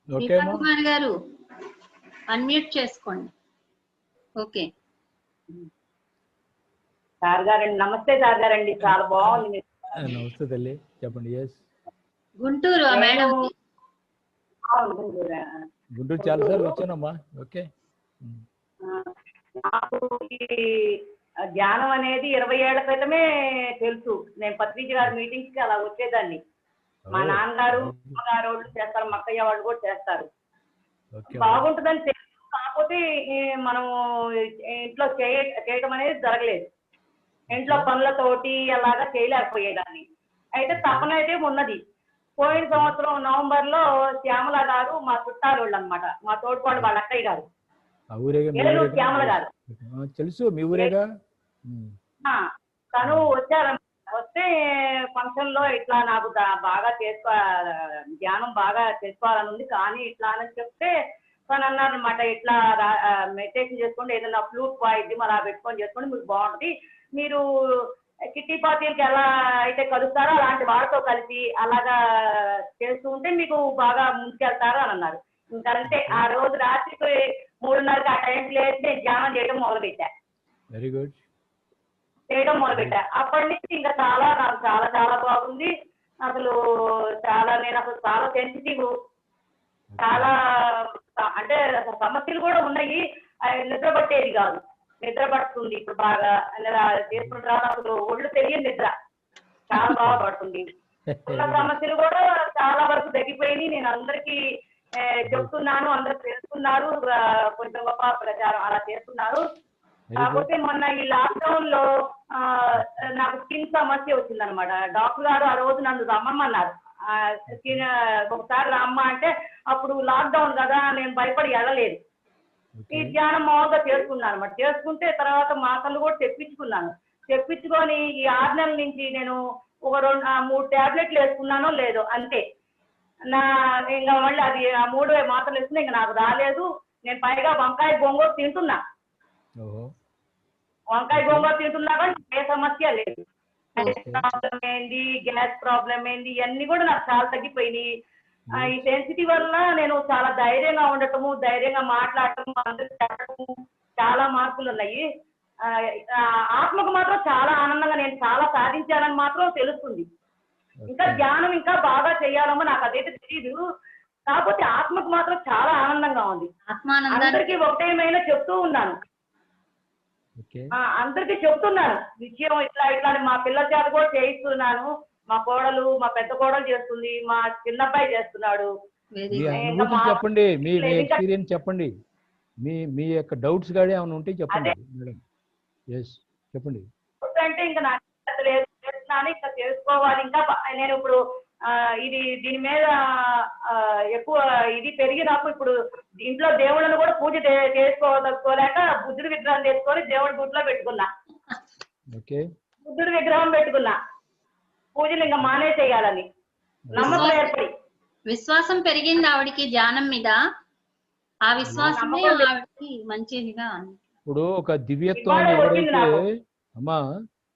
సీతాకుమారి గారు అన్మ్యూట్ చేసుకోండి. ఓకే సార్ గారండి. నమస్తే సార్ గారండి. చాలా బాగుంది. నమస్తే తల్లి, చెప్పండి. గుంటూరు మేడం. గుంటూరు చాలా సార్లు వచ్చానమ్మా. ఓకే. నాకు ధ్యానం అనేది 20 ఏళ్ల క్రితమే తెలుసు. నేను పత్రిజీ గారి మీటింగ్స్ కి అలా వచ్చేదాన్ని. మా నాన్నగారు, అమ్మగారు వాళ్ళు చేస్తారు, మా అక్కయ్య వాళ్ళు కూడా చేస్తారు. బాగుంటుందని తెలుసు. కాకపోతే మనం ఇంట్లో చేయటం అనేది జరగలేదు. ఇంట్లో పనులతోటి అలాగా చేయలేకపోయేదాన్ని. అయితే తపన అయితే ఉన్నది. పోయిన సంవత్సరం నవంబర్ లో శ్యామల గారు, మా చుట్టాలు వాళ్ళు అనమాట, మా తోడుకోడు వాళ్ళ అక్కయ్య గారు, శ్యామల గారు తెలుసు, మీ ఊరేగా. తను వచ్చారన్నమాట. వస్తే ఫంక్షన్ లో ఇట్లా నాకు బాగా ధ్యానం బాగా చేసుకోవాలని ఉంది, కానీ ఇట్లా అని చెప్తే తను అన్నారు అనమాట, ఇట్లా మెడిటేషన్ చేసుకోండి, ఏదైనా ఫ్లూట్ వాయిద్యం అలా పెట్టుకొని చేసుకోండి, మీకు బాగుంటుంది. మీరు కిట్టి పార్టీలకి ఎలా అయితే కలుస్తారో అలాంటి వాళ్ళతో కలిసి అలాగా చేస్తూ ఉంటే మీకు బాగా ముందుకెళ్తారు అని అన్నారు. ఇంకంటే ఆ రోజు రాత్రికి 3:30కి ఆ టైంకి లేచి నేను ధ్యానం చేయడం మొదలుపెట్టా. Very good. చేయడం మొదలుపెట్టా. అప్పటి నుంచి ఇంకా నాకు చాలా చాలా బాగుంది. అసలు నేను అసలు చాలా సెన్సిటివ్. చాలా అంటే సమస్యలు కూడా ఉన్నాయి. నిద్ర పట్టేది కాదు, నిద్ర పడుతుంది ఇప్పుడు బాగా. చేసుకుంటారా అసలు ఒళ్ళు తెలియని నిద్ర చాలా బాగా పడుతుంది. ఉన్న సమస్యలు కూడా చాలా వరకు తగ్గిపోయి నేను అందరికీ చెప్తున్నాను, అందరు తెలుసుకున్నారు, కొంచెం గొప్ప ప్రచారం అలా చేస్తున్నారు. కాకపోతే మొన్న ఈ లాక్డౌన్ లో నాకు స్కిన్ సమస్య వచ్చిందనమాట. డాక్టర్ గారు ఆ రోజు నన్ను రమ్మన్నారు. ఒకసారి రామ్మా అంటే అప్పుడు లాక్డౌన్ కదా నేను భయపడి వెళ్ళలేదు. ఈ ధ్యానం మామూలుగా చేసుకున్నాను అనమాట. చేసుకుంటే తర్వాత మాటలు కూడా తెప్పించుకొని ఈ 6 నెలల నుంచి నేను ఒక 3 టాబ్లెట్లు వేసుకున్నానో లేదో అంతే. ఇంకా మళ్ళీ అది ఆ 3 మాత్రలు వేసుకున్నా ఇంకా నాకు రాలేదు. నేను పైగా వంకాయ గోంగూర తింటున్నా కానీ ఏ సమస్య లేదు. ప్రాబ్లం ఏంది, గ్యాస్ ప్రాబ్లం ఏంది, ఇవన్నీ కూడా నాకు చాలా తగ్గిపోయినాయి. ఈ సెన్సిటివ్ వల్ల నేను చాలా ధైర్యంగా ఉండటము, ధైర్యంగా మాట్లాడటము, అందరికి చెప్పడము చాలా మార్పులు ఉన్నాయి. ఆత్మకు మాత్రం చాలా ఆనందంగా నేను చాలా సాధించానని మాత్రం తెలుస్తుంది. ఇంకా ధ్యానం ఇంకా బాగా చేయాలమో నాకు అదైతే తెలియదు. కాకపోతే ఆత్మకు మాత్రం చాలా ఆనందంగా ఉంది. అందరికీ ఒకటేమైనా చెప్తూ ఉన్నాను, అందరికి చెప్తున్నాను విషయం ఇట్లా ఇట్లా మా పిల్లల చేత కూడా చేయిస్తున్నాను. మా కోడలు, మా పెద్ద కోడలు చేస్తుంది, మా చిన్నబ్బాయి చేస్తున్నాడు. చెప్పండి, మీ ఎక్స్పీరియన్స్ చెప్పండి, మీ యొక్క డౌట్స్ గానీ ఏమైనా ఉంటే చెప్పండి మేడం. చెప్పండి. అంటే ఇంకా నాకు చేస్తున్నాను, ఇంకా చేసుకోవాలి. ఇంకా నేను ఇప్పుడు దీని మీద ఎక్కువ ఇది పెరిగినప్పుడు ఇప్పుడు ఇంట్లో దేవుళ్ళను కూడా పూజ చేసుకోలేక బుద్ధుడి విగ్రహం చేసుకొని దేవుడి గుడిలో పెట్టుకున్నా. బుద్ధుడి విగ్రహం పెట్టుకున్నా, పూజలు ఇంకా మానేసేయాలని నమ్మకం ఏర్పడి. విశ్వాసం పెరిగింది ఆవిడికి ధ్యానం మీద. ఆ విశ్వాసమే ఆవిడకి మంచిదిగా. ఇప్పుడు ఒక దివ్యత్వాన్ని ఎవరైతే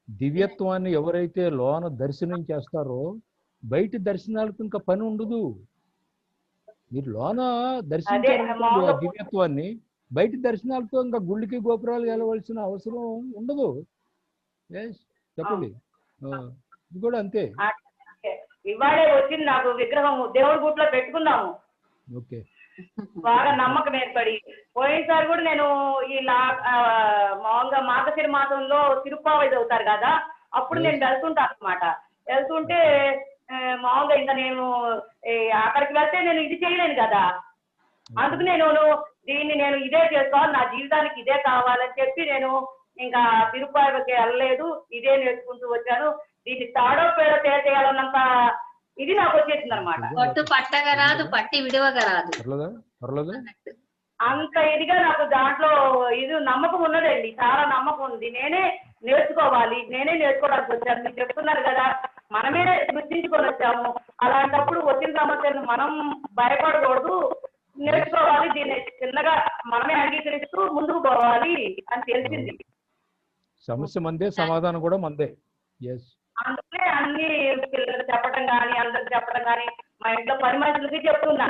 దివ్యత్వాన్ని ఎవరైతే లోన దర్శనం చేస్తారో బయట దర్శనాలకు ఇంకా పని ఉండదు. మీరు లోన దర్శించారు దివ్యత్వాన్ని, బయట దర్శనాలతో ఇంకా గుళ్ళకి గోపురాలు వెళ్ళవలసిన అవసరం ఉండదు. చెప్పండి. ఇది కూడా అంతే. ఇవాళే వచ్చింది నాకు విగ్రహం, దేవుడి గుట్లో పెట్టుకున్నాము. బాగా నమ్మకం ఏర్పడి పోయినసారి కూడా నేను మామూలుగా మార్గశిర మాసంలో తిరుప్పావై చదువుతారు కదా, అప్పుడు నేను వెళ్తుంటాను అనమాట. వెళ్తుంటే మామూలుగా ఇంకా నేను అక్కడికి వెళ్తే నేను ఇది చేయలేను కదా, అందుకు నేను నేను ఇదే చేసుకోవాలి, నా జీవితానికి ఇదే కావాలని చెప్పి నేను ఇంకా తిరుప్పావైకి వెళ్ళలేదు, ఇదే నేర్చుకుంటూ వచ్చాను. దీన్ని తాడో పేడో చేయాలన్నంత ఇది నాకు వచ్చేసింది అనమాట. పట్టి విడవగరాదు అంత ఇదిగా నాకు దాంట్లో ఇది నమ్మకం ఉన్నదండి, చాలా నమ్మకం ఉంది. నేనే నేర్చుకోవడానికి వచ్చాను. మీరు చెప్తున్నారు కదా, మనమే గుర్తించుకొని వచ్చాము. అలాంటప్పుడు వచ్చిన సమస్యను మనం భయపడకూడదు, నేర్చుకోవాలి. దీన్ని చిన్నగా మనమే అంగీకరిస్తూ ముందుకు పోవాలి అని తెలిసింది. సమస్య మందే, సమాధానం కూడా మందే. అందుకే అన్ని పిల్లలు చెప్పడం కానీ, అందరికి చెప్పడం కానీ, మా ఇంట్లో పని మనుషులకి చెప్తున్నా.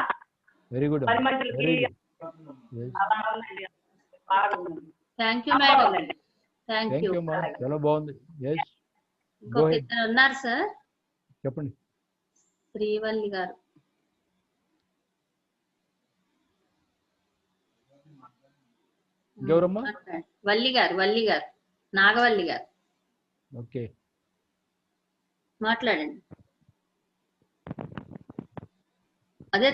Very good. పని మనుషులకి చాలా బాగుంది. ఉన్నారు సార్, చెప్పండి. శ్రీవల్లి గారు. గౌరమ్మ వల్లి గారు నాగవల్లి గారు. ఓకే, మాట్లాడండి. అదే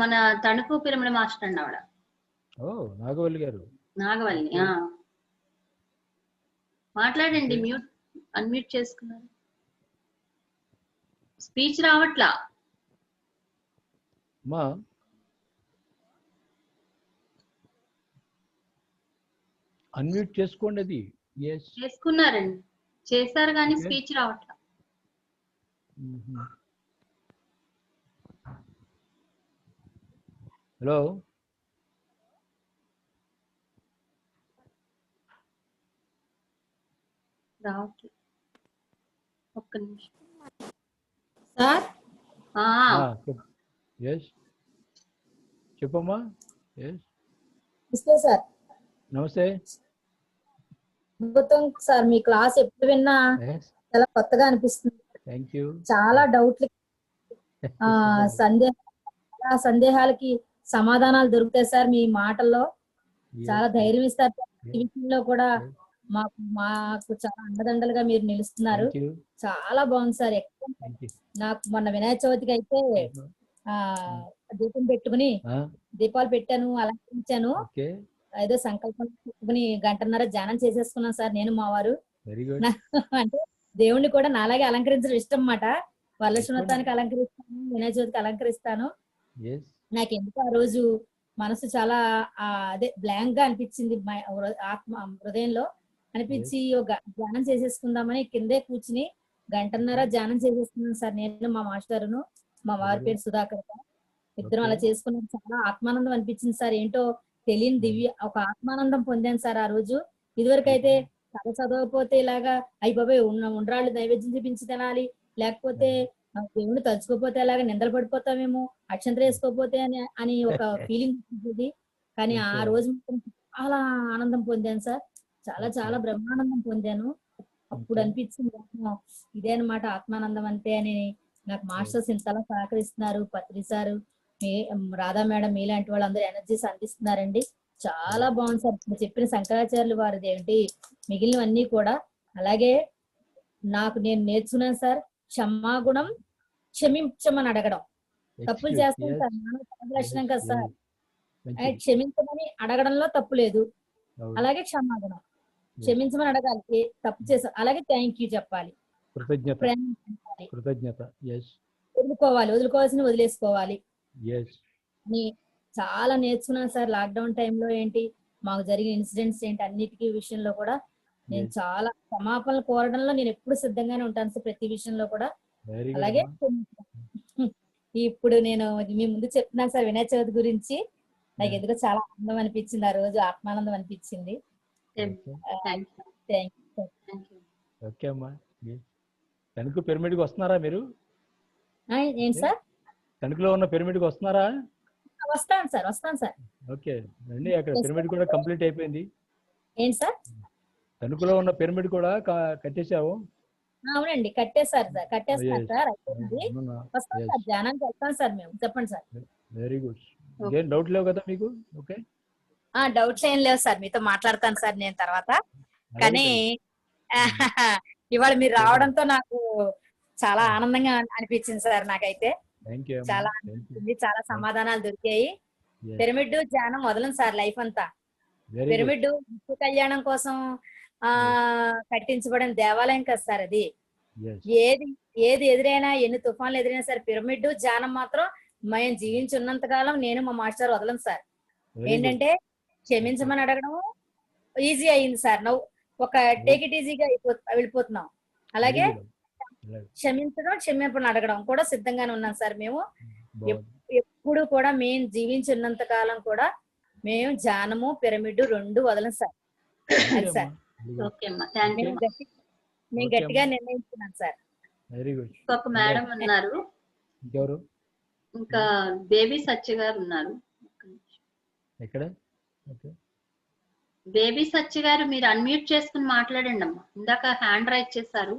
మన తణుకు పిరమిడ్ మాస్టర్ అండి ఆవిడ. నాగవల్లి గారు. నాగవల్లి మాట్లాడండి. అన్మ్యూట్ చేసుకున్నారు. స్పీచ్ రావట్లా. అన్మ్యూట్ చేసుకోండి. అది చేసుకున్నారండి, చేశారు కానీ స్పీచ్ రావట్లా. హలో, రావట్లేదు. ఒక్క నిమిషం సార్. చెప్పమ్మా. సార్ నమస్తే. అద్భుతం సార్, మీ క్లాస్ ఎప్పుడు విన్నా చాలా కొత్తగా అనిపిస్తుంది. చాలా డౌట్లు, సందేహాలకి సమాధానాలు దొరుకుతాయి సార్ మీ మాటల్లో. చాలా ధైర్యం ఇస్తారు. జీవితంలో కూడా మాకు చాలా అండదండలుగా మీరు నిలుస్తున్నారు. చాలా బాగుంది సార్. నాకు మొన్న వినాయక చవితికి అయితే దీపం పెట్టుకుని దీపాలు పెట్టాను, అలంకరించాను. ఏదో సంకల్పం పెట్టుకుని 1.5 ధ్యానం చేసేసుకున్నాం సార్, నేను మా వారు. అంటే దేవుణ్ణి కూడా నాలాగే అలంకరించడం ఇష్టం అన్నమాట. వరలక్ష్మి వ్రతానికి అలంకరిస్తాను, వినాయక చవితికి అలంకరిస్తాను. నాకు ఎందుకు ఆ రోజు మనసు చాలా అదే బ్లాంక్ గా అనిపించింది, ఆత్మ హృదయంలో అనిపించి ఒక ధ్యానం చేసేసుకుందామని కిందే కూర్చుని గంటన్నర ధ్యానం చేసేసుకున్నాను సార్. నేను మా మాస్టరును, మా వారి పేరు సుధాకర్, ఇద్దరం అలా చేసుకున్నాం. చాలా ఆత్మానందం అనిపించింది సార్. ఏంటో తెలియని దివ్య ఒక ఆత్మానందం పొందాను సార్ ఆ రోజు. ఇదివరకు అయితే కథ చదవకపోతే ఇలాగా అయిపోయి ఉండ్రాళ్ళు నైవేద్యం చూపించి తినాలి, లేకపోతే దేవుని తలుచుకోపోతే అలాగా నిందలు పడిపోతామేమో, అక్షంతలు వేసుకోపోతే అని ఒక ఫీలింగ్ ఉంటుంది. కానీ ఆ రోజు చాలా ఆనందం పొందాను సార్. చాలా చాలా బ్రహ్మానందం పొందాను. అప్పుడు అనిపించింది ఇదే అనమాట ఆత్మానందం అంటే అని. నాకు మాస్టర్స్ ఇంతలా సహకరిస్తున్నారు, పత్రి సారు, రాధా మేడం, మీలాంటి వాళ్ళందరూ ఎనర్జీస్ అందిస్తున్నారండి. చాలా బాగుంది సార్. ఇప్పుడు చెప్పిన శంకరాచార్యులు వారిది ఏంటి మిగిలినవన్నీ కూడా. అలాగే నేను నేర్చుకున్నాను సార్, క్షమాగుణం, క్షమించమని అడగడం. తప్పులు చేస్తాను సార్, మానవ లక్షణం కదా సార్. క్షమించమని అడగడంలో తప్పు లేదు. అలాగే క్షమాగుణం, క్షమించమని అడగాలి తప్పు చేసా. అలాగే థ్యాంక్ యూ చెప్పాలి, వదులుకోవాలి, వదులుకోవాల్సిన వదిలేసుకోవాలి అని చాలా నేర్చుకున్నాను సార్. లాక్డౌన్ టైంలో ఏంటి మాకు జరిగిన ఇన్సిడెంట్స్ ఏంటి అన్నిటికీ విషయంలో కూడా నేను చాలా క్షమాపణలు కోరడంలో నేను ఎప్పుడు సిద్ధంగానే ఉంటాను సార్, ప్రతి విషయంలో కూడా. అలాగే ఇప్పుడు నేను మీ ముందు చెప్తున్నాను సార్ వినాయక చవితి గురించి. నాకు ఎందుకో చాలా ఆనందం అనిపించింది ఆ రోజు, ఆత్మానందం అనిపించింది. ఓకే అమ్మా. తణుకు పిరమిడ్కి వస్తున్నారా మీరు? ఏంటి సార్? తణుకులో ఉన్న పిరమిడ్కి వస్తున్నారా? వస్తాను సార్, వస్తాను సార్. ఓకే రండి, అక్కడ పిరమిడ్ కూడా కంప్లీట్ అయిపోయింది. ఏంటి సార్? తణుకులో ఉన్న పిరమిడ్ కూడా కట్టేసావు? అవునండి, కట్టేసారు సార్, కట్టేస్తారు సార్. అయిపోయింది. వస్తాం సార్, ధ్యానానికి వెళ్తాం సార్ మేము. చెప్పండి సార్. Very good. ఏం డౌట్ లేవు కదా మీకు? ఓకే, డౌట్స్ ఏం లేవు సార్, మీతో మాట్లాడతాను సార్ నేను తర్వాత. కానీ ఇవాళ మీరు రావడంతో నాకు చాలా ఆనందంగా అనిపించింది సార్. నాకైతే చాలా అనిపించింది, చాలా సమాధానాలు దొరికాయి. పిరమిడ్ ధ్యానం వదలను సార్ లైఫ్ అంతా. పిరమిడ్ విశ్వ కళ్యాణం కోసం కట్టించబడిన దేవాలయం కదా సార్ అది. ఏది ఎదురైనా, ఎన్ని తుఫాన్లు ఎదురైనా సార్, పిరమిడ్ ధ్యానం మాత్రం మేము జీవించి ఉన్నంత కాలం నేను మా మాస్టర్ వదలను సార్. ఏంటంటే క్షమించమని అడగడం ఈజీ అయింది సార్. నవ్వు ఒక టేక్ ఇట్ ఈజీగా వెళ్ళిపోతున్నాం. అలాగే క్షమించడం, క్షమాపణ అడగడం కూడా సిద్ధంగానే ఉన్నాం సార్ మేము. ఎప్పుడు కూడా మేము జీవించి ఉన్నంత కాలం కూడా మేము ధ్యానము పిరమిడ్ రెండు వదలం సార్. అది సార్ నేను గట్టిగా నిర్ణయించుకున్నాను సార్. ఒక మేడం ఉన్నారు, ఇంకా బేబీ సత్య గారు ఉన్నారు. బేబీ సత్య గారు మీరు అన్మ్యూట్ చేసుకుని మాట్లాడండి అమ్మా. ఇందాక హ్యాండ్ రైజ్ చేశారు.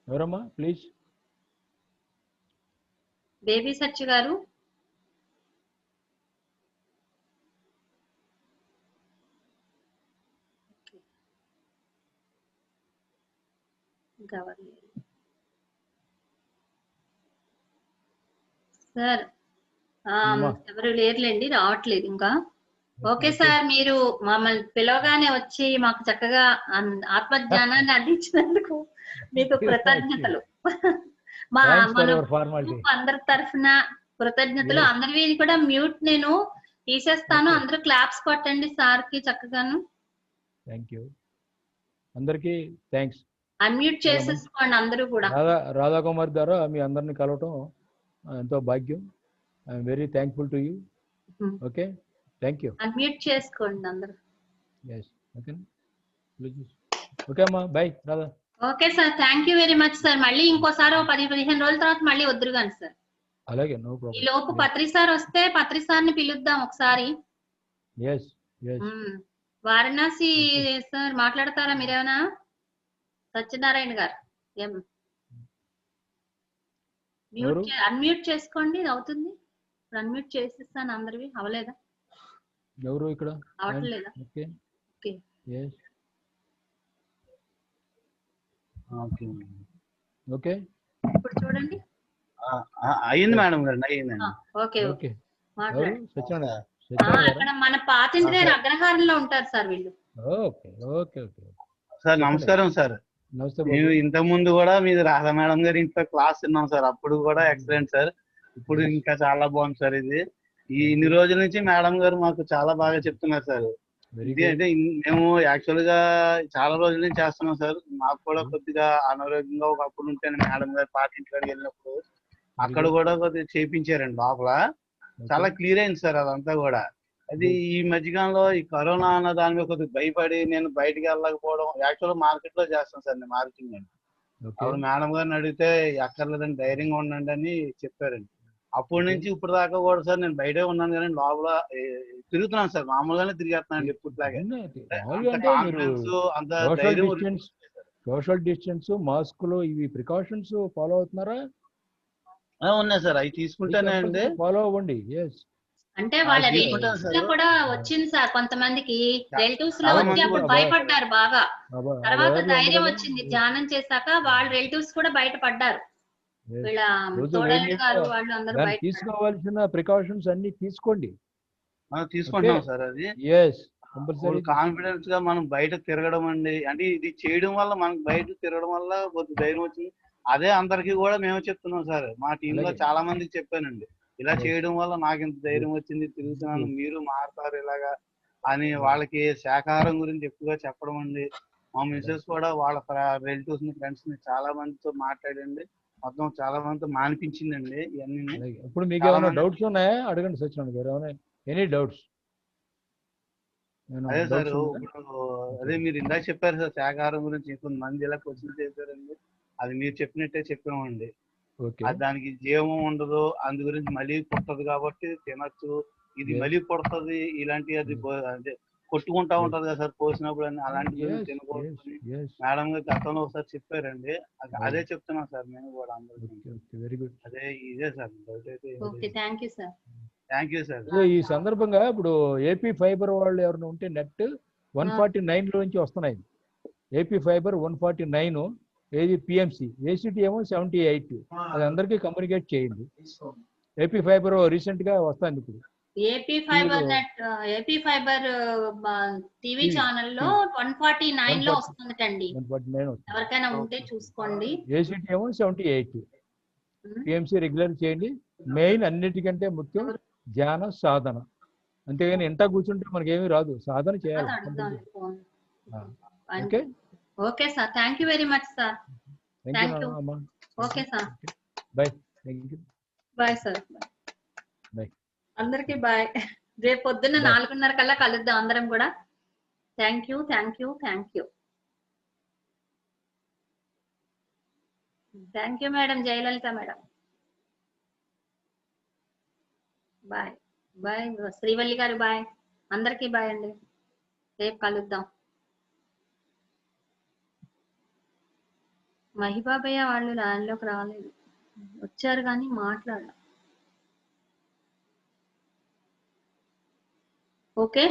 ఎవరమ్మా ప్లీజ్? బేబీ సత్య గారు. సార్ ఎవరు లేరులేండి, రావట్లేదు ఇంకా. ఓకే సార్, మీరు మమ్మల్ని పిలవగానే వచ్చి మాకు చక్కగా ఆత్మజ్ఞానాన్ని అందించినందుకు మీకు కృతజ్ఞతలు. మా అందరి తరఫున కృతజ్ఞతలు. అందరివి కూడా మ్యూట్ నేను తీసేస్తాను. అందరూ క్లాప్స్ కొట్టండి సార్ కి చక్కగాను. అందరికి థ్యాంక్స్. అన్మ్యూట్ చేసేసుకోండి అందరూ కూడా. రాధా కుమార్ ద్వారా మీ అందరిని కలవటం ఎంతో భాగ్యం. I'm very thankful to you. Okay, thank you. Unmute చేసుకోండి అందరూ. ఓకే అమ్మా, by Radha. Okay sir, thank you very much sir. మళ్ళీ ఇంకోసారి 10-15 రోజుల తర్వాత మళ్ళీ వద్దురు కానీ సార్. అలాగే, నో ప్రాబ్లం. ఈ లోపు పత్రి సార్ వస్తే పత్రి సార్ ని పిలుద్దాం ఒకసారి. వారణాసి సార్ మాట్లాడతారా మీరేమైనా? సత్యనారాయణ గారు అన్మ్యూట్ చేసుకోండి, అవుతుంది. అన్మ్యూట్ చేసిస్తాను అందరివి. అవలేదా? ఎవరు ఇక్కడ? అవట్లేదా? ఓకే, ఇప్పుడు చూడండి. అయ్యింది మేడం గారు, అయ్యిందండి. ఓకే ఓకే, అక్కడ మన పాత ఇంజనీర్ అగ్రహారంలో ఉంటారు సార్ వీళ్ళు. ఓకే ఓకే ఓకే, సార్ నమస్కారం సార్. నమస్తే మేము ఇంతకు ముందు కూడా మీరు రాధా మేడం గారి ఇంట్లో క్లాస్ విన్నాం సార్. అప్పుడు కూడా ఎక్సలెంట్ సార్. ఇప్పుడు ఇంకా చాలా బాగుంది సార్. ఇది ఇన్ని రోజుల నుంచి మేడం గారు మాకు చాలా బాగా చెప్తున్నారు సార్. ఇది అంటే మేము యాక్చువల్ గా చాలా రోజుల నుంచి చేస్తున్నాం సార్. మాకు కూడా కొద్దిగా అనారోగ్యంగా ఒకప్పుడు ఉంటే మేడం గారు పార్టీ ఇంటికి వెళ్ళినప్పుడు అక్కడ కూడా కొద్దిగా చేయించారండి లోపల. చాలా క్లియర్ అయింది సార్ అదంతా కూడా. అది ఈ మధ్యకాలంలో ఈ కరోనా అన్న దాని మీద కొద్దిగా భయపడి నేను బయటికి వెళ్ళకపోవడం. యాక్చువల్ మార్కెట్ లో చేస్తాను సార్ నేను మార్కెటింగ్ అండి. అప్పుడు మేడం గారిని అడిగితే అక్కర్లేదండి ధైర్యంగా ఉండండి అని చెప్పారండి. అప్పటి నుంచి ఇప్పుడు దాకా కూడా సార్ నేను బయటే ఉన్నాను కానీ లోపల తిరుగుతున్నాను సార్. మామూలుగానే తిరిగేస్తున్నాను ఇప్పటిలాగే. అంత ధైర్యం. సోషల్ డిస్టెన్స్, మాస్కులు, ఇవి ప్రికాషన్స్ ఫాలో అవుతున్నారా? ఉన్నాయి సార్. అవి తీసుకుంటేనే అండి ఫాలో అవ్వండి. అంటే వాళ్ళ రిలేటివ్స్ లో కూడా వచ్చింది సార్. కొంతమందికి రిలేటివ్స్ లో వచ్చి అప్పుడు భయపడ్డారు బాగా. తర్వాత ధైర్యం వచ్చింది. ధ్యానం చేశాక వాళ్ళ రిలేటివ్స్ కూడా బయటపడ్డారు. వీళ్ళ తోడలు గారు వాళ్ళు అందరూ బయట. తీసుకోవాల్సిన ప్రికాషన్స్ అన్ని తీసుకోండి. తీసుకుంటున్నాం సార్. అది కాన్ఫిడెన్స్ గా మనం బయట తిరగడం అండి. అంటే ఇది చేయడం వల్ల మనకు బయట తిరగడం వల్ల కొద్ది ధైర్యం వచ్చింది. అదే అందరికి కూడా మేము చెప్తున్నాం సార్. మా టీమ్ లో చాలా మందికి చెప్పానండి. ఇలా చేయడం వల్ల నాకు ఇంత ధైర్యం వచ్చింది, తిరుగుతున్నాను, మీరు మారుతారు ఇలాగా అని వాళ్ళకి శాకాహారం గురించి ఎక్కువగా చెప్పడం అండి. మా మిస్సెస్ కూడా వాళ్ళ రిలేటివ్స్ ని, ఫ్రెండ్స్ ని చాలా మందితో మాట్లాడండి. మొత్తం చాలా మందితో మానిపించిందండి ఇవన్నీ. ఇప్పుడు మీకు ఏమైనా డౌట్స్ ఉన్నాయా? అడగండి సత్యనారాయణ గారు. ఏమైనా ఎనీ డౌట్స్? అదే సార్ ఇప్పుడు అదే మీరు ఇందాక చెప్పారు సార్ శాకాహారం గురించి. కొంతమంది ఇలా క్వశ్చన్ చేశారండి. అది మీరు చెప్పినట్టే చెప్పామండి. దానికి జీవం ఉండదు, అందు గురించి మళ్ళీ పుట్టదు కాబట్టి తినచ్చు. ఇది మళ్ళీ పుడుతుంది ఇలాంటి అది అదే కొట్టుకుంటా ఉంటది కదా సార్ పోసినప్పుడు అని. అలాంటి తినకూడదు మేడం గారు గతంలో ఒకసారి చెప్పారండి. అదే చెప్తున్నాం సార్ మేము కూడా అందరూ. అదే ఇదే సార్. Thank you sir. ఈ సందర్భంగా ఇప్పుడు ఏపీ ఫైబర్ వాళ్ళు ఎవరైనా ఉంటే నెట్ 149 లో నుంచి వస్తున్నాయి. ఏపీ ఫైబర్ 149, ఏది పిఎంసి, ఏసీటీ ఏమో 78. అది అందరికీ కమ్యూనికేట్ చేయండి. ఏపీ ఫైబర్ రీసెంట్ గా వస్తుంది ఇప్పుడు. AP fibre net, AP fibre TV channel లో 149 లో వస్తుందండి. ఎవరికైనా ఉంటే చూసుకోండి. ఏసీటీ ఏమో 78, పిఎంసి రెగ్యులర్ చేయండి. మెయిన్ అన్నిటికంటే ముఖ్యం ధ్యాన సాధన. అంతేగాని ఇంట కూర్చుంటే మనకేమీ రాదు. సాధన చేయాలి. Okay okay sir. Thank you very much sir. Thank you. Okay sir. Bye. Thank you. Bye sir. Bye. అందరికి బాయ్. రేపు పొద్దున్న 4:30 కల్లా కలుద్దాం అందరం కూడా. Thank you, thank you, thank you. Thank you madam, Jayalalitha madam. Bye bye. Srivalli garu bye. అందరికీ bye అండి. రేపు కలుద్దాం. మహిబాబయ్య వాళ్ళు ల్యాండ్లోకి రాలేదు, వచ్చారు కానీ మాట్లాడాలి. ఓకే.